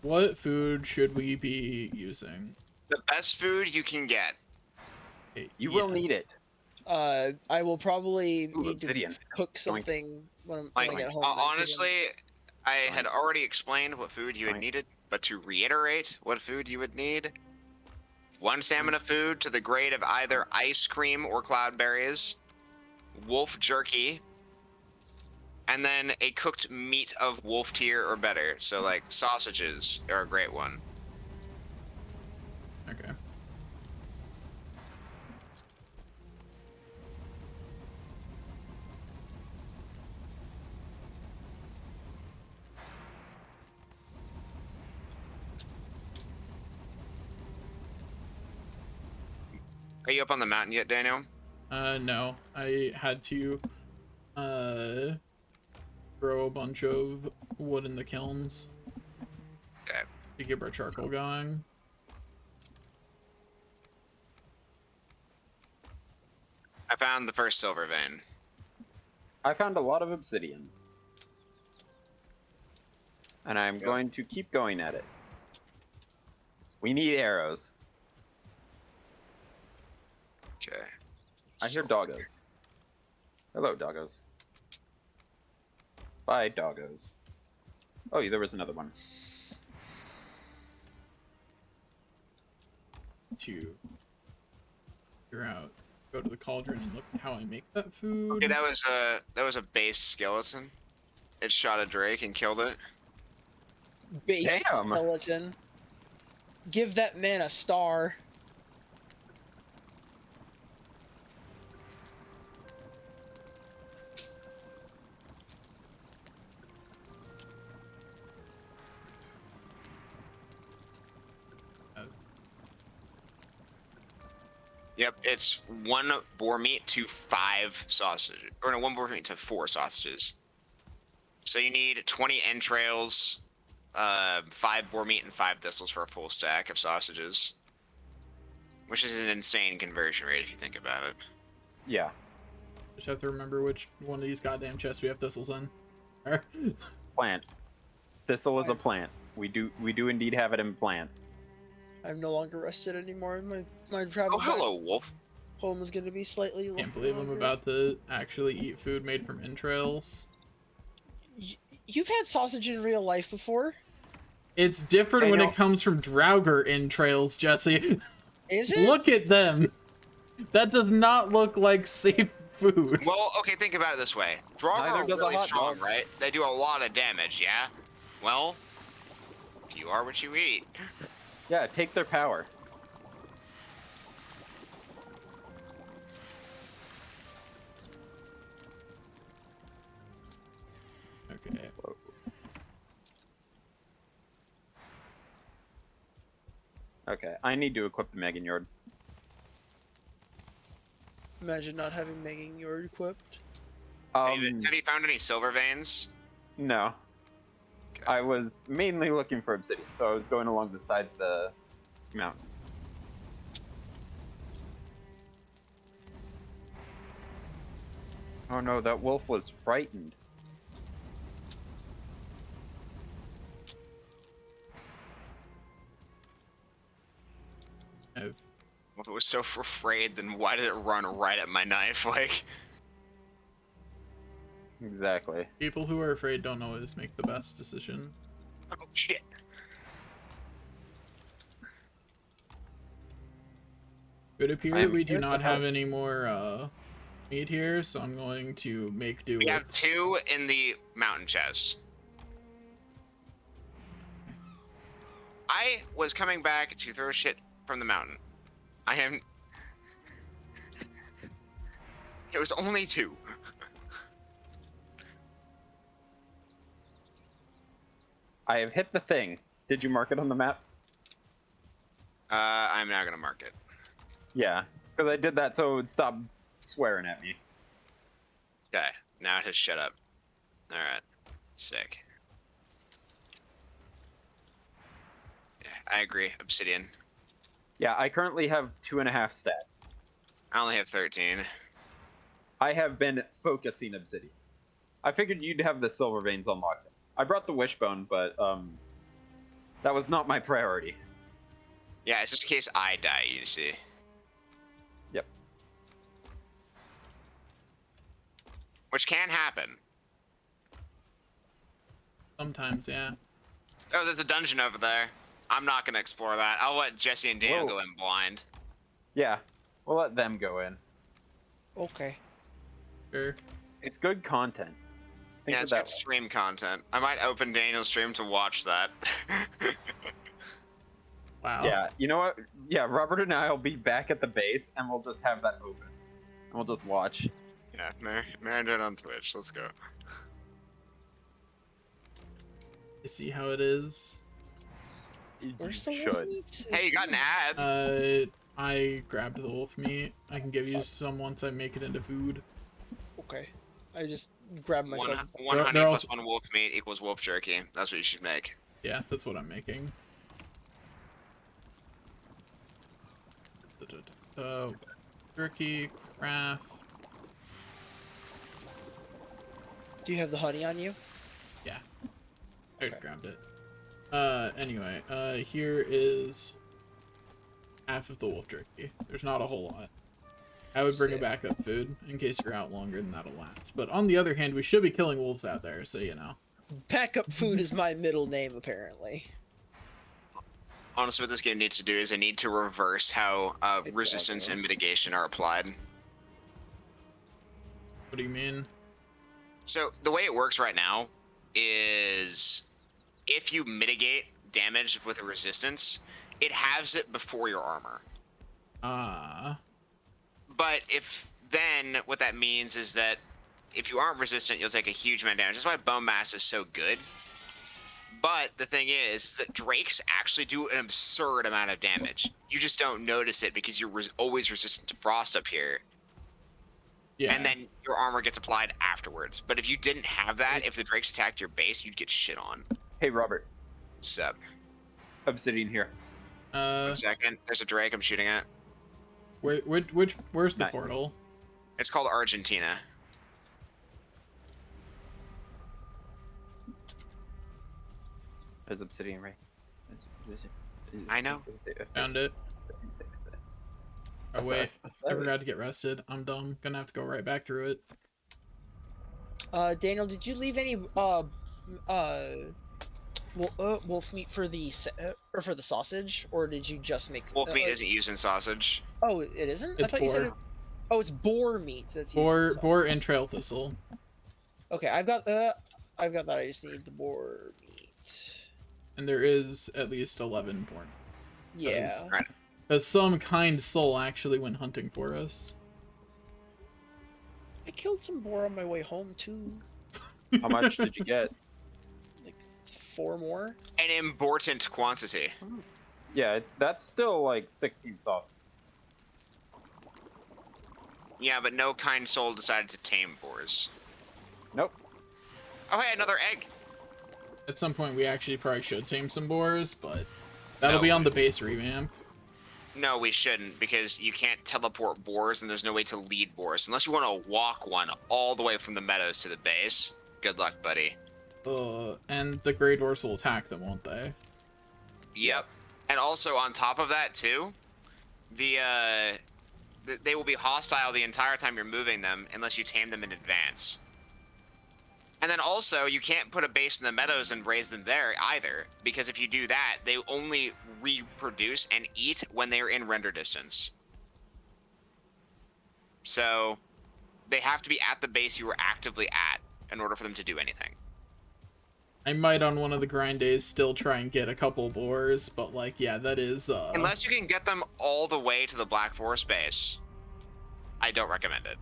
What food should we be using? The best food you can get. You will Yes. need it. I will probably Ooh, need obsidian. to cook something when Like, I get home. honestly, I had already explained what food you had Fine. needed, but to reiterate what food you would need: 1 stamina food to the grade of either ice cream or cloudberries, wolf jerky, and then a cooked meat of wolf tier or better. So, like, sausages are a great one. Okay. Are you up on the mountain yet, Daniel? No. I had to throw a bunch of wood in the kilns. Okay. To get our charcoal going. I found the first silver vein. I found a lot of obsidian. And I'm Yep. going to keep going at it. We need arrows. Okay. I hear doggos. Hello, doggos. Bye, doggos. Oh, there was another one. To figure out, go to the cauldron and look at how I make that food. Okay, that was a base skeleton. It shot a drake and killed it. Base Damn. skeleton. Give that man a star. Yep, it's 1 boar meat to 5 sausages, or no, 1 boar meat to 4 sausages. So you need 20 entrails, 5 boar meat, and 5 thistles for a full stack of sausages, which is an insane conversion rate if you think about it. Yeah. Just have to remember which one of these goddamn chests we have thistles in. Plant. Thistle is a plant. We do indeed have it in plants. I'm no longer rested anymore. My travel Oh, hello, wolf. back home is going to be slightly. Can't believe I'm longer. about to actually eat food made from entrails. You've had sausage in real life before, It's different when Daniel. it comes from Draugr entrails, Jesse. is it? Look at them. That does not look like safe food. Well, okay, think about it this way. Draugr Neither are does a really hot strong, dog. right? They do a lot of damage, yeah? Well, you are what you eat. Yeah, take their power. Okay. Okay, I need to equip the Megan Yard. Imagine not having Megan Yard equipped. Have you found any silver veins? No. Okay. I was mainly looking for obsidian, so I was going along the sides of the mountain. Oh no, that wolf was frightened. I've Well, if it was so afraid, then why did it run right at my knife? Like, Exactly. people who are afraid don't always make the best decision. oh shit. It would appear I that am we do here to not have help. any more meat here, so I'm going to make do We with. have 2 in the mountain chest. I was coming back to throw shit from the mountain. I am. It was only 2. I have hit the thing. Did you mark it on the map? I'm now gonna mark it. Yeah, because I did that so it would stop swearing at me. Okay, now it has shut up. All right, sick. Yeah, I agree. Obsidian. Yeah, I currently have 2.5 stats. I only have 13. I have been focusing obsidian. I figured you'd have the silver veins unlocked. I brought the wishbone, but that was not my priority. Yeah, it's just in case I die. You see. Yep. Which can happen. Sometimes, yeah. Oh, there's a dungeon over there. I'm not gonna explore that. I'll let Jesse and Daniel Whoa. go in blind. Yeah, we'll let them go in. Okay. Sure. It's good content. Think Yeah, of it's that got stream content. I might open Daniel's stream to watch that. Wow. Yeah, you know what? Yeah, Robert and I will be back at the base, and we'll just have that open. And we'll just watch. Yeah, Marinade on Twitch. Let's go. You see how it is? Where's the You wolf should. meat? Hey, you got an ad. I grabbed the wolf meat. I can give you some once I make it into food. Okay. I just grabbed myself. One They're honey plus also- 1 wolf meat equals wolf jerky. That's what you should make. Yeah, that's what I'm making. Turkey, craft. Do you have the honey on you? Yeah. I Okay. grabbed it. Anyway, here is half of the wolf jerky. There's not a whole lot. I would bring a Sick. backup food in case you're out longer than that'll last. But on the other hand, we should be killing wolves out there, so you know. Backup food is my middle name, apparently. Honestly, what this game needs to do is they need to reverse how resistance and mitigation are applied. What do you mean? So the way it works right now is if you mitigate damage with a resistance, it halves it before your armor. But if then what that means is that if you aren't resistant, you'll take a huge amount of damage. That's why bone mass is so good. But the thing is that drakes actually do an absurd amount of damage. You just don't notice it because you're always resistant to frost up here. Yeah. And then your armor gets applied afterwards. But if you didn't have that, if the drakes attacked your base, you'd get shit on. Hey, Robert. So, Obsidian here. 1 second. There's a drake I'm shooting at. Where's the Nice. portal? It's called Argentina. There's obsidian right. I know. Found it. Oh wait, I forgot to get rested. I'm dumb. Gonna have to go right back through it. Daniel, did you leave any wolf meat for the or for the sausage, or did you just make Wolf meat isn't used in sausage. Oh, it isn't. I It's thought you said boar. it. Oh, it's boar meat. That's used in Boar, sausage. boar, and trail thistle. Okay, I've got that. I just need the boar meat. And there is at least 11 boar. Yeah. Right. As some kind soul actually went hunting for us. I killed some boar on my way home too. How much did you get? Like 4 more. An important quantity. Yeah, that's still like 16 sauce. Yeah, but no kind soul decided to tame boars. Nope. Oh, hey, another egg. At some point, we actually probably should tame some boars, but that'll No. be on the base revamp. No, we shouldn't, because you can't teleport boars, and there's no way to lead boars unless you want to walk one all the way from the meadows to the base. Good luck, buddy. And the Grey Dwarfs will attack them, won't they? Yep. And also on top of that too, they will be hostile the entire time you're moving them unless you tame them in advance. And then also, you can't put a base in the meadows and raise them there either, because if you do that, they only reproduce and eat when they are in render distance. So, they have to be at the base you were actively at in order for them to do anything. I might on one of the grind days still try and get a couple boars, but like, yeah, that is, Unless you can get them all the way to the Black Forest base, I don't recommend it.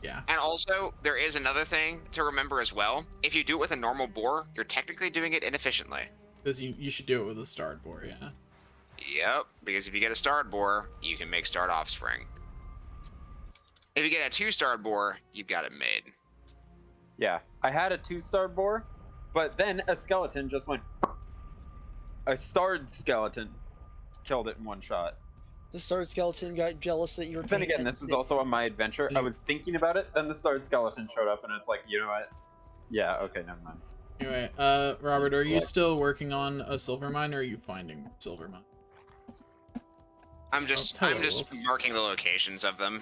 Yeah. And also, there is another thing to remember as well. If you do it with a normal boar, you're technically doing it inefficiently. Because you should do it with a starred boar, yeah. Yep, because if you get a starred boar, you can make starred offspring. If you get a 2-starred boar, you've got it made. Yeah, I had a 2-star boar, but then a skeleton just went. A starred skeleton killed it in one shot. The starred skeleton got jealous that you were. Then again, this was also on my adventure. I was thinking about it, then the starred skeleton showed up, and it's like, you know what? Yeah, okay, never mind. Anyway, Robert, are you still working on a silver mine, or are you finding silver mine? I'm just marking the locations of them.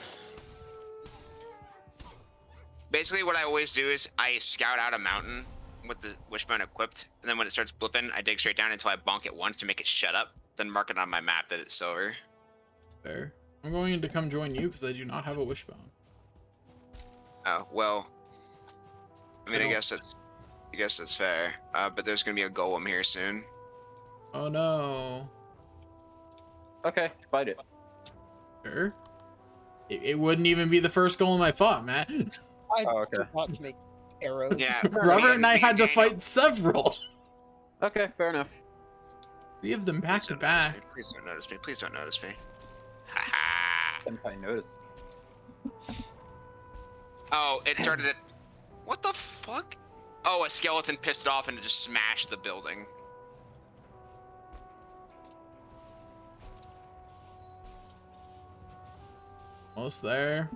Basically, what I always do is I scout out a mountain with the wishbone equipped, and then when it starts blipping, I dig straight down until I bonk it once to make it shut up, then mark it on my map that it's silver. Fair. I'm going to come join you because I do not have a wishbone. Oh, well. I mean, I guess that's fair. But there's gonna be a golem here soon. Oh no. Okay, fight it. Sure. It wouldn't even be the first golem I fought, Matt. I okay. want to make arrows. Yeah. Robert and I had to fight several. Okay, fair enough. 3 of them back to back. Please don't notice me. Please don't notice me. Haha. Senpai noticed. Oh, it started at. What the fuck? Oh, a skeleton pissed it off and it just smashed the building. Almost there.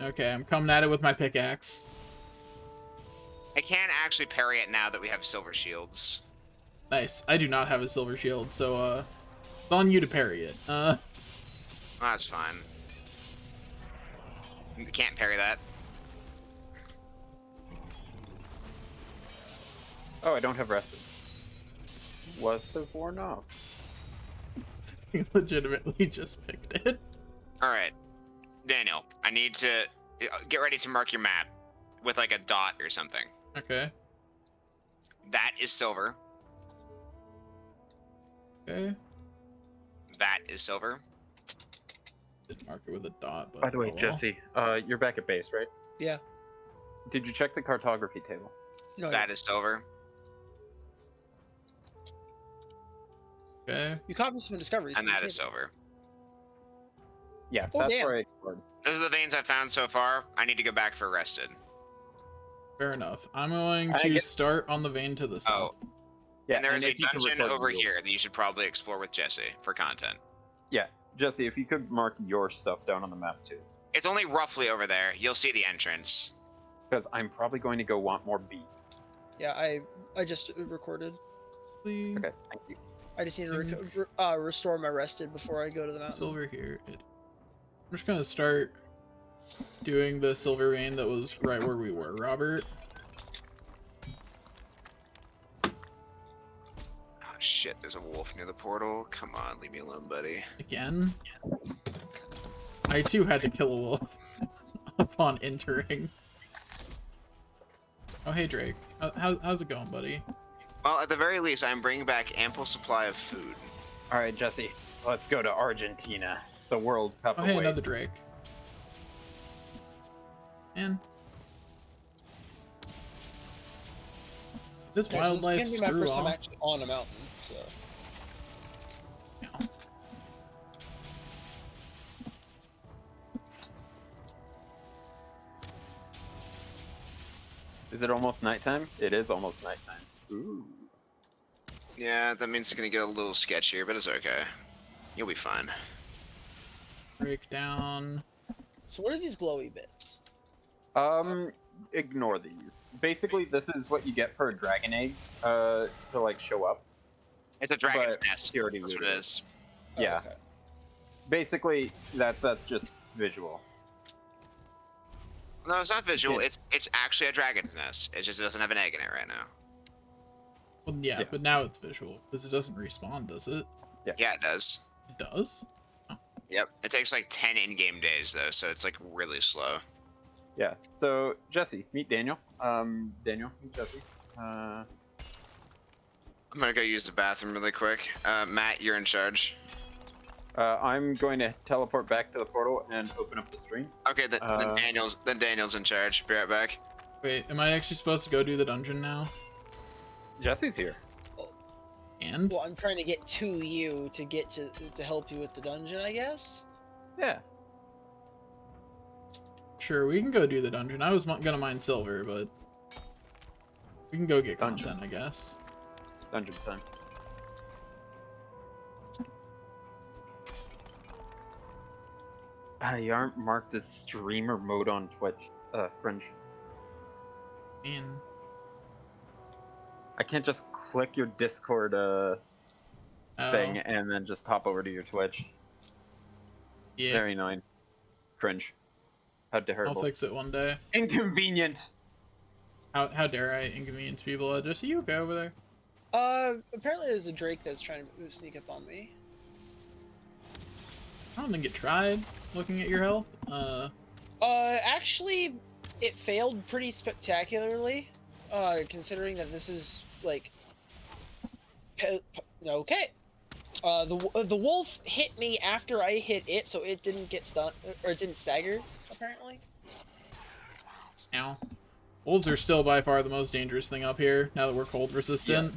Okay, I'm coming at it with my pickaxe. I can't actually parry it now that we have silver shields. Nice. I do not have a silver shield, so it's on you to parry it. Well, that's fine. You can't parry that. Oh, I don't have rested. Was there four? No. You legitimately just picked it. Alright. Daniel, I need to get ready to mark your map with like a dot or something. Okay. That is silver. Okay. That is silver. Didn't mark it with a dot, but By the way, oh well. Jesse, you're back at base, right? Yeah. Did you check the cartography table? No. That is silver. Okay. You copied some discoveries. And that is silver. Yeah, Oh, that's damn. where I explored. Those are the veins I've found so far. I need to go back for rested. Fair enough. I'm going I to get- start on the vein to the south. Yeah, and there is a if you could dungeon record over the- here that you should probably explore with Jesse for content. Yeah, Jesse, if you could mark your stuff down on the map too. It's only roughly over there. You'll see the entrance. Because I'm probably going to go want more beef. Yeah, I just recorded. Please. Okay, thank you. I just need to restore my rested before I go to the mountain. Silver here. I'm just gonna start doing the silver vein that was right where we were, Robert. Oh shit, there's a wolf near the portal. Come on, leave me alone, buddy. Again. I too had to kill a wolf upon entering. Oh hey Drake, how's it going, buddy? Well, at the very least, I'm bringing back ample supply of food. All right, Jesse, let's go to Argentina, the world's cup Oh of hey, waste. another Drake. And this wildlife This is gonna be my screw first time off. actually on a mountain, so. Yeah. Is it almost nighttime? It is almost nighttime. Ooh. Yeah, that means it's gonna get a little sketchier, but it's okay. You'll be fine. Break down. So what are these glowy bits? Ignore these. Basically, this is what you get for a dragon egg, to like show up. It's a dragon's But nest. he already That's what looted it is. Oh, Yeah. okay. Basically, that's just visual. No, it's not visual. Yeah. It's actually a dragon's nest. It just doesn't have an egg in it right now. Well, yeah, Yeah. but now it's visual because it doesn't respawn, does it? Yeah, it does. It does. Yep. It takes like 10 in-game days though, so it's like really slow. Yeah. So Jesse, meet Daniel. Daniel, meet Jesse. I'm gonna go use the bathroom really quick. Matt, you're in charge. I'm going to teleport back to the portal and open up the stream. Okay, then Daniel's in charge. Be right back. Wait, am I actually supposed to go do the dungeon now? Jesse's here. And Well, I'm trying to get to you to get to help you with the dungeon, I guess. Yeah. sure, we can go do the dungeon. I was gonna mine silver, but we can go get Dungeon. content, I guess. Dungeon time. You aren't marked as streamer mode on Twitch, Fringe. Man, I can't just click your Discord thing oh, and then just hop over to your Twitch. yeah, Very annoying. Cringe. How I'll terrible. fix it one day. Inconvenient. How dare I inconvenience people? Just you okay over there? Apparently there's a Drake that's trying to sneak up on me. I don't think it tried. Looking at your health, Actually, it failed pretty spectacularly. Considering that this is like, okay. The wolf hit me after I hit it, so it didn't get stunned or it didn't stagger. Apparently. ow. Wolves are still by far the most dangerous thing up here. Now that we're cold resistant.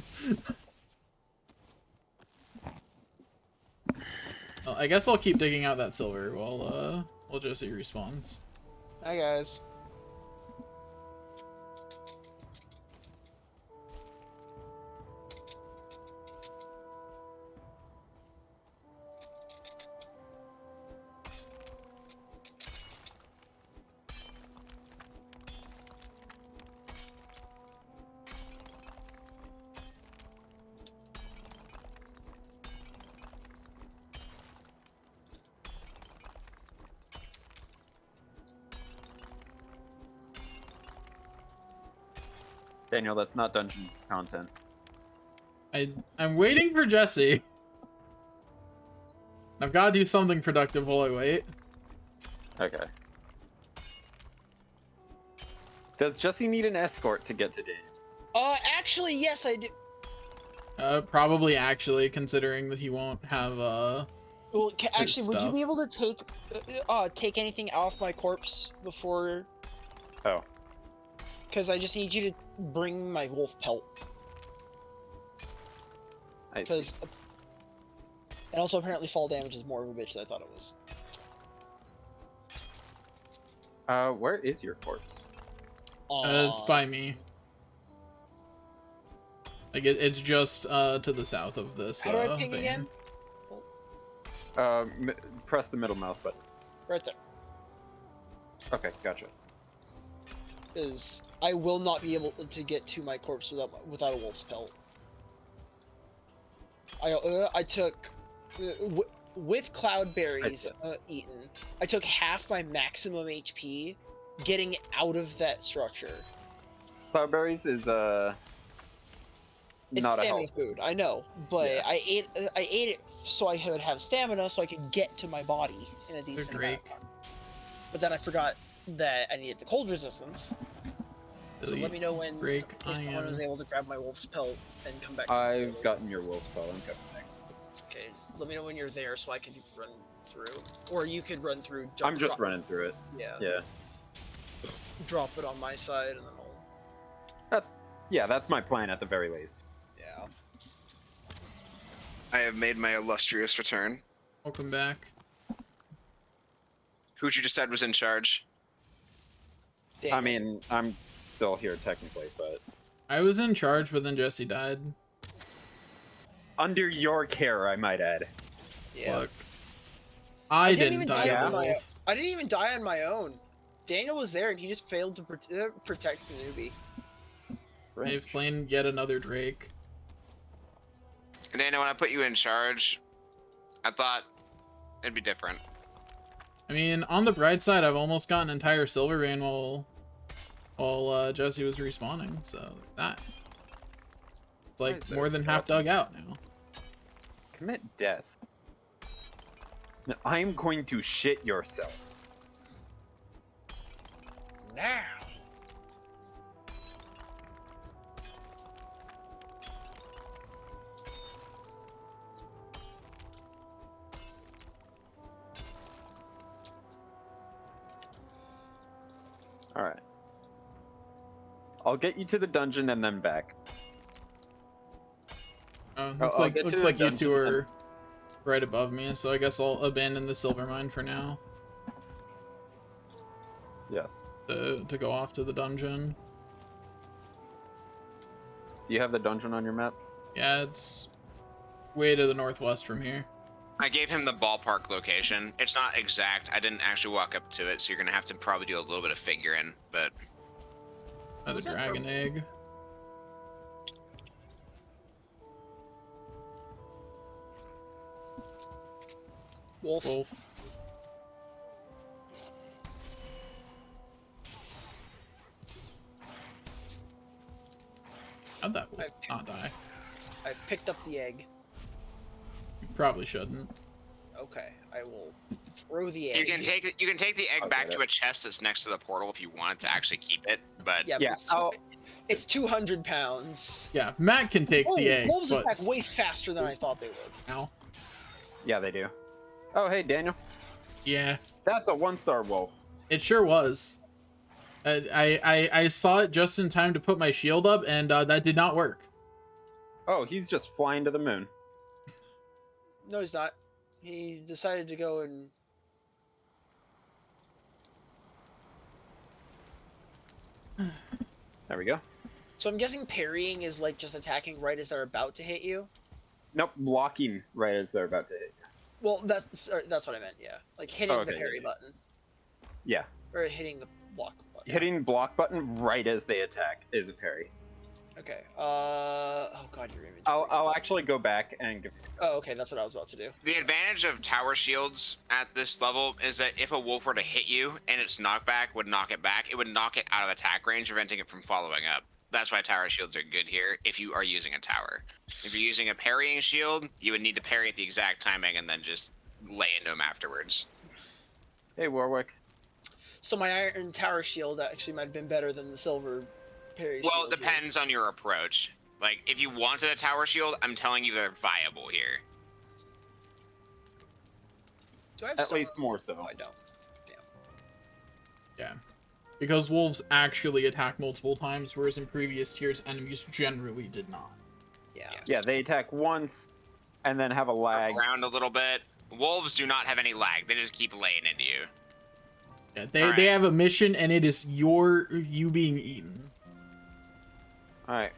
Well, I guess I'll keep digging out that silver while Josie respawns. Hi guys. Daniel, that's not dungeon content. I'm waiting for Jesse. I've got to do something productive while I wait. Okay. Does Jesse need an escort to get to Daniel? Actually, yes, I do. Probably actually, considering that he won't have Well, actually, would you stuff. be able to take anything off my corpse before? Oh. Because I just need you to bring my wolf pelt. I see. Because, and also apparently fall damage is more of a bitch than I thought it was. Where is your corpse? It's by me. Like it's just to the south of this. How do I ping thing. again? Press the middle mouse button. Right there. Okay, gotcha. Is I will not be able to get to my corpse without a wolf's pelt. I took with cloudberries eaten. I took half my maximum HP getting out of that structure. Cloudberries is It's not a stamina health. food, I know, but Yeah. I ate it so I could have stamina so I could get to my body in a The decent Drake. amount. But then I forgot that I needed the cold resistance. So Really let me know when break if someone iron. was able to grab my wolf's pelt and come back to the I've facility. gotten your wolf spell. I'm coming back. Okay, let me know when you're there so I can run through. Or you could run through. I'm just drop- running through it. Yeah. Yeah. Drop it on my side and then I'll. That's my plan at the very least. Yeah. I have made my illustrious return. Welcome back. Who'd you decide was in charge? I mean, I'm still here technically, but I was in charge, but then Jesse died. Under your care, I might add. Yeah. Look, I didn't even die die to on the my. wolf. I didn't even die on my own. Daniel was there, and he just failed to protect the newbie. They've slain yet another Drake. And Daniel, when I put you in charge, I thought it'd be different. I mean, on the bright side, I've almost got an entire silver vein while Jesse was respawning, so that. It's like more than half dug out now. Commit death. Now, I'm going to shit yourself. Now. All right. I'll get you to the dungeon and then back. Looks I'll like get to looks the like you dungeon two are right above me, so I guess I'll abandon the silver mine for now. Yes. To go off to the dungeon. Do you have the dungeon on your map? Yeah, it's way to the northwest from here. I gave him the ballpark location. It's not exact. I didn't actually walk up to it, so you're gonna have to probably do a little bit of figuring. But Another dragon egg. Wolf. How'd that wolf not die? I picked up the egg. You probably shouldn't. Okay, I will throw the egg. you can take the egg I'll back get to a chest that's next to the portal if you want to actually keep it. But Yeah, Yeah, it's 200 pounds. Yeah, Matt can take the egg, Wolves but attack way faster than I thought they would. now, Yeah, they do. Oh, hey, Daniel. yeah, That's a 1-star wolf. it sure was. I saw it just in time to put my shield up, and that did not work. Oh, he's just flying to the moon. No, he's not. He decided to go and. There we go. So I'm guessing parrying is like just attacking right as they're about to hit you. Nope, blocking right as they're about to hit. Well, that's what I meant. Yeah, like hitting the parry button Yeah, or hitting the block button. hitting block button right as they attack is a parry. Okay. Oh god, your inventory. I'll actually go back and give. Oh, okay, that's what I was about to do. the advantage of tower shields at this level is that if a wolf were to hit you and its knockback would knock it back, it would knock it out of attack range, preventing it from following up. That's why tower shields are good here if you are using a tower. If you're using a parrying shield, you would need to parry at the exact timing and then just lay into him afterwards. Hey, Warwick. So my iron tower shield actually might have been better than the silver parry Well, shield it depends on your approach. Like, if you wanted a tower shield, I'm telling you they're viable here. Do I have At silver? least more so. No, I don't. Yeah, because wolves actually attack multiple times, whereas in previous tiers, enemies generally did not. Yeah. Yeah, they attack once and then have a lag. Around a little bit. Wolves do not have any lag. They just keep laying into you. Yeah, they have a mission, and it is you being eaten. All right,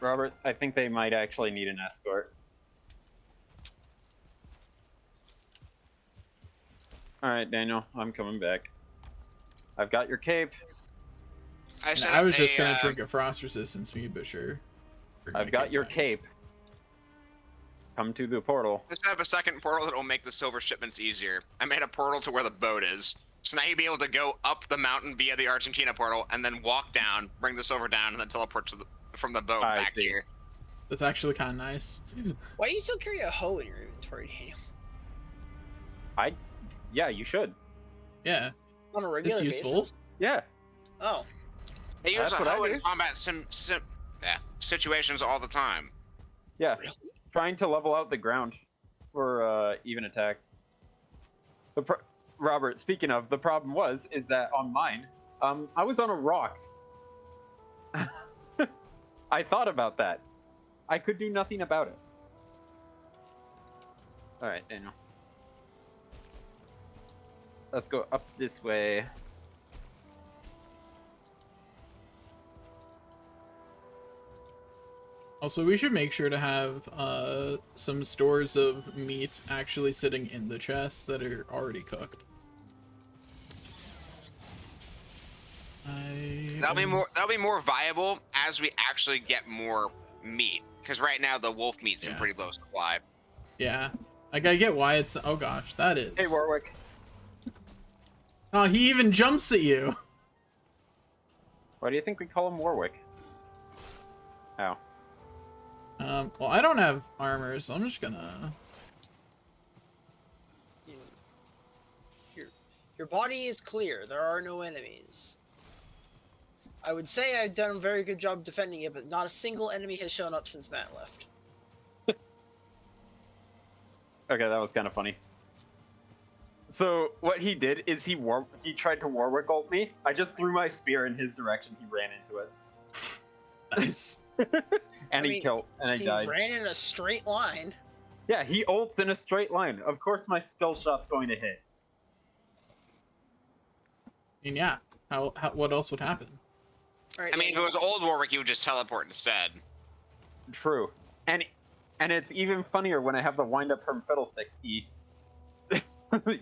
Robert. I think they might actually need an escort. All right, Daniel. I'm coming back. I've got your cape. I was just gonna drink a frost resistance mead, but sure. I've got your cape. Come to the portal. Just have a second portal that will make the silver shipments easier. I made a portal to where the boat is. So now you'll be able to go up the mountain via the Argentina portal and then walk down, bring the silver down, and then teleport from the boat back here. That's actually kind of nice. Why do you still carry a hoe in your inventory, Daniel? Yeah, you should. Yeah, On a regular it's useful. basis? Yeah. Oh. They use That's a what I hoe in do. combat situations all the time. Yeah. Really? Trying to level out the ground for even attacks. Robert, speaking of, the problem is that on mine, I was on a rock. I thought about that. I could do nothing about it. All right, Daniel. Let's go up this way. Also, we should make sure to have some stores of meat actually sitting in the chests that are already cooked. That'll be more viable as we actually get more meat. Because right now the wolf meat's in pretty low supply. Yeah. Like, I get why it's... Oh, gosh, that is... Hey, Warwick. Oh, he even jumps at you. Why do you think we call him Warwick? Oh. Well, I don't have armor, so I'm just gonna... Your body is clear. There are no enemies. I would say I've done a very good job defending it, but not a single enemy has shown up since Matt left. Okay, that was kind of funny. So what he did is he tried to Warwick ult me. I just threw my spear in his direction. He ran into it. Nice. And I died. He ran in a straight line. Yeah, he ults in a straight line. Of course my skill shot's going to hit. I mean, yeah. How what else would happen? Right, I mean, if it was old Warwick, you would just teleport instead. True. And it's even funnier when I have the wind up from Fiddlesticks E.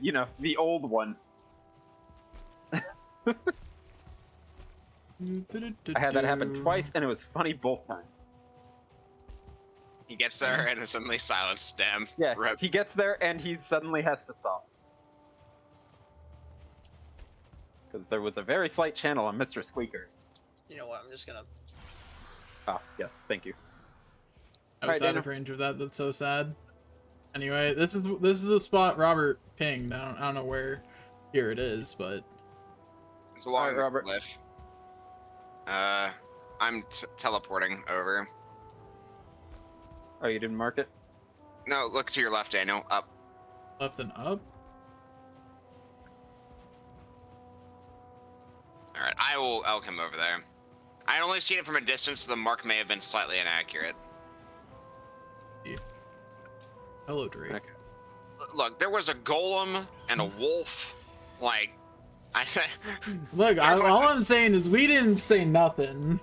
You know, the old one. I had that happen twice, and it was funny both times. He gets there and it's suddenly silence. Damn. Yeah, Rip. he gets there and he suddenly has to stop. Because there was a very slight channel on Mr. Squeakers. You know what? I'm just gonna. Ah, yes, thank you. I was Right, out of range of that. That's so sad. Anyway, this is the spot Robert pinged. I don't know where here it is, but It's along Alright, the Robert. cliff. I'm teleporting over. Oh, you didn't mark it? No, look to your left, Daniel. Up. left and up. All right, I'll come over there. I only seen it from a distance, so the mark may have been slightly inaccurate. Yeah. Hello, Drake. Okay. Look, there was a golem and a wolf. Like, Look, all I'm saying is we didn't say nothing.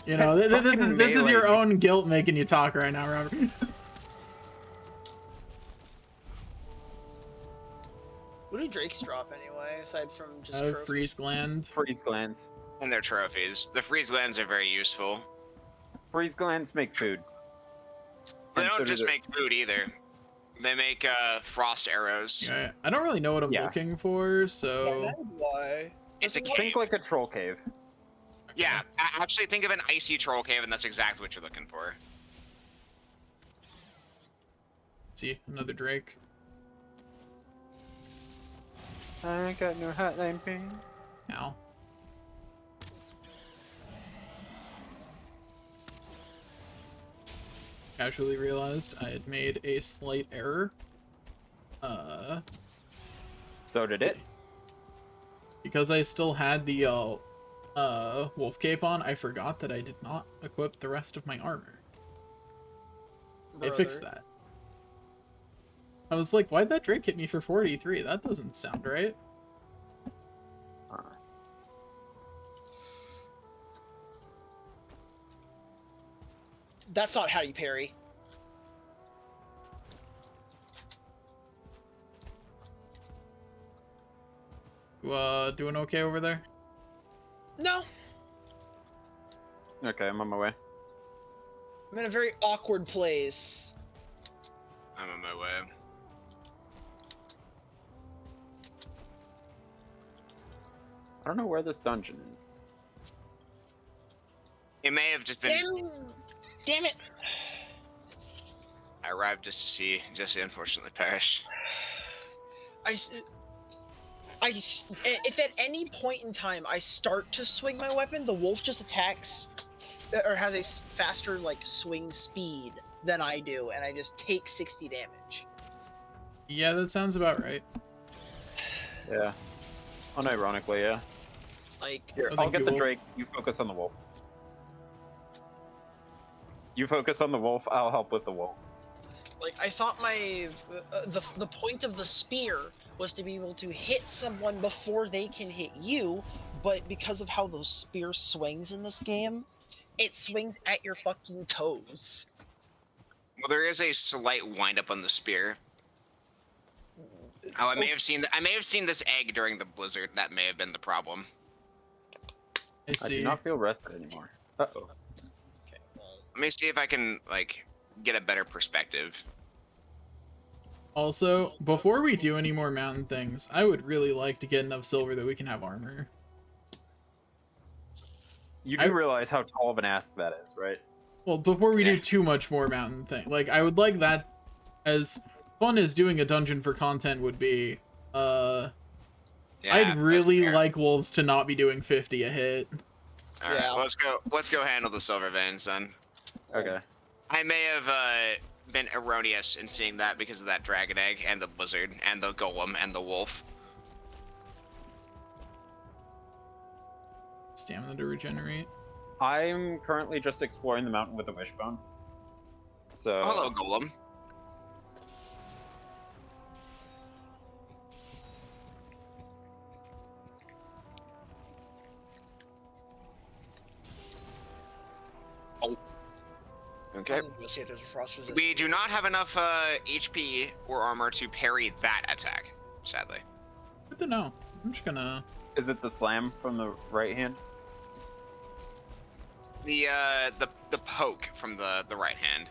You know, this is your own guilt making you talk right now, Robert. What do drakes drop anyway, aside from just trophies? Freeze gland. Freeze glands. and their trophies. The freeze glands are very useful. Freeze glands make food. They And so don't do just the- make food either. They make frost arrows. Yeah, I don't really know what I'm Yeah. looking for, so Yeah, why? It's a Doesn't cave. Think like a troll cave. Yeah, actually think of an icy troll cave, and that's exactly what you're looking for. see another Drake. I ain't got no hotline ping. Ow. Casually realized I had made a slight error. So did it. Because I still had the wolf cape on, I forgot that I did not equip the rest of my armor. They fixed that. I was like, why'd that Drake hit me for 43? That doesn't sound right. That's not how you parry. You, doing okay over there? No, Okay, I'm on my way. I'm in a very awkward place. I'm on my way. I don't know where this dungeon is. It may have just been. Damn it! I arrived just to see Jesse unfortunately perish. If at any point in time I start to swing my weapon, the wolf just attacks or has a faster like swing speed than I do, and I just take 60 damage. Yeah, that sounds about right. Yeah. Unironically, yeah. Like, Here, Oh, I'll thank get you, the Wolf. Drake. You focus on the wolf. You focus on the wolf. I'll help with the wolf. I thought my the point of the spear was to be able to hit someone before they can hit you, but because of how the spear swings in this game, it swings at your fucking toes. Well, there is a slight wind up on the spear. Oh, I may have seen this egg during the blizzard. That may have been the problem. I I see. do not feel rested anymore. Uh-oh. Okay, well, Let me see if I can like get a better perspective. Also, before we do any more mountain things, I would really like to get enough silver that we can have armor. You do realize how tall of an ask that is, right? Well, before we do too much more mountain thing, like, I would like that, as fun as doing a dungeon for content would be, Yeah, I'd really that's fair. like wolves to not be doing 50 a hit. All right, Yeah. let's go handle the silver veins then. Okay. I may have been erroneous in seeing that because of that dragon egg and the blizzard and the golem and the wolf. Stamina to regenerate. I'm currently just exploring the mountain with a wishbone. So. Oh, hello, golem. Oh. Okay. I'm gonna see if there's a frost resist. We do not have enough HP or armor to parry that attack, sadly. Good to know. I'm just gonna... Is it the slam from the right hand? The poke from the right hand.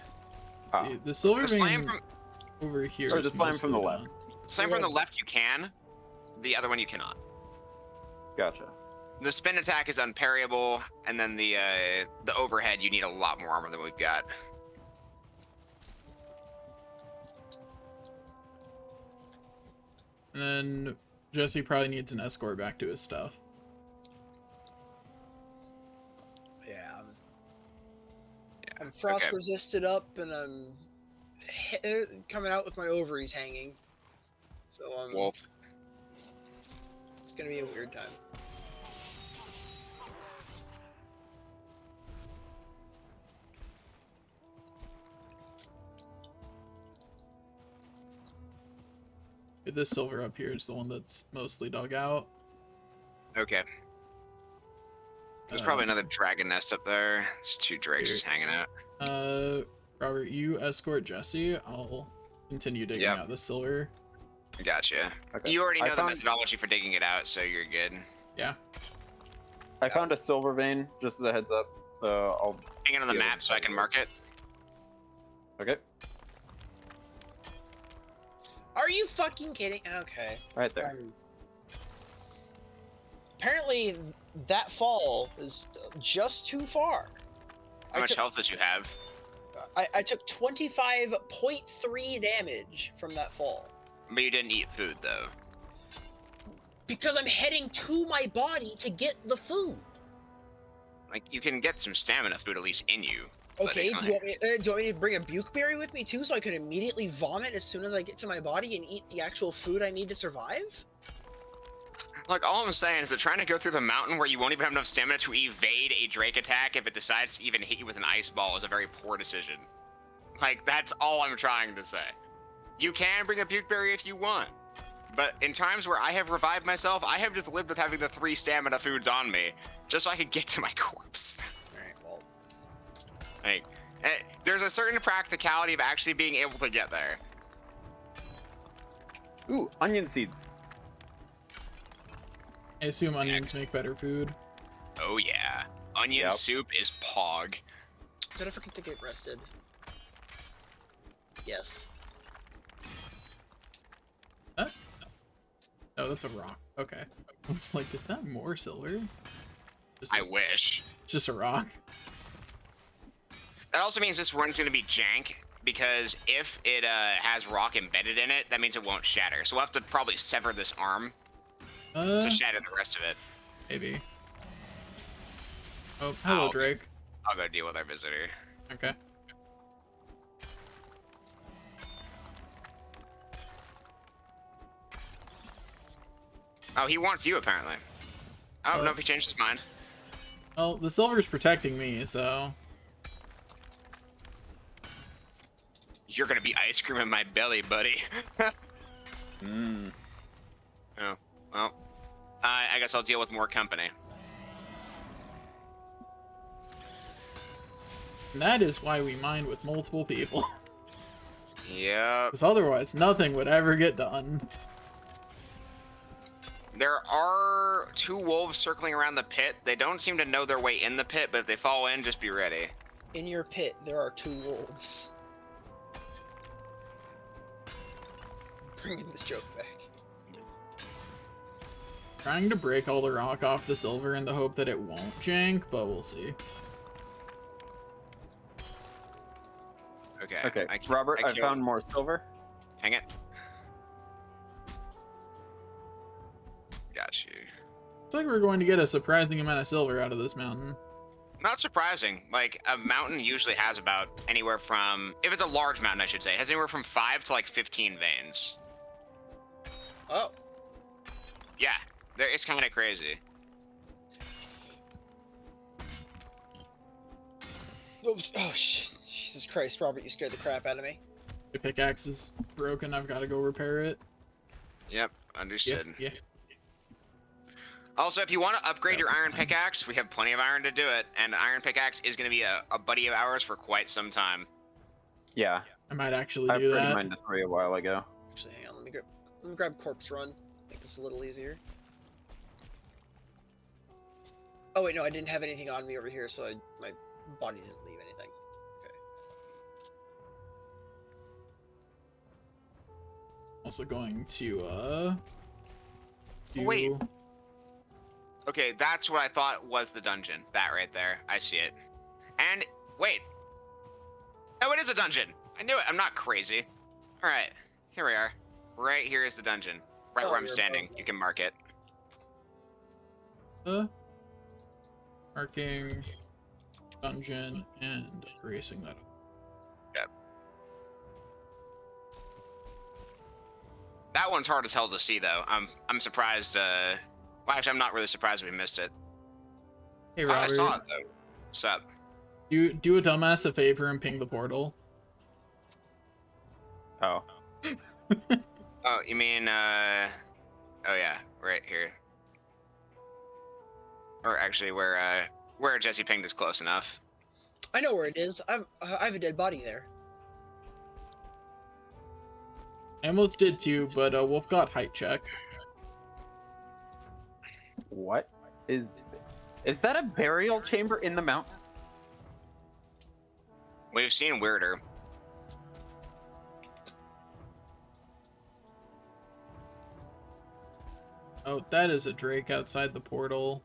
see. The silver The vein slam from over here Or the is slam from the mostly left. done. slam from the left you can. The other one you cannot. Gotcha. The spin attack is unparryable, and then the overhead you need a lot more armor than we've got. And then Jesse probably needs an escort back to his stuff. Yeah. I'm frost okay. resisted up, and I'm coming out with my ovaries hanging. So Wolf. it's gonna be a weird time. This silver up here is the one that's mostly dug out. Okay. There's probably another dragon nest up there. There's two drakes just hanging out. Robert, you escort Jesse. I'll continue digging out the silver. Gotcha. Okay. You already I know the found- methodology for digging it out, so you're good. Yeah. I found a silver vein, just as a heads up. So I'll. Hang it on the Yeah, map so I can mark it. Okay. Are you fucking kidding? Okay. Right there. Apparently, that fall is just too far. How much health did you have? I took 25.3 damage from that fall. But you didn't eat food, though. Because I'm heading to my body to get the food. Like, you can get some stamina food at least in you. Okay, do you want me to bring a bukeberry with me too, so I can immediately vomit as soon as I get to my body and eat the actual food I need to survive? Like, all I'm saying is that trying to go through the mountain where you won't even have enough stamina to evade a Drake attack if it decides to even hit you with an ice ball is a very poor decision. Like, that's all I'm trying to say. You can bring a bukeberry if you want. But in times where I have revived myself, I have just lived with having the 3 stamina foods on me, just so I could get to my corpse. Alright, well. Like, there's a certain practicality of actually being able to get there. Ooh, onion seeds. I assume onions make better food. Oh yeah. Onion soup is pog. Did I forget to get rested? Yes. Huh? Oh, that's a rock. Okay. I was like, is that more silver? Just I wish. just a rock. That also means this run's gonna be jank, because if it has rock embedded in it, that means it won't shatter. So we'll have to probably sever this arm to shatter the rest of it. Maybe. Oh, hello, okay. Drake. I'll go deal with our visitor. Okay. Oh, he wants you apparently. Oh, no, he changed his mind. Well, the silver's protecting me, so... You're gonna be ice cream in my belly, buddy. Mmm. Oh, well. I guess I'll deal with more company. And that is why we mine with multiple people. Yep. Because otherwise, nothing would ever get done. There are 2 wolves circling around the pit. They don't seem to know their way in the pit, but if they fall in, just be ready. In your pit, there are 2 wolves. Bringing this joke back. Trying to break all the rock off the silver in the hope that it won't jank, but we'll see. Okay. Okay, Robert, I found more silver. Hang it. Got you. Looks like we're going to get a surprising amount of silver out of this mountain. Not surprising. Like, a mountain usually has about anywhere from, if it's a large mountain, I should say, has anywhere from 5 to like 15 veins. Oh. Yeah, it's kind of crazy. Oops. Oh, shit. Jesus Christ, Robert, you scared the crap out of me. The pickaxe is broken. I've got to go repair it. Yep, understood. Yeah. Also, if you want to upgrade your iron pickaxe, we have plenty of iron to do it, and iron pickaxe is going to be a buddy of ours for quite some time. Yeah. I might actually I do upgraded that. mine to 3 a while ago. Actually, hang on, let me grab Corpse Run. Make this a little easier. Oh wait, no, I didn't have anything on me over here, so my body didn't leave anything. Okay. Also going to, do... Wait. Okay, that's what I thought was the dungeon. That right there. I see it. And, wait. Oh, it is a dungeon. I knew it. I'm not crazy. All right, here we are. Right here is the dungeon. Right where I'm standing. You can mark it. Marking dungeon and erasing that up. Yep. That one's hard as hell to see, though. I'm surprised. Well, actually, I'm not really surprised we missed it. Hey, Oh, Robert. I saw it though. What's up? Do a dumbass a favor and ping the portal. Oh. Oh, you mean, oh yeah, right here. Or actually, where Jesse pinged is close enough. I know where it is. I have a dead body there. I almost did too, but Wolf got height check. What? Is that a burial chamber in the mountain? We've seen weirder. Oh, that is a drake outside the portal.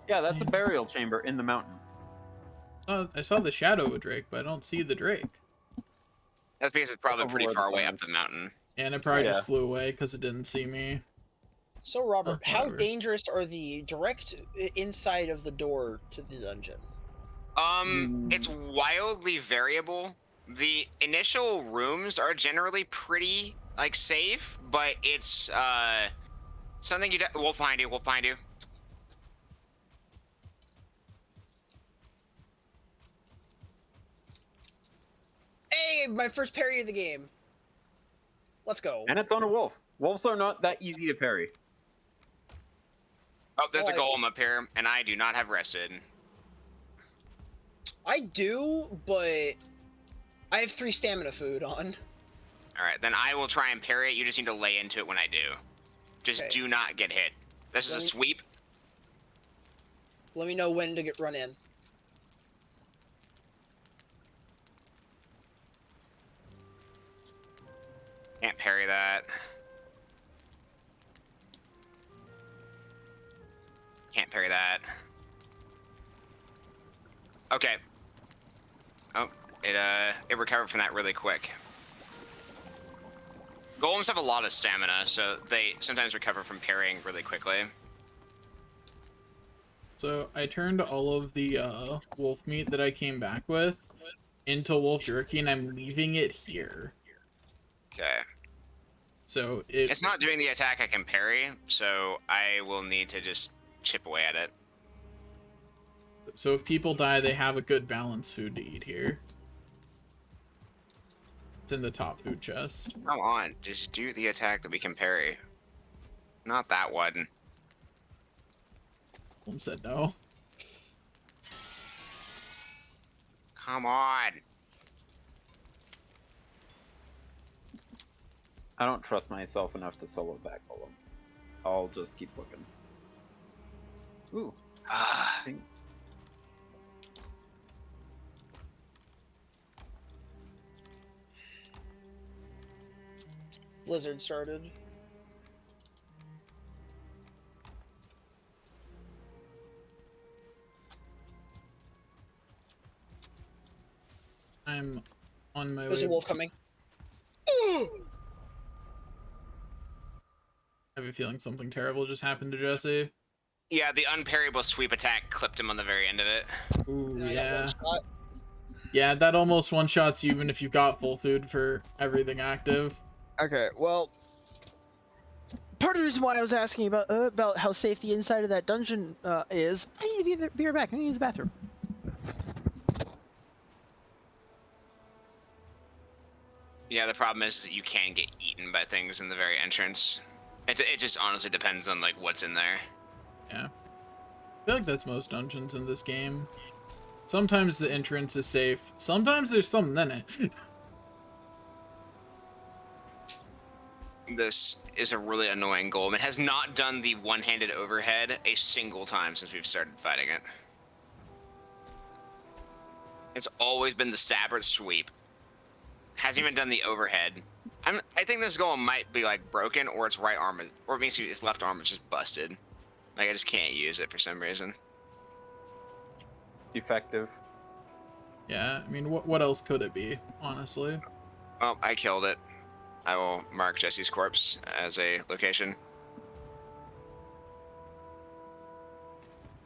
Yeah, that's a burial chamber in the mountain. Oh, I saw the shadow of a drake, but I don't see the drake. That's because it's probably Over pretty where the far away sun up the mountain. And it probably Yeah. just flew away because it didn't see me. So, Robert, how whatever. dangerous are the direct inside of the door to the dungeon? It's wildly variable. The initial rooms are generally pretty, like, safe, but it's, something wolf behind you, wolf behind you. Hey, my first parry of the game. Let's go. And it's on a wolf. Wolves are not that easy to parry. Oh, there's a Oh, golem up here, and I do not have rested. I do, but I have 3 stamina food on. Alright, then I will try and parry it. You just need to lay into it when I do. Just Okay. do not get hit. This is a Let me- sweep. Let me know when to run in. Can't parry that. Can't parry that. Okay. Oh, it recovered from that really quick. Golems have a lot of stamina, so they sometimes recover from parrying really quickly. So I turned all of the wolf meat that I came back with into wolf jerky, and I'm leaving it here. Okay. So It's not doing the attack I can parry, so I will need to just chip away at it. So if people die, they have a good balanced food to eat here. It's in the top food chest. Come on, just do the attack that we can parry. Not that one. Wolf said no. Come on. I don't trust myself enough to solo that golem. I'll just keep looking. Ooh. Ah. Ping. Blizzard started. I'm on my There's way. a wolf coming. I have a feeling something terrible just happened to Jesse. Yeah, the unparryable sweep attack clipped him on the very end of it. Ooh, I got yeah. one shot. Yeah, that almost one-shots you even if you got full food for everything active. Okay, well, part of the reason why I was asking about how safe the inside of that dungeon is, I need to be right back. I need to use the bathroom. Yeah, the problem is that you can get eaten by things in the very entrance. It just honestly depends on like what's in there. Yeah. I feel like that's most dungeons in this game. Sometimes the entrance is safe. Sometimes there's something in it. This is a really annoying golem. It has not done the one-handed overhead a single time since we've started fighting it. It's always been the stab or sweep. Hasn't even done the overhead. I think this golem might be like broken, or its right arm is, or basically its left arm is just busted. Like I just can't use it for some reason. Effective. Yeah, I mean, what else could it be, honestly? Oh, I killed it. I will mark Jesse's corpse as a location.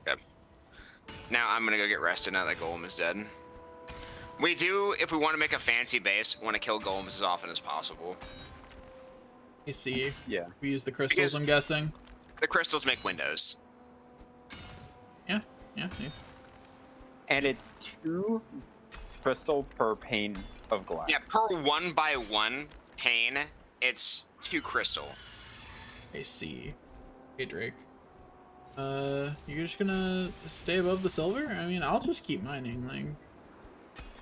Good. Now I'm gonna go get rested now that golem is dead. We do, if we want to make a fancy base, want to kill golems as often as possible. You see, Yeah. we use the crystals, Because- I'm guessing. The crystals make windows. Yeah, yeah. And it's 2 crystal per pane of glass. Yeah, per 1 by 1 pane, it's 2 crystal. I see. Hey, Drake. You're just gonna stay above the silver? I mean, I'll just keep mining, like...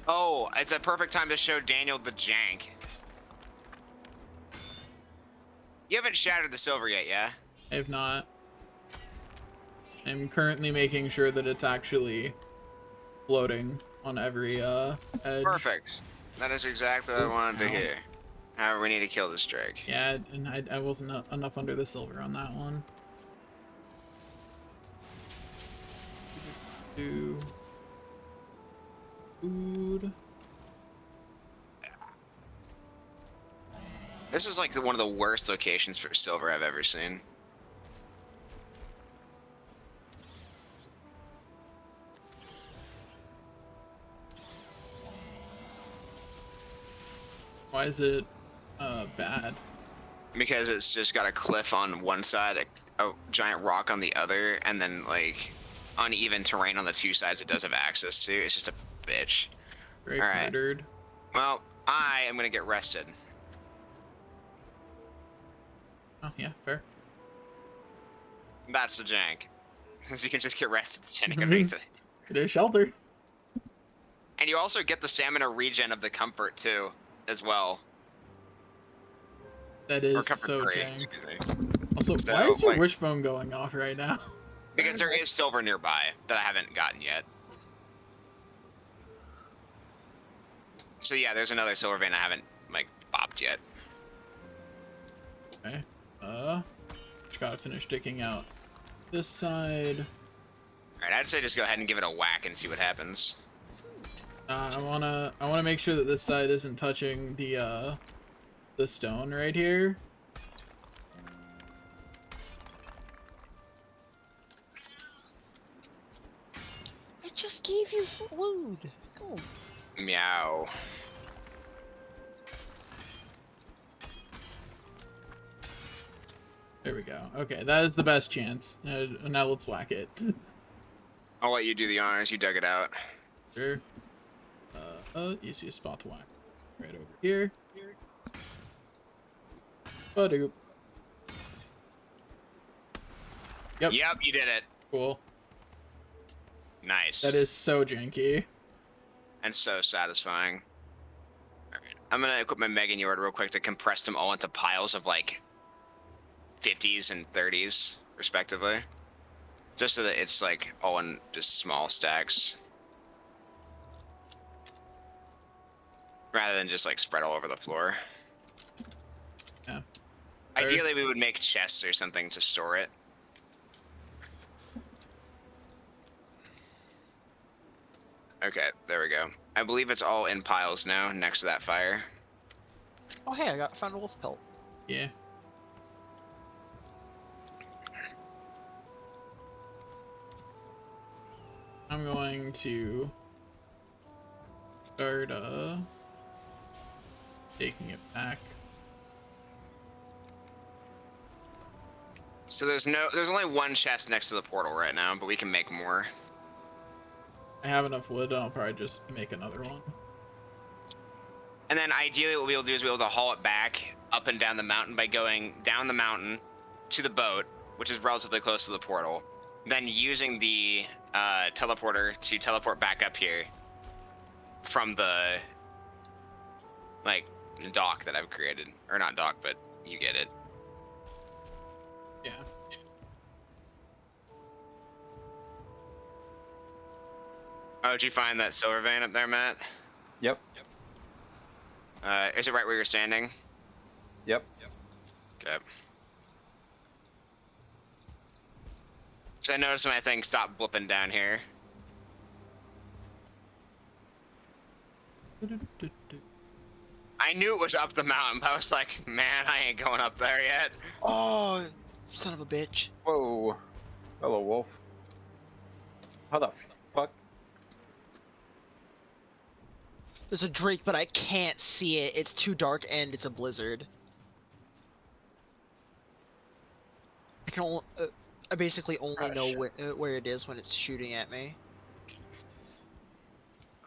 Oh, it's a perfect time to show Daniel the jank. You haven't shattered the silver yet, yeah? I have not. I'm currently making sure that it's actually floating on every, edge. Perfect. That is exactly what I wanted to Ow. hear. However, we need to kill this drake. Yeah, and I wasn't enough under the silver on that one. Do... Food... This is like one of the worst locations for silver I've ever seen. Why is it, bad? Because it's just got a cliff on one side, a giant rock on the other, and then like uneven terrain on the 2 sides it does have access to. It's just a bitch. Drake All right. murdered. Well, I am gonna get rested. Oh, yeah, fair. That's the jank. Because you can just get rested standing underneath it. It is shelter. And you also get the stamina regen of the comfort too, as well. That Or is comfort so 3, jank. excuse me. Also, So, why is your like- wishbone going off right now? Because there is silver nearby that I haven't gotten yet. So yeah, there's another silver vein I haven't like bopped yet. Okay. Just gotta finish digging out this side. Alright, I'd say just go ahead and give it a whack and see what happens. I wanna make sure that this side isn't touching the stone right here. I just gave you food. Go. Meow. There we go. Okay, that is the best chance. Now let's whack it. I'll let you do the honors, you dug it out. Sure. You see a spot to whack. Right over here. Ba-doop. Yep. Yep, you did it. Cool. Nice. That is so janky. and so satisfying. All right. I'm gonna equip my Megan Yord real quick to compress them all into piles of like 50s and 30s respectively, just so that it's like all in just small stacks rather than just like spread all over the floor. Yeah. Ideally, we would make chests or something to store it. Okay, there we go. I believe it's all in piles now, next to that fire. Oh hey, I found a wolf pelt. Yeah. I'm going to start taking it back. So there's only one chest next to the portal right now, but we can make more. I have enough wood, I'll probably just make another one. And then ideally what we'll do is we'll be able to haul it back up and down the mountain by going down the mountain to the boat, which is relatively close to the portal. Then using the teleporter to teleport back up here from the like dock that I've created. Or not dock, but you get it. Yeah. Oh, did you find that silver vein up there, Matt? Yep. Is it right where you're standing? Yep. Okay. So I noticed my thing stopped blipping down here. I knew it was up the mountain, but I was like, man, I ain't going up there yet. Oh, son of a bitch. Whoa. Hello, wolf. How the fuck? There's a drake, but I can't see it. It's too dark and it's a blizzard. I can only, I basically only know where it is when it's shooting at me.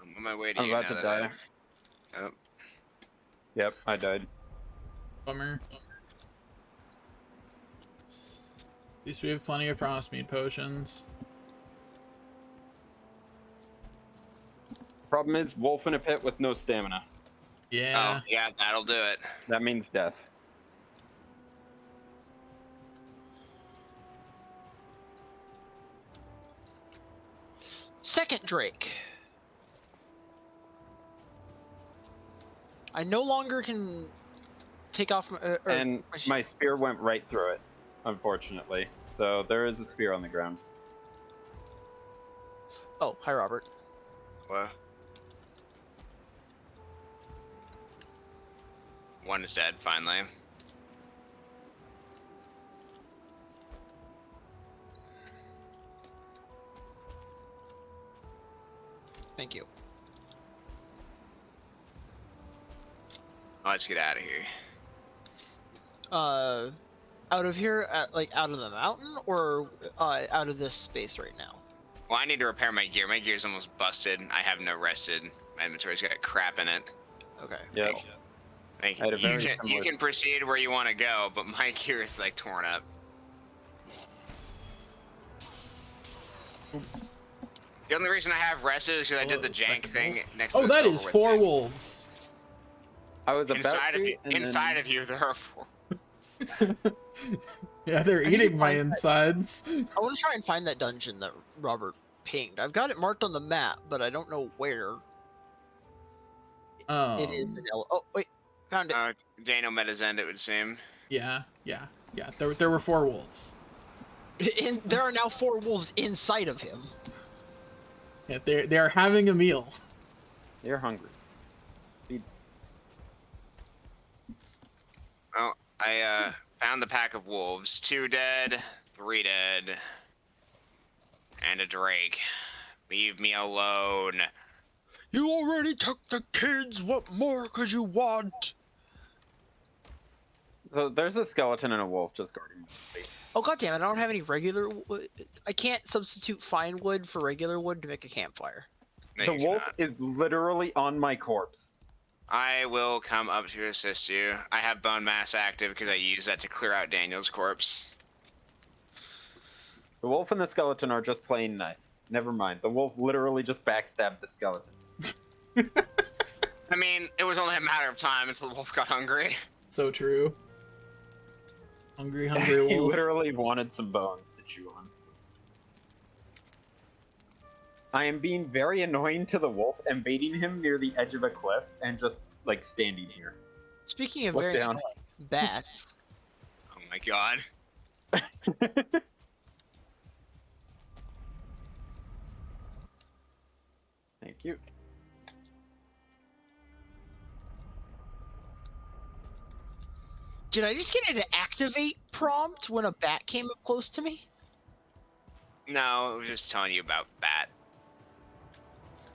I'm on my way to I'm you about now to that die. Oh. Yep, I died. Bummer. At least we have plenty of frostmead potions. Problem is, wolf in a pit with no stamina. Yeah. Oh, yeah, that'll do it. That means death. Second drake. I no longer can take off my. And my spear went right through it, unfortunately. So there is a spear on the ground. Oh, hi, Robert. What? One is dead, finally. Thank you. Let's get out of here. Out of here, like out of the mountain, or out of this space right now? Well, I need to repair my gear. My gear's almost busted. I have no rested. My inventory's got crap in it. Okay. Yep. Like, I had a very you similar- can proceed where you want to go, but my gear is like torn up. The only reason I have rested is because I did the jank thing next to Oh, the that is Silverwood 4 thing. wolves. I was about Inside to. of you, and inside then... of you, there are 4. Yeah, they're I need to eating my find that. insides. I want to try and find that dungeon that Robert pinged. I've got it marked on the map, but I don't know where. It is in Oh, wait. Found it. Daniel met his end, it would seem. Yeah. There were 4 wolves. There are now 4 wolves inside of him. Yeah, they are having a meal. You're hungry. Well, I found the pack of wolves. 2 dead, 3 dead, and a drake. Leave me alone. You already took the kids. What more could you want? So there's a skeleton and a wolf just guarding my place. Oh goddamn! I don't have any regular wood. I can't substitute fine wood for regular wood to make a campfire. No, The you wolf cannot. is literally on my corpse. I will come up to assist you. I have bone mass active because I use that to clear out Daniel's corpse. The wolf and the skeleton are just plain nice. Never mind. The wolf literally just backstabbed the skeleton. I mean, it was only a matter of time until the wolf got hungry. So true. Hungry, hungry He wolf. literally wanted some bones to chew on. I am being very annoying to the wolf and baiting him near the edge of a cliff and just like standing here. Speaking of Look very down. annoying, bats. Oh my god. Thank you. Did I just get an activate prompt when a bat came up close to me? No, it was just telling you about bat.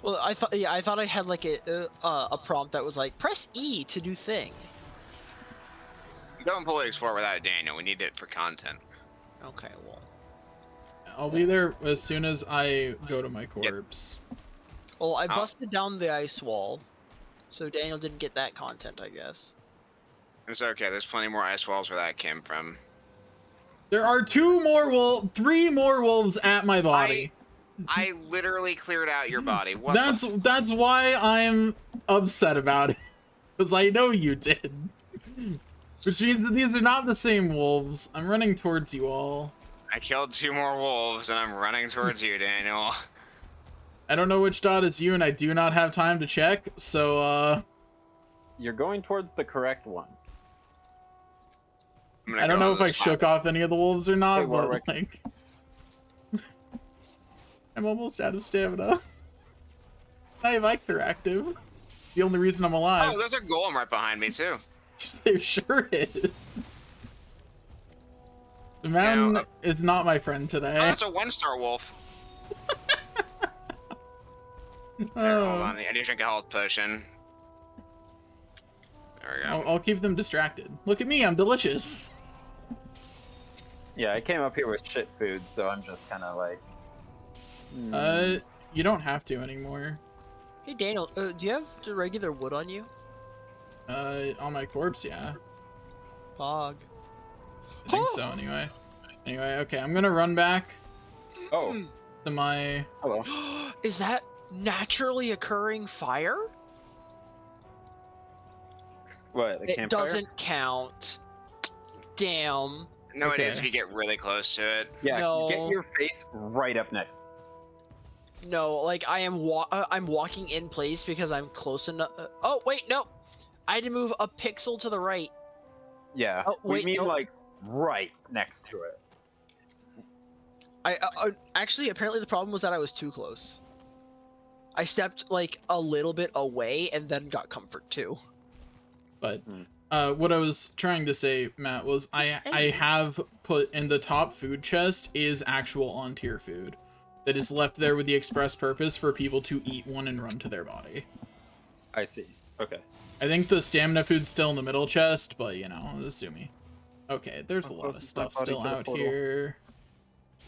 Well, I thought I had like a prompt that was like press E to do thing. Don't fully explore without Daniel. We need it for content. Okay, well. I'll be there as soon as I go to my corpse. Well, I Oh. busted down the ice wall, so Daniel didn't get that content, I guess. It's okay. There's plenty more ice walls where that came from. There are three more wolves at my body. I literally cleared out your body. What? That's why I'm upset about it, because I know you did. Which means that these are not the same wolves. I'm running towards you all. I killed 2 more wolves and I'm running towards you, Daniel. I don't know which dot is you, and I do not have time to check. So You're going towards the correct one. I don't know if I shook off any of the wolves or not, Hey, but Warwick. like, I'm almost out of stamina. I have Eichther active. The only reason I'm alive. Oh, there's a golem right behind me too. There sure is. The mountain is not my friend today. Oh, that's a 1-star wolf. There, hold on. I need to drink a health potion. There we go. I'll keep them distracted. Look at me, I'm delicious. Yeah, I came up here with shit food, so I'm just kind of like. You don't have to anymore. Hey Daniel, do you have the regular wood on you? On my corpse, yeah. Fog. I think so, anyway. Anyway, okay, I'm gonna run back Oh, to my... hello. Is that naturally occurring fire? What? A It campfire? doesn't count. Damn. No, it is Okay. if you get really close to it. Yeah, No. get your face right up next. No, like I'm walking in place because I'm close enough. Oh wait, no, I had to move a pixel to the right. Yeah, Oh, we wait, mean no. like right next to it. Actually, apparently the problem was that I was too close. I stepped like a little bit away and then got comfort too. But what I was trying to say, Matt, was I have put in the top food chest is actual on-tier food that is left there with the express purpose for people to eat one and run to their body. I see. Okay. I think the stamina food's still in the middle chest, but you know, assume me. Okay, there's a How lot close of is my stuff body still to the out portal? here.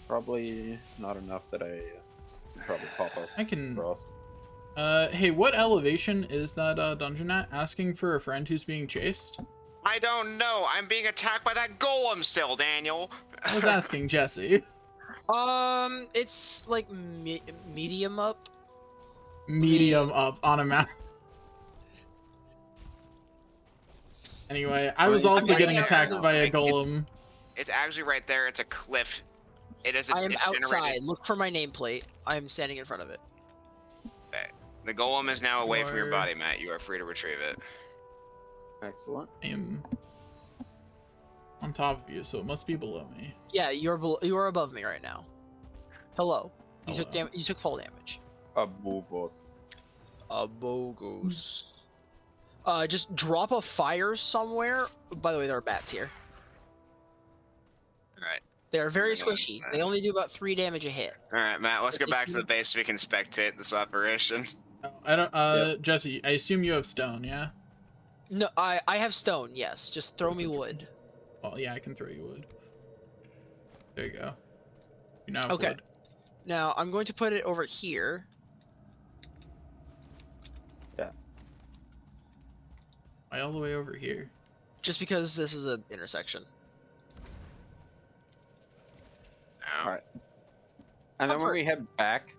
Probably not enough that I can probably pop up. I can... across. hey, what elevation is that dungeon at? Asking for a friend who's being chased? I don't know. I'm being attacked by that golem still, Daniel. I was asking Jesse. It's like medium up. Medium up on a map. Anyway, I was also I'm getting getting attacked out. by a golem. It's actually right there. It's a cliff. It is. I am It's outside. generated. Look for my nameplate. I am standing in front of it. The golem is now away from your Or- body, Matt. You are free to retrieve it. Excellent. I am on top of you, so it must be below me. Yeah, you are above me right now. Hello. You took Hello. You took full damage. Abuvos. A bogus. Just drop a fire somewhere. By the way, there are bats here. All right. They are very I noticed squishy. that. They only do about 3 damage a hit. All right, Matt. Let's go It's back to the you. base so we can spectate this operation. Oh, I don't. Jesse, I assume you have stone, yeah? No, I have stone. Yes, just throw me wood. Well, yeah, I can throw you wood. There you go. You now have Okay. wood. Now I'm going to put it over here. Yeah. Why all the way over here? Just because this is an intersection. No. Alright. And then when Comfort. we head back,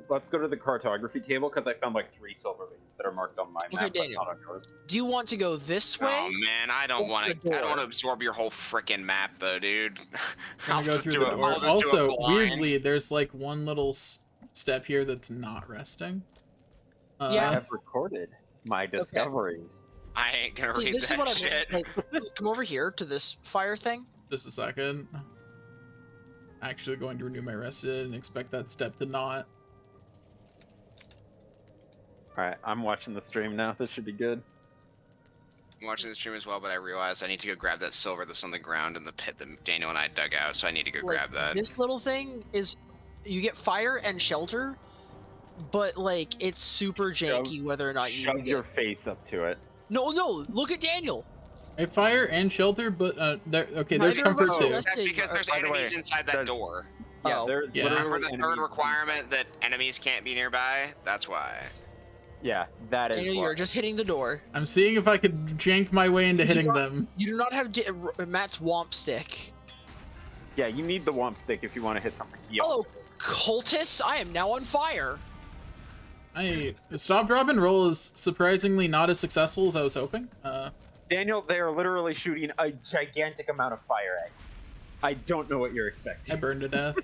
Let's go to the cartography table because I found like 3 silver veins that are marked on my Okay, map, but Daniel. not on yours. Do you want to go this way? Oh man, I don't Open want the to. I don't want to door. absorb your whole freaking map, though, dude. Gonna go through the door. I'll just do Also, it blind. weirdly, there's like one little step here that's not resting. Yeah. I have recorded my discoveries. I ain't gonna Hey, read this is that what shit. like, come over here to this fire thing. Just a second. Actually going to renew my rested and expect that step to not. Alright, I'm watching the stream now. This should be good. I'm watching the stream as well, but I realized I need to go grab that silver that's on the ground in the pit that Daniel and I dug out, so I need to go grab that. This little thing is, you get fire and shelter, but like it's super janky whether or not you Shove use your it. face up to it. No, look at Daniel. I fire and shelter, but okay, there's Neither of comfort us too. are That's because there's By the way, enemies inside that there's- door. Yeah, Oh. there's Yeah. literally Remember the third enemies- requirement that enemies can't be nearby? That's why. Yeah, that is Daniel, why. you're just hitting the door. I'm seeing if I could jank my way into hitting You them. You do not have Matt's womp stick. Yeah, you need the womp stick if you want to hit something. Hello, cultists! I am now on fire. Stop, drop, and roll is surprisingly not as successful as I was hoping. Daniel, they are literally shooting a gigantic amount of fire at you. I don't know what you're I expecting. burned to death.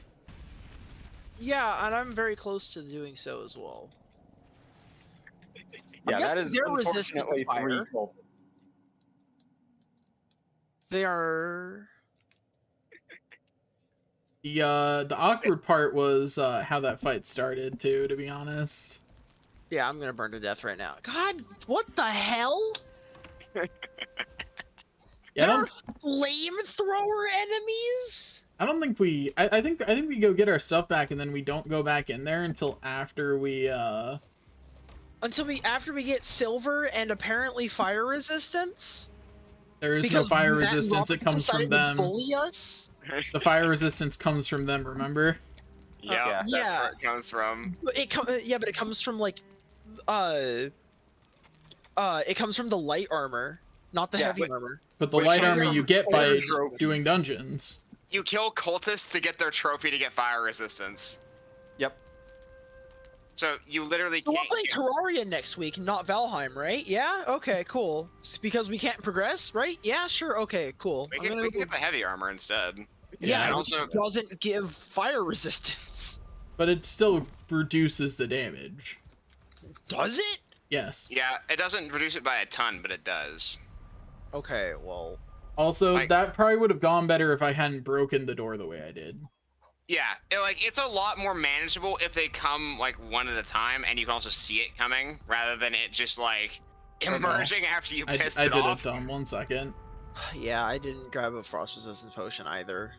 Yeah, and I'm very close to doing so as well. Yeah, I'm that guessing is they're resistant to unfortunately 3 fire. cultists. They are. The awkward part was how that fight started too, to be honest. Yeah, I'm gonna burn to death right now. God, what the hell? Yeah, There are flamethrower enemies? I don't think we. I think we go get our stuff back, and then we don't go back in there until after we. After we get silver and apparently fire resistance. There is no Because fire Matt and resistance. It Robert comes from decided to them. Bully us. The fire resistance comes from them. Remember? Yeah, that's yeah. where it comes from. But it comes from like, it comes from the light armor, not the heavy armor. But the Which light is armor you get by trophies. doing dungeons. You kill cultists to get their trophy to get fire resistance. Yep. So you literally So we're can't. playing Terraria next week, not Valheim, right? Yeah. Okay. Cool. It's because we can't progress, right? Yeah. Sure. Okay. Cool. We I'm can, gonna we can go- get the heavy armor instead. yeah. and it also- doesn't give fire resistance. But it still reduces the damage. Does it? Yes. Yeah, it doesn't reduce it by a ton, but it does. Okay. Well. Also, Like- that probably would have gone better if I hadn't broken the door the way I did. Yeah, it's a lot more manageable if they come like one at a time, and you can also see it coming rather than it just like emerging after you I pissed did it off. it dumb. 1 second. Yeah, I didn't grab a frost resistance potion either.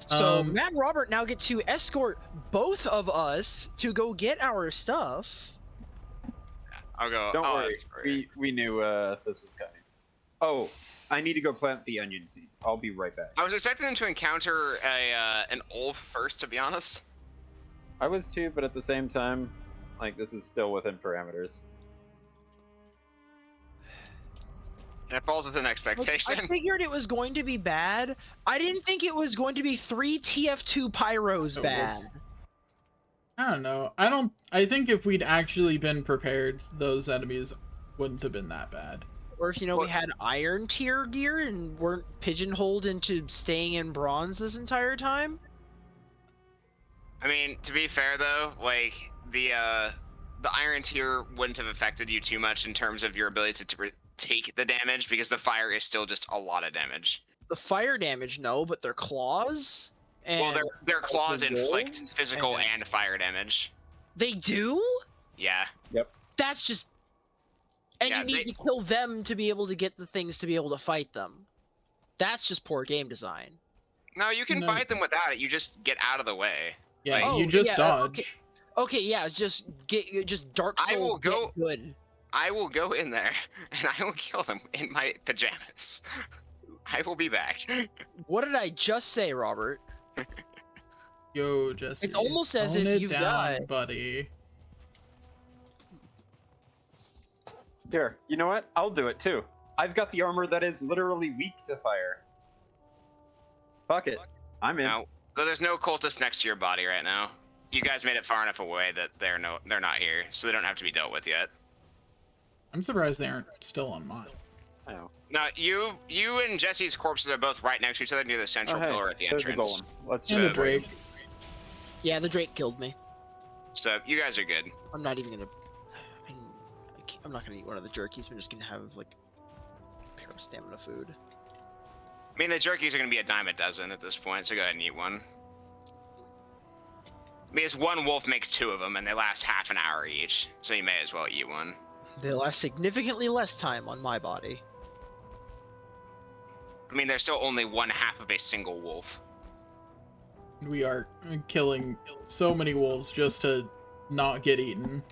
So Matt and Robert now get to escort both of us to go get our stuff. I'll go. Don't I'll worry. ask for you. We knew this was coming. Oh, I need to go plant the onion seeds. I'll be right back. I was expecting them to encounter an Ulf first, to be honest. I was too, but at the same time, like, this is still within parameters. And it falls within Like, expectation. I figured it was going to be bad. I didn't think it was going to be 3 TF2 pyros Oh, bad. whoops. I don't know. I think if we'd actually been prepared, those enemies wouldn't have been that bad. Or if, we Well- had iron tier gear and weren't pigeonholed into staying in bronze this entire time. I mean, to be fair though, like the iron tier wouldn't have affected you too much in terms of your ability to take the damage because the fire is still just a lot of damage. The fire damage, no, but their claws. And Well, their claws the inflict wolves physical and- and fire damage. they do? Yeah. That's just. And Yeah, you need to kill them to be able to get the things to be able to fight them. That's just poor game design. No, you can No. fight them without it. You just get out of the way. Yeah, Like- you Oh, just yeah, dodge. Okay, yeah, just Dark Souls. I will get go- good. I will go in there and I will kill them in my pajamas. I will be back. What did I just say, Robert? Yo, Jesse. It's almost as tone if it you've down, got- buddy. Here, you know what? I'll do it too. I've got the armor that is literally weak to fire. Fuck it. I'm in. Now, So there's no cultists next to your body right now. You guys made it far enough away that they're not here, so they don't have to be dealt with yet. I'm surprised they aren't still on mine. I know. Now, you and Jesse's corpses are both right next to each other near the central hey, pillar at the there's a entrance. golem. Let's And do the it. Drake. Yeah, the Drake killed me. So you guys are good. I'm not even gonna. I'm not gonna eat one of the jerkies. I'm just gonna have like pure stamina food. I mean, the jerkies are going to be a dime a dozen at this point, so go ahead and eat one. Because one wolf makes 2 of them, and they last half an hour each, so you may as well eat one. They last significantly less time on my body. I mean, they're still only 1/2 of a single wolf. We are killing so many wolves just to not get eaten.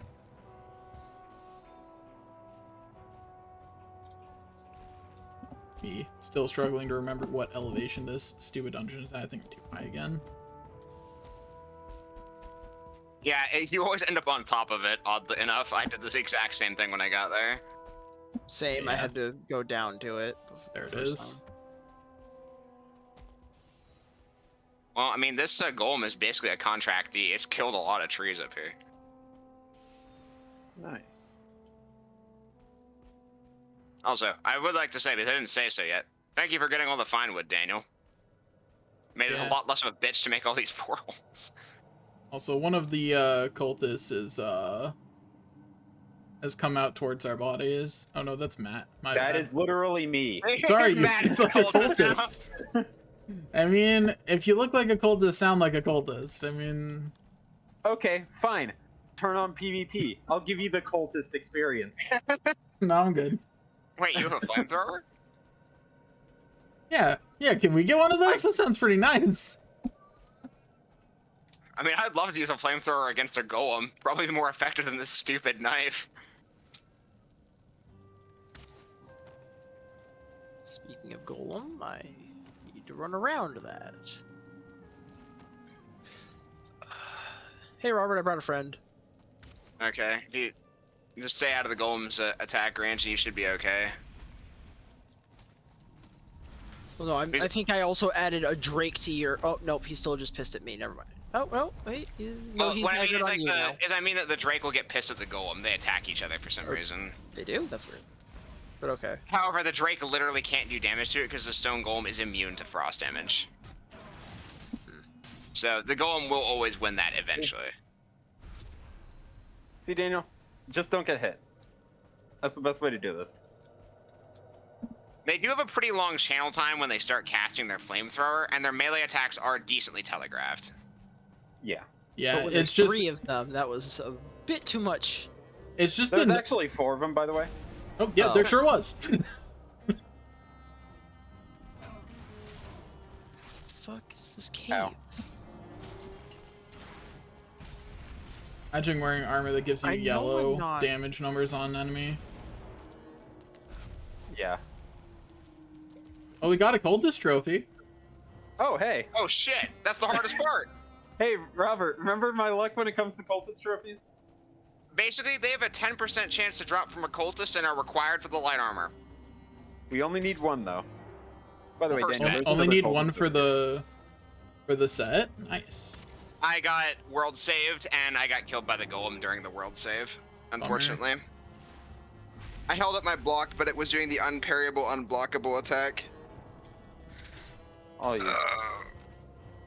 Me still struggling to remember what elevation this stupid dungeon is at. I think I'm too high again. Yeah, you always end up on top of it, oddly enough. I did this exact same thing when I got there. Same. I Yeah. had to go down to it. There it first is. time. Well, I mean, this golem is basically a contractee. It's killed a lot of trees up here. Nice. Also, I would like to say, because I didn't say so yet, thank you for getting all the fine wood, Daniel. Made it Yeah. a lot less of a bitch to make all these portals. Also, one of the cultists has come out towards our bodies. Oh no, that's Matt. My That bad. is literally me. Sorry, you Matt it's is a like a cultist now. cultist. I mean, if you look like a cultist, sound like a cultist. I mean, Okay, fine. Turn on PvP. I'll give you the cultist experience. no, I'm good. Wait, you have a flamethrower? Yeah, can we get one of those? That sounds pretty nice. I mean, I'd love to use a flamethrower against a golem. Probably more effective than this stupid knife. Speaking of golem, I need to run around that. Hey, Robert, I brought a friend. Okay, you just stay out of the golem's attack range and you should be okay. Well, no, I think I also added a Drake to your. Oh nope, he still just pissed at me. Never mind. Oh no, wait. No, Well, he's what I mean aggroed is, on like, you now. I mean that the Drake will get pissed at the golem. They attack each other for some reason. They do? That's weird. But okay. However, the Drake literally can't do damage to it because the stone golem is immune to frost damage. So the golem will always win that eventually. See, Daniel? Just don't get hit. That's the best way to do this. They do have a pretty long channel time when they start casting their flamethrower, and their melee attacks are decently telegraphed. Yeah. Yeah, But when it's there's just 3 of them, that was a bit too much. it's just There's the actually 4 of them, by the way. oh yeah, Oh. there sure was. Fuck is this cave? Ow. Imagine wearing armor that gives you I know I'm yellow not- damage numbers on an enemy. Yeah. Oh, we got a cultist trophy. Oh, hey. Oh shit! That's the hardest part! Hey, Robert, remember my luck when it comes to cultist trophies? Basically, they have a 10% chance to drop from a cultist and are required for the light armor. We only need 1, though. By the way, First Daniel, bet. there's Only another need cultist one for trophy. the set. Nice. I got world saved, and I got killed by the golem during the world save, unfortunately. I held up my block, but it was doing the unparryable, unblockable attack. Oh, yeah. Oh,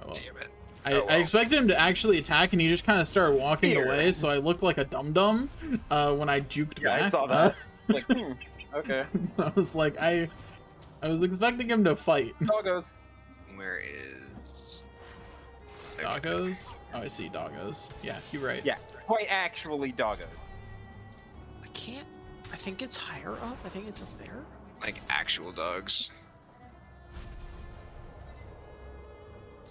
well. Damn it. I expected him to actually attack, and he just kind of started walking Here. away, so I looked like a dum-dum when I juked Yeah, back. I saw that. Like, okay. I was like, I was expecting him to fight. Doggos. Where is... Doggos? Oh, I see doggos. Yeah, you're right. Yeah, quite actually doggos. I can't. I think it's higher up. I think it's up there. Like, actual dogs.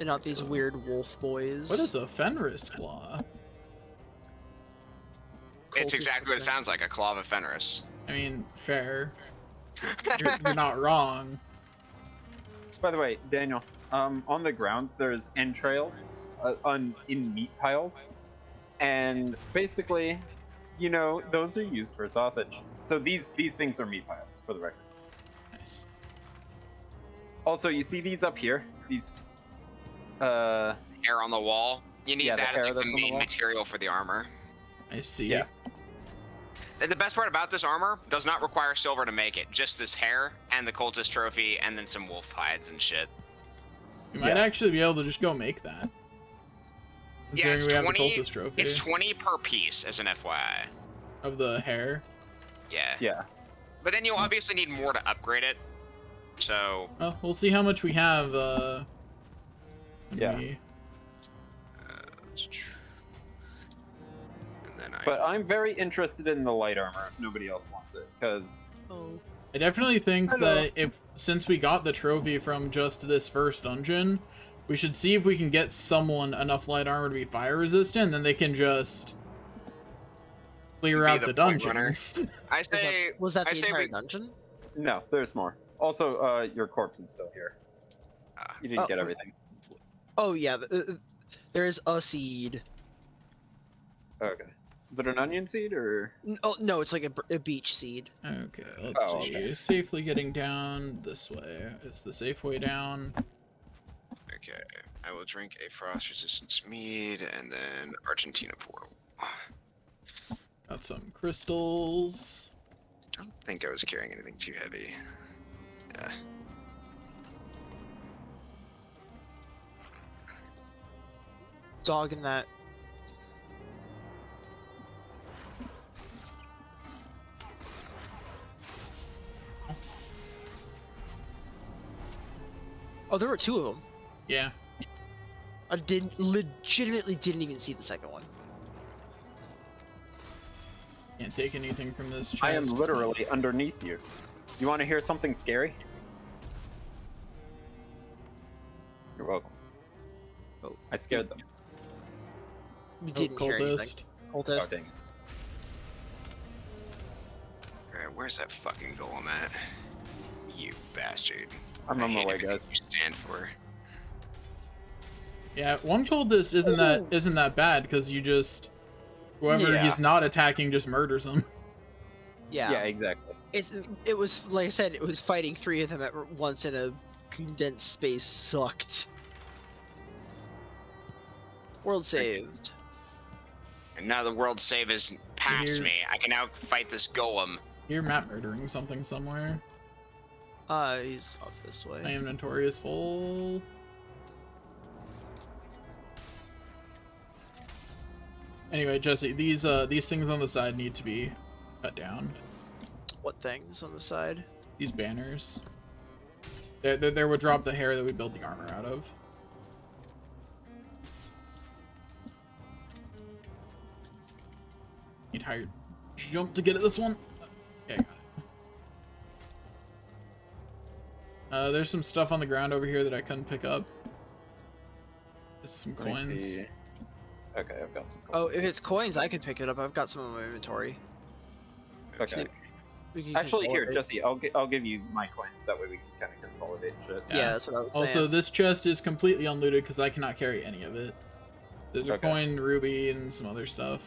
And not these weird wolf boys. What is a Fenris claw? It's Cultist exactly what it thing. sounds like, a claw of a Fenris. I mean, fair. You're not wrong. By the way, Daniel, on the ground there's entrails in meat piles, and basically, you know, those are used for sausage. So these things are meat piles, for the record. Nice. Also, you see these up here? These Hair on the wall. You need Yeah, the that as hair like the that's on the main wall. material for the armor. I see. Yeah. And the best part about this armor does not require silver to make it. Just this hair and the cultist trophy, and then some wolf hides and shit. We might actually be able to just go make that. Yeah, Considering it's we have the 20. cultist trophy It's 20 per piece, as an FYI. of the hair. Yeah. Yeah. But then you'll obviously need more to upgrade it. So. Well, we'll see how much we have. Yeah. And then But I'm very interested in the light armor if nobody else wants it, because I definitely think Hello. that since we got the trophy from just this first dungeon, we should see if we can get someone enough light armor to be fire resistant, then they can just clear Be out the the point runner. dungeons. I say. Was that I the say entire we. dungeon? no, there's more. Also, your corpse is still here. You didn't Oh. get everything. Oh yeah, there's a seed. Okay. Is it an onion seed or? Oh no, it's like a beach seed. Okay, let's Oh, see. okay. Safely getting down this way. It's the safe way down. Okay. I will drink a frost resistance mead and then Argentina portal. Got some crystals. Don't think I was carrying anything too heavy. Yeah. Dog in that. Oh, there were two of them. Yeah. I legitimately didn't even see the second one. Can't take anything from this chest. I am literally underneath you. You want to hear something scary? You're welcome. Oh, I scared them. we Oh, didn't hear anything. cultist. Oh, Cultist. dang it. Alright, where's that fucking golem at? You bastard. I'm on I my hate way, everything guys. you stand for. Yeah, one cultist isn't that bad because you just whoever Yeah. he's not attacking just murders him. Yeah. Yeah, exactly. It was like I said, it was fighting three of them at once in a condensed space. Sucked. World saved. And now the world save is past Here- me. I can now fight this golem. Hear Matt murdering something somewhere. He's off this way. My inventory is full. Anyway, Jesse, these things on the side need to be cut down. What things on the side? These banners. They would drop the hair that we build the armor out of. Need higher jump to get at this one. Okay, got it. There's some stuff on the ground over here that I couldn't pick up. There's some Let me coins. see. Okay, I've got some. Oh, if it's coins, I could pick it up. I've got some in my inventory. Okay. We can Actually, here, consolidate. Jesse, I'll give you my coins. That way we can kind of consolidate shit. Yeah, that's what I was Also, saying. this chest is completely unlooted because I cannot carry any of it. There's a Okay. coin, ruby, and some other stuff.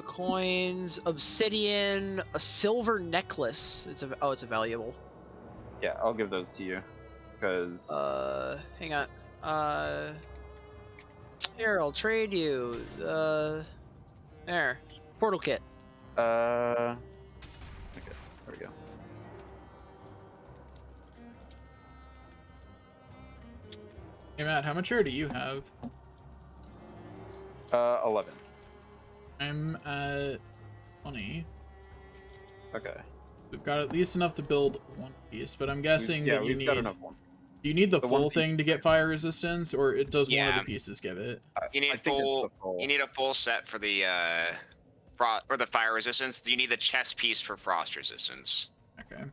Coins, obsidian, a silver necklace. It's a valuable. Yeah, I'll give those to you, because Hang on. Here, I'll trade you. There, portal kit. okay, there we go. Hey Matt, how much hair do you have? 11. I'm at 20. Okay. We've got at least enough to build one piece, but I'm guessing Yeah, that you we've need. got enough one. Do you need the The one full piece. thing to get fire resistance, or it does one of Yeah. the pieces give it? You need I think it's full. the full. You need a full set for the or the fire resistance. You need the chest piece for frost resistance, Okay.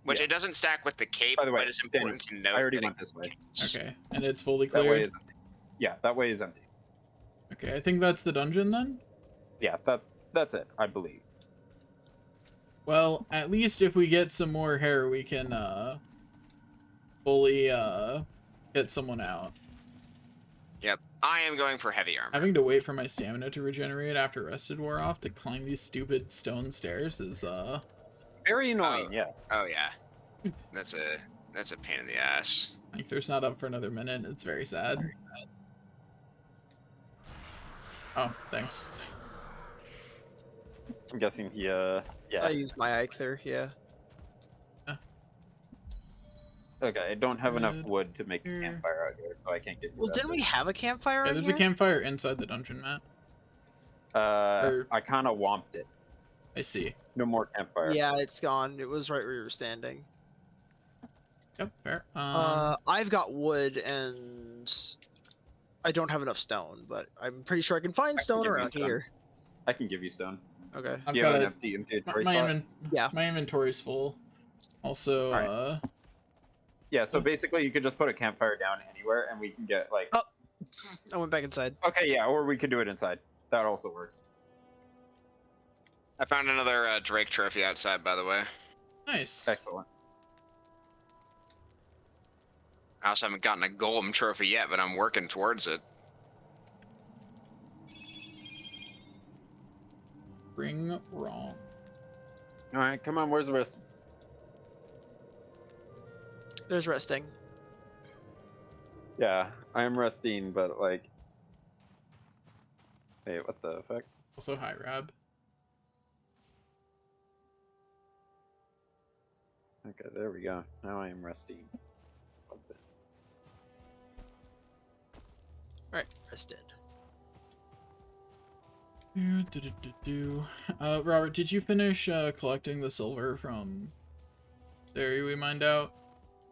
which Yeah. it doesn't stack with the cape, By the way, but it's important to note. I already that went it this way. counts. Okay. And it's fully That way cleared. is empty. Yeah, that way is empty. Okay, I think that's the dungeon then. Yeah, that's it, I believe. Well, at least if we get some more hair, we can fully get someone out. Yep, I am going for heavy armor. Having to wait for my stamina to regenerate after rested wore off to climb these stupid stone stairs is Very annoying, yeah. Oh yeah, that's a pain in the ass. Like, there's not up for another minute. It's very sad. Oh, thanks. I'm guessing he, I yeah. used my Eikther, yeah. Okay, I don't have enough Wood wood to make a here. campfire out here, so I can't get you Well, didn't we have a campfire Yeah, in there's here? a campfire inside the dungeon, Matt. Or- I kind of womped it. I see. No more campfire. Yeah, it's gone. It was right where you were standing. Yep, fair. I've got wood and I don't have enough stone, but I'm pretty sure I can find I can stone give you around stone. here. I can give you stone. Okay. I've Do you got have an a, empty inventory my, spot? Yeah. my inventory's full. Also, Alright. Yeah, so Oh. basically you could just put a campfire down anywhere and we can get like... Oh. I went back inside. Okay, yeah, or we could do it inside. That also works. I found another Drake trophy outside, by the way. nice. Excellent. I also haven't gotten a golem trophy yet, but I'm working towards it. Ring wrong. Alright, come on, where's the rest? There's resting. Yeah, I am resting, but like... Wait, what the fuck? Also, hi, Rab. Okay, there we go. Now I am resting. Alright, rested. Robert, did you finish collecting the silver from the area we mined out?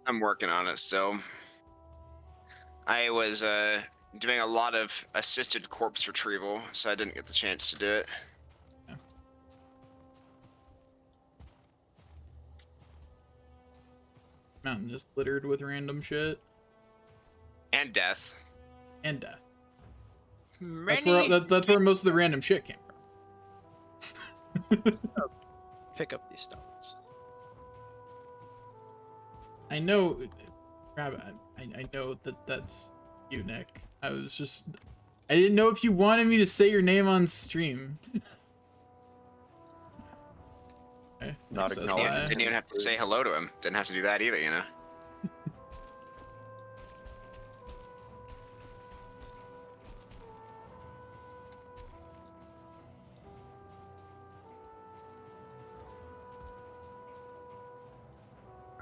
I'm working on it still. I was doing a lot of assisted corpse retrieval, so I didn't get the chance to do it. Mountain just littered with random shit. And death. And death. Many... That's where most of the random shit came from. Pick up these stones. I know, Rab, I know that's you, Nick. I didn't know if you wanted me to say your name on stream. Okay, Not Nick says acknowledged. hi. Didn't even have to say hello to him. Didn't have to do that either, you know.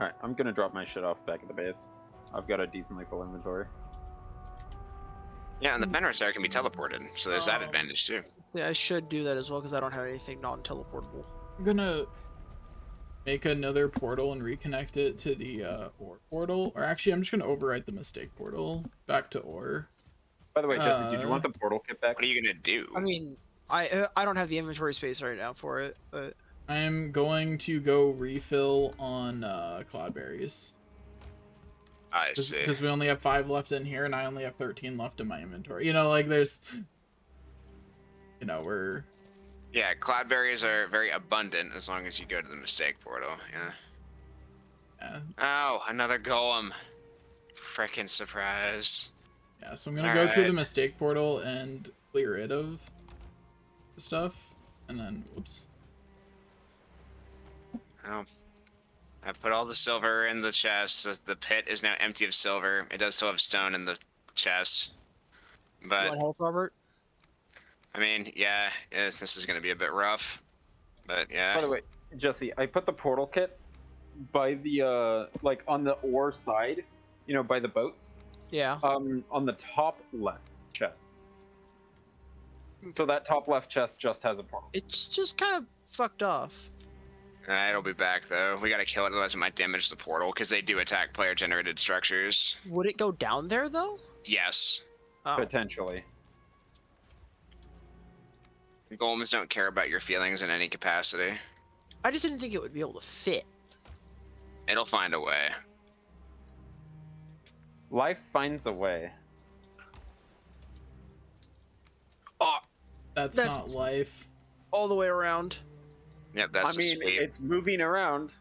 Alright, I'm gonna drop my shit off back at the base. I've got a decently full inventory. Yeah, and the Fenris area can be teleported, so there's that advantage too. Yeah, I should do that as well because I don't have anything non-teleportable. I'm gonna make another portal and reconnect it to the ore portal. Or actually, I'm just gonna overwrite the mistake portal back to ore. By the way, Jesse, did you want the portal kit back? What are you gonna do? I mean, I don't have the inventory space right now for it, but I am going to go refill on cloudberries. I see. Because we only have 5 left in here, and I only have 13 left in my inventory. You know, like, there's... You know, we're... Yeah, cloudberries are very abundant as long as you go to the mistake portal, yeah. Yeah, Oh, another golem. Frickin' surprise. yeah, so I'm gonna go through the Alright. mistake portal and clear it of stuff, and then, whoops. Oh. I put all the silver in the chest. The pit is now empty of silver. It does still have stone in the chest. you But, want help, Robert? I mean, yeah, this is going to be a bit rough. But, yeah. By the way, Jesse, I put the portal kit by the, like, on the ore side, you know, by the boats. Yeah. On the top left chest. So that top left chest just has a portal. It's just kind of fucked off. It'll be back, though. We got to kill it, otherwise it might damage the portal, because they do attack player-generated structures. Would it go down there though? Yes. Oh. Potentially. Golems don't care about your feelings in any capacity. I just didn't think it would be able to fit. It'll find a way. Life finds a way. Oh! That's That's- not life. All the way around. Yep, that's I mean, the speed. it's moving around.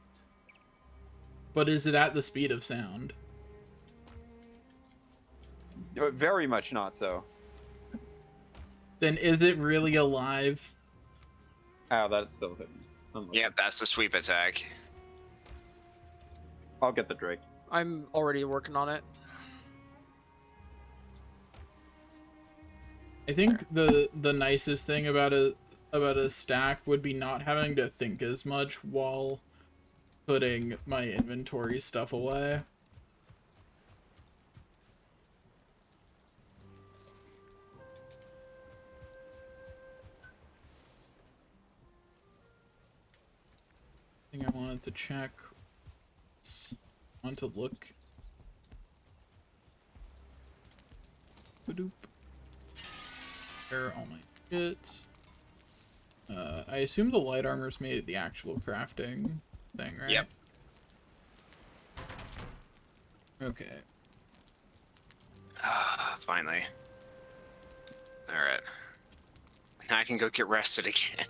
But is it at the speed of sound? Very much not so. Then is it really alive? Ow, that's still hidden. Yep, that's the sweep attack. I'll get the Drake. I'm already working on it. I think the nicest thing about a stack would be not having to think as much while putting my inventory stuff away. I think I wanted to check. I want to look. Ba-doop. There, all my shit. I assume the light armor's made at the actual crafting thing, right? Yep. Okay. Finally. Alright. Now I can go get rested again.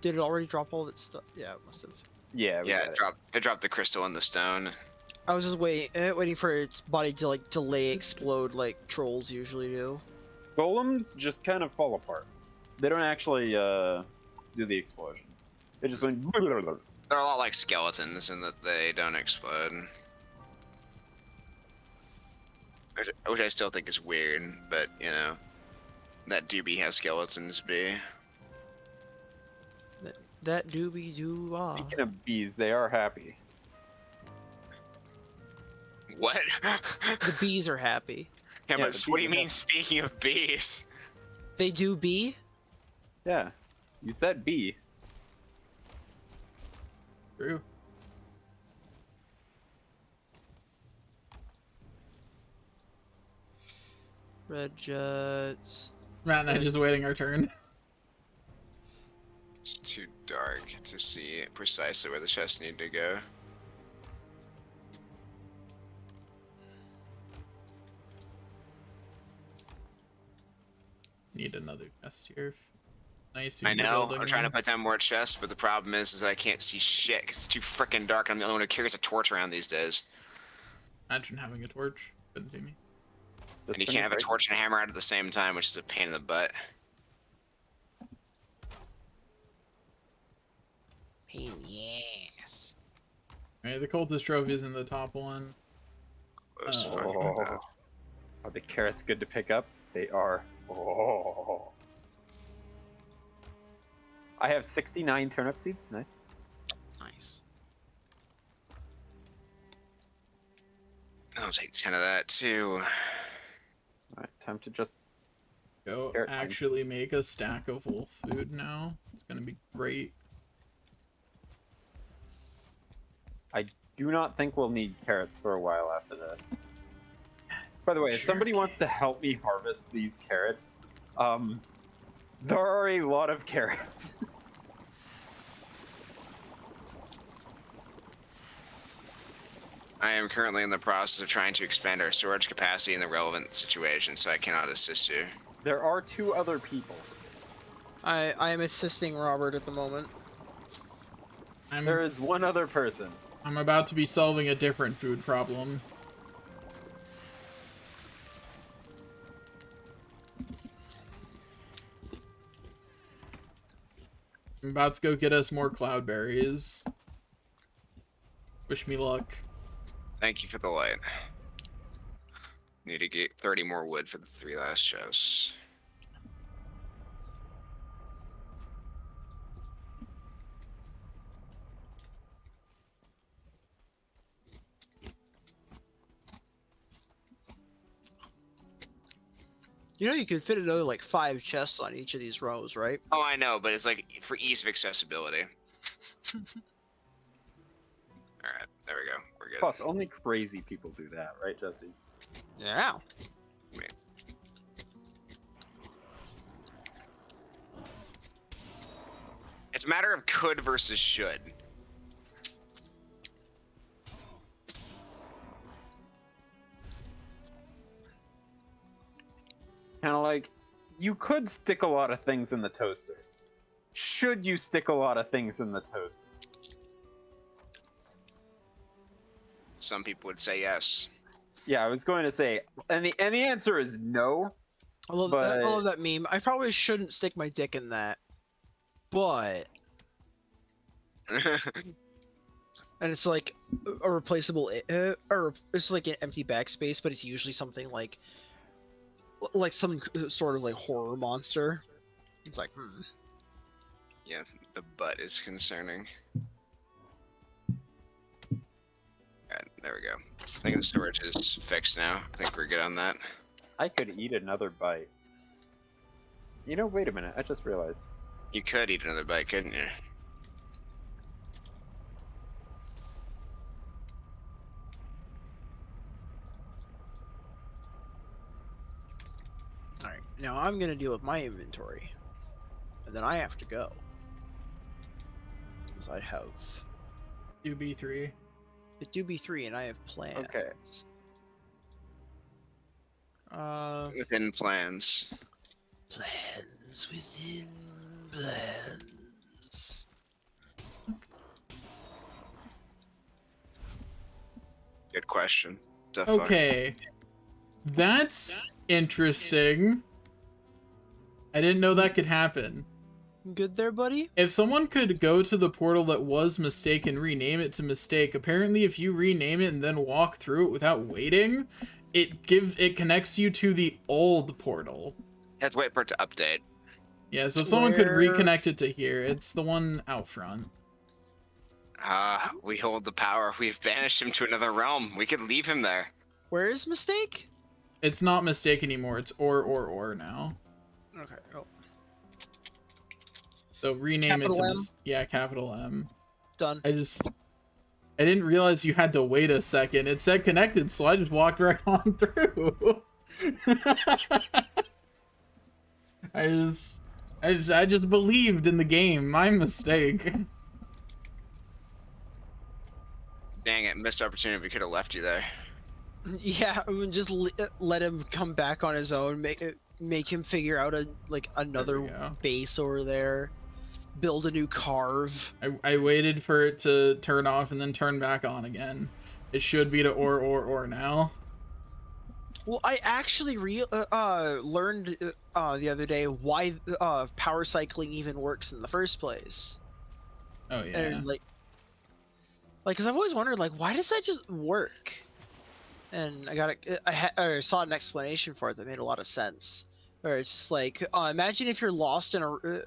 Did it already drop all that stuff? Yeah, it must have. Yeah, Yeah, it dropped the crystal in the stone. I was just waiting for its body to like delay explode like trolls usually do. Golems just kind of fall apart. They don't actually do the explosion. They just went. They're a lot like skeletons in that they don't explode. Which I still think is weird, but, you know, that do be how skeletons be. That doobie doo ah. Speaking of bees, they are happy. What? The bees are happy. Yeah, Yeah, but the what do bees you are mean, speaking of bees? They do bee? Yeah, you said bee. True. Red jets. Matt and I just waiting our turn. It's too dark to see precisely where the chests need to go. Need another chest here. Nice. I know, I'm trying to put down more chests, but the problem is I can't see shit because it's too freaking dark and I'm the only one who carries a torch around these days. Imagine having a torch. Couldn't see me. Just And you when can't have a break- torch and a hammer out at the same time, which is a pain in the butt. Pain in the ass. Alright, the cultist trophy's in the top one. Those Oh. fucking- Oh, are the carrots good to pick up? They are. Oh. I have 69 turnip seeds. Nice. Nice. I'll take 10 of that too. Alright, time to just. Go Carrot time. actually make a stack of wolf food now. It's gonna be great. I do not think we'll need carrots for a while after this. By the way, if Sure somebody wants to help me harvest these carrots, there are a lot of carrots. I am currently in the process of trying to expand our storage capacity in the relevant situation, so I cannot assist you. There are 2 other people. I am assisting Robert at the moment. There is 1 other person. I'm about to be solving a different food problem. I'm about to go get us more cloudberries. Wish me luck. Thank you for the light. Need to get 30 more wood for the 3 last chests. You know you could fit another like 5 chests on each of these rows, right? Oh, I know, but it's like for ease of accessibility. Alright, there we go. We're good. Plus, only crazy people do that, right, Jesse? Yeah. Wait. It's a matter of could versus should. Kind of like, you could stick a lot of things in the toaster. Should you stick a lot of things in the toaster? Some people would say yes. Yeah, I was going to say, and the answer is no. I love But- that meme. I probably shouldn't stick my dick in that. But and it's like a replaceable, or it's like an empty backspace, but it's usually something like some sort of like horror monster. It's like, Yeah, the butt is concerning. Alright, there we go. I think the storage is fixed now. I think we're good on that. I could eat another bite. You know, wait a minute. I just realized. You could eat another bite, couldn't you? all right, now I'm gonna deal with my inventory, and then I have to go. Because I have Do B3. it do be 3, and I have plans. Okay. Within plans. Plans within plans. Good question. Definitely. Okay. That's interesting. I didn't know that could happen. Good there, buddy? If someone could go to the portal that was Mistake and rename it to Mistake, apparently if you rename it and then walk through it without waiting, it connects you to the old portal. You have to wait for it to update. Yeah, so if someone could reconnect it to here, it's the one out front. We hold the power. We've banished him to another realm. We could leave him there. Where is Mistake? It's not Mistake anymore, it's or now. Okay. Oh, So rename Capital it M? to yeah, capital M. done. I didn't realize you had to wait a second. It said connected, so I just walked right on through. I just believed in the game. My mistake. Dang it, missed opportunity. We could have left you there. Yeah, I mean, just let him come back on his own. Make him figure out another go. base over there. Build a new carve. I waited for it to turn off and then turn back on again. It should be to or now. Well, I actually learned the other day why power cycling even works in the first place. Oh yeah. And because I've always wondered, why does that just work? And I saw an explanation for it that made a lot of sense. Where it's just like, imagine if you're lost or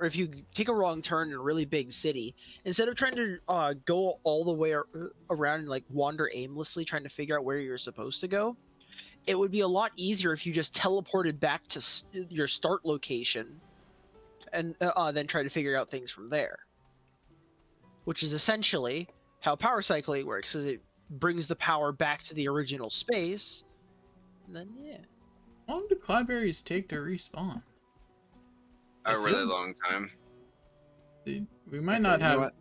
if you take a wrong turn in a really big city, instead of trying to go all the way around and wander aimlessly trying to figure out where you're supposed to go, it would be a lot easier if you just teleported back to your start location and then try to figure out things from there. Which is essentially how power cycling works, is it brings the power back to the original space, and then yeah. How long do cloudberries take to respawn? A really long time. We might not have.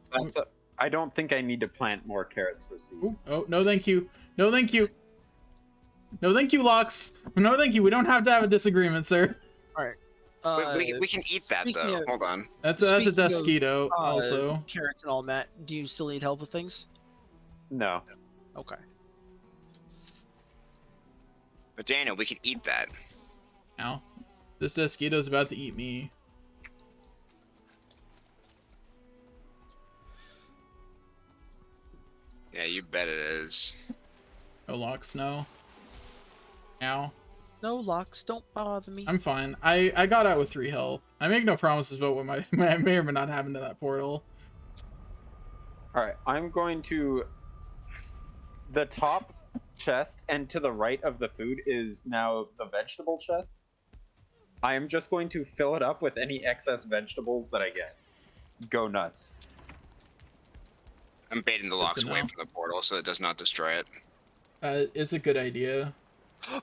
I don't think I need to plant more carrots for seeds. Ooh, oh no, thank you. No, thank you. No, thank you, Lux. No, thank you. We don't have to have a disagreement, sir. All right. We can eat that though. Hold on. That's a Desquito also. Carrots and all, Matt. Do you still need help with things? No. Okay. But Daniel, we can eat that. Ow. This Desquito's about to eat me. Yeah, you bet it is. No Lux, no. Ow. No, Lux, don't bother me. I'm fine. I got out with 3 health. I make no promises about what may or may not happen to that portal. Alright, I'm going to... The top chest and to the right of the food is now the vegetable chest. I am just going to fill it up with any excess vegetables that I get. Go nuts. I'm baiting the locks away from the portal so it does not destroy it. It's a good idea.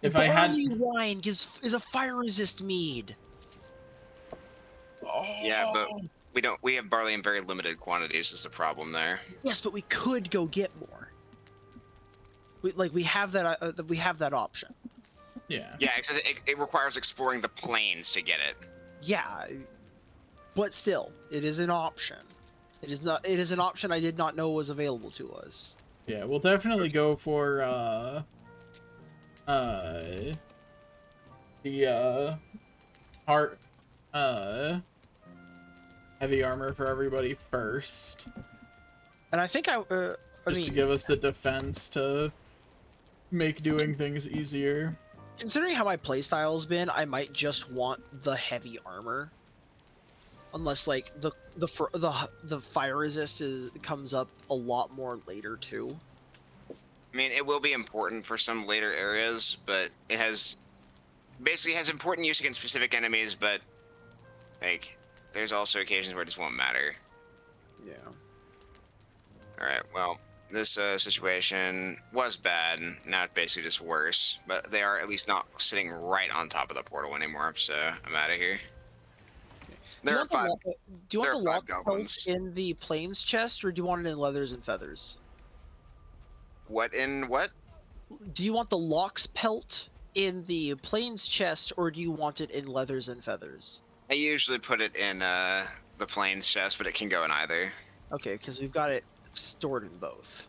If I had Barley wine is a fire resist mead. Yeah, but we have barley in very limited quantities is the problem there. Yes, but we could go get more. We have that option. Yeah. Yeah, it requires exploring the plains to get it. Yeah, but still, it is an option. It is an option I did not know was available to us. Yeah, we'll definitely go for the heart heavy armor for everybody first. And I think I Just to mean, give us the defense to make doing things easier. considering how my playstyle's been, I might just want the heavy armor. Unless like the fire resist comes up a lot more later too. I mean, it will be important for some later areas, but it has basically has important use against specific enemies, but like there's also occasions where it just won't matter. Yeah. All right, well, this situation was bad. Now it's basically just worse, but they are at least not sitting right on top of the portal anymore, so I'm out of here. Do you There are want the five. do you want There the are five lock pelt goblins. in the plains chest, or do you want it in leathers and feathers? What in what? Do you want the lock's pelt in the plains chest, or do you want it in leathers and feathers? I usually put it in the plains chest, but it can go in either. Okay, because we've got it stored in both.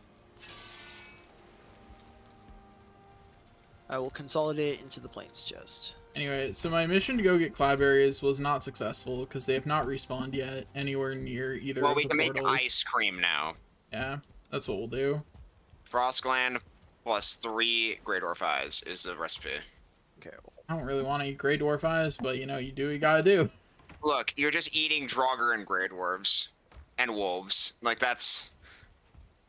I will consolidate it into the plains chest. Anyway, so my mission to go get cloudberries was not successful because they have not respawned yet anywhere near either Well, of we the can make portals. ice cream now. Yeah, that's what we'll do. Frostgland plus 3 Great Dwarf Eyes is the recipe. Okay. I don't really want to eat Grey Dwarf Eyes, but you know, you do what you gotta do. Look, you're just eating Draugr and Grey Dwarves and wolves. Like that's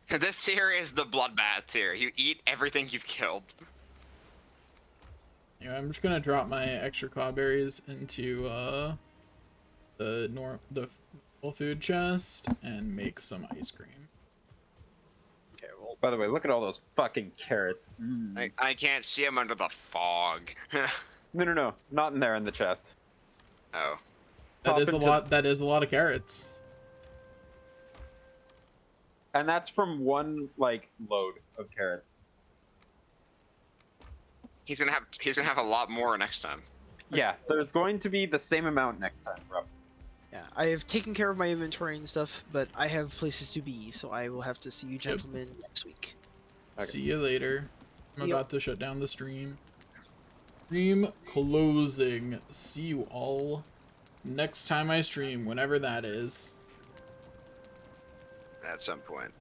this here is the bloodbath tier. You eat everything you've killed. Anyway, I'm just gonna drop my extra cloudberries into the full food chest and make some ice cream. Okay. Well, By the way, look at all those fucking carrots. I can't see them under the fog. No, not in there in the chest. Oh. That Pop is a into- lot. That is a lot of carrots. And that's from one like load of carrots. He's gonna have a lot more next time. Yeah, there's going to be the same amount next time, bro. yeah, I have taken care of my inventory and stuff, but I have places to be, so I will have to see you gentlemen next week. Okay. See you later. I'm Yep. about to shut down the stream. Stream closing. See you all next time I stream, whenever that is. At some point.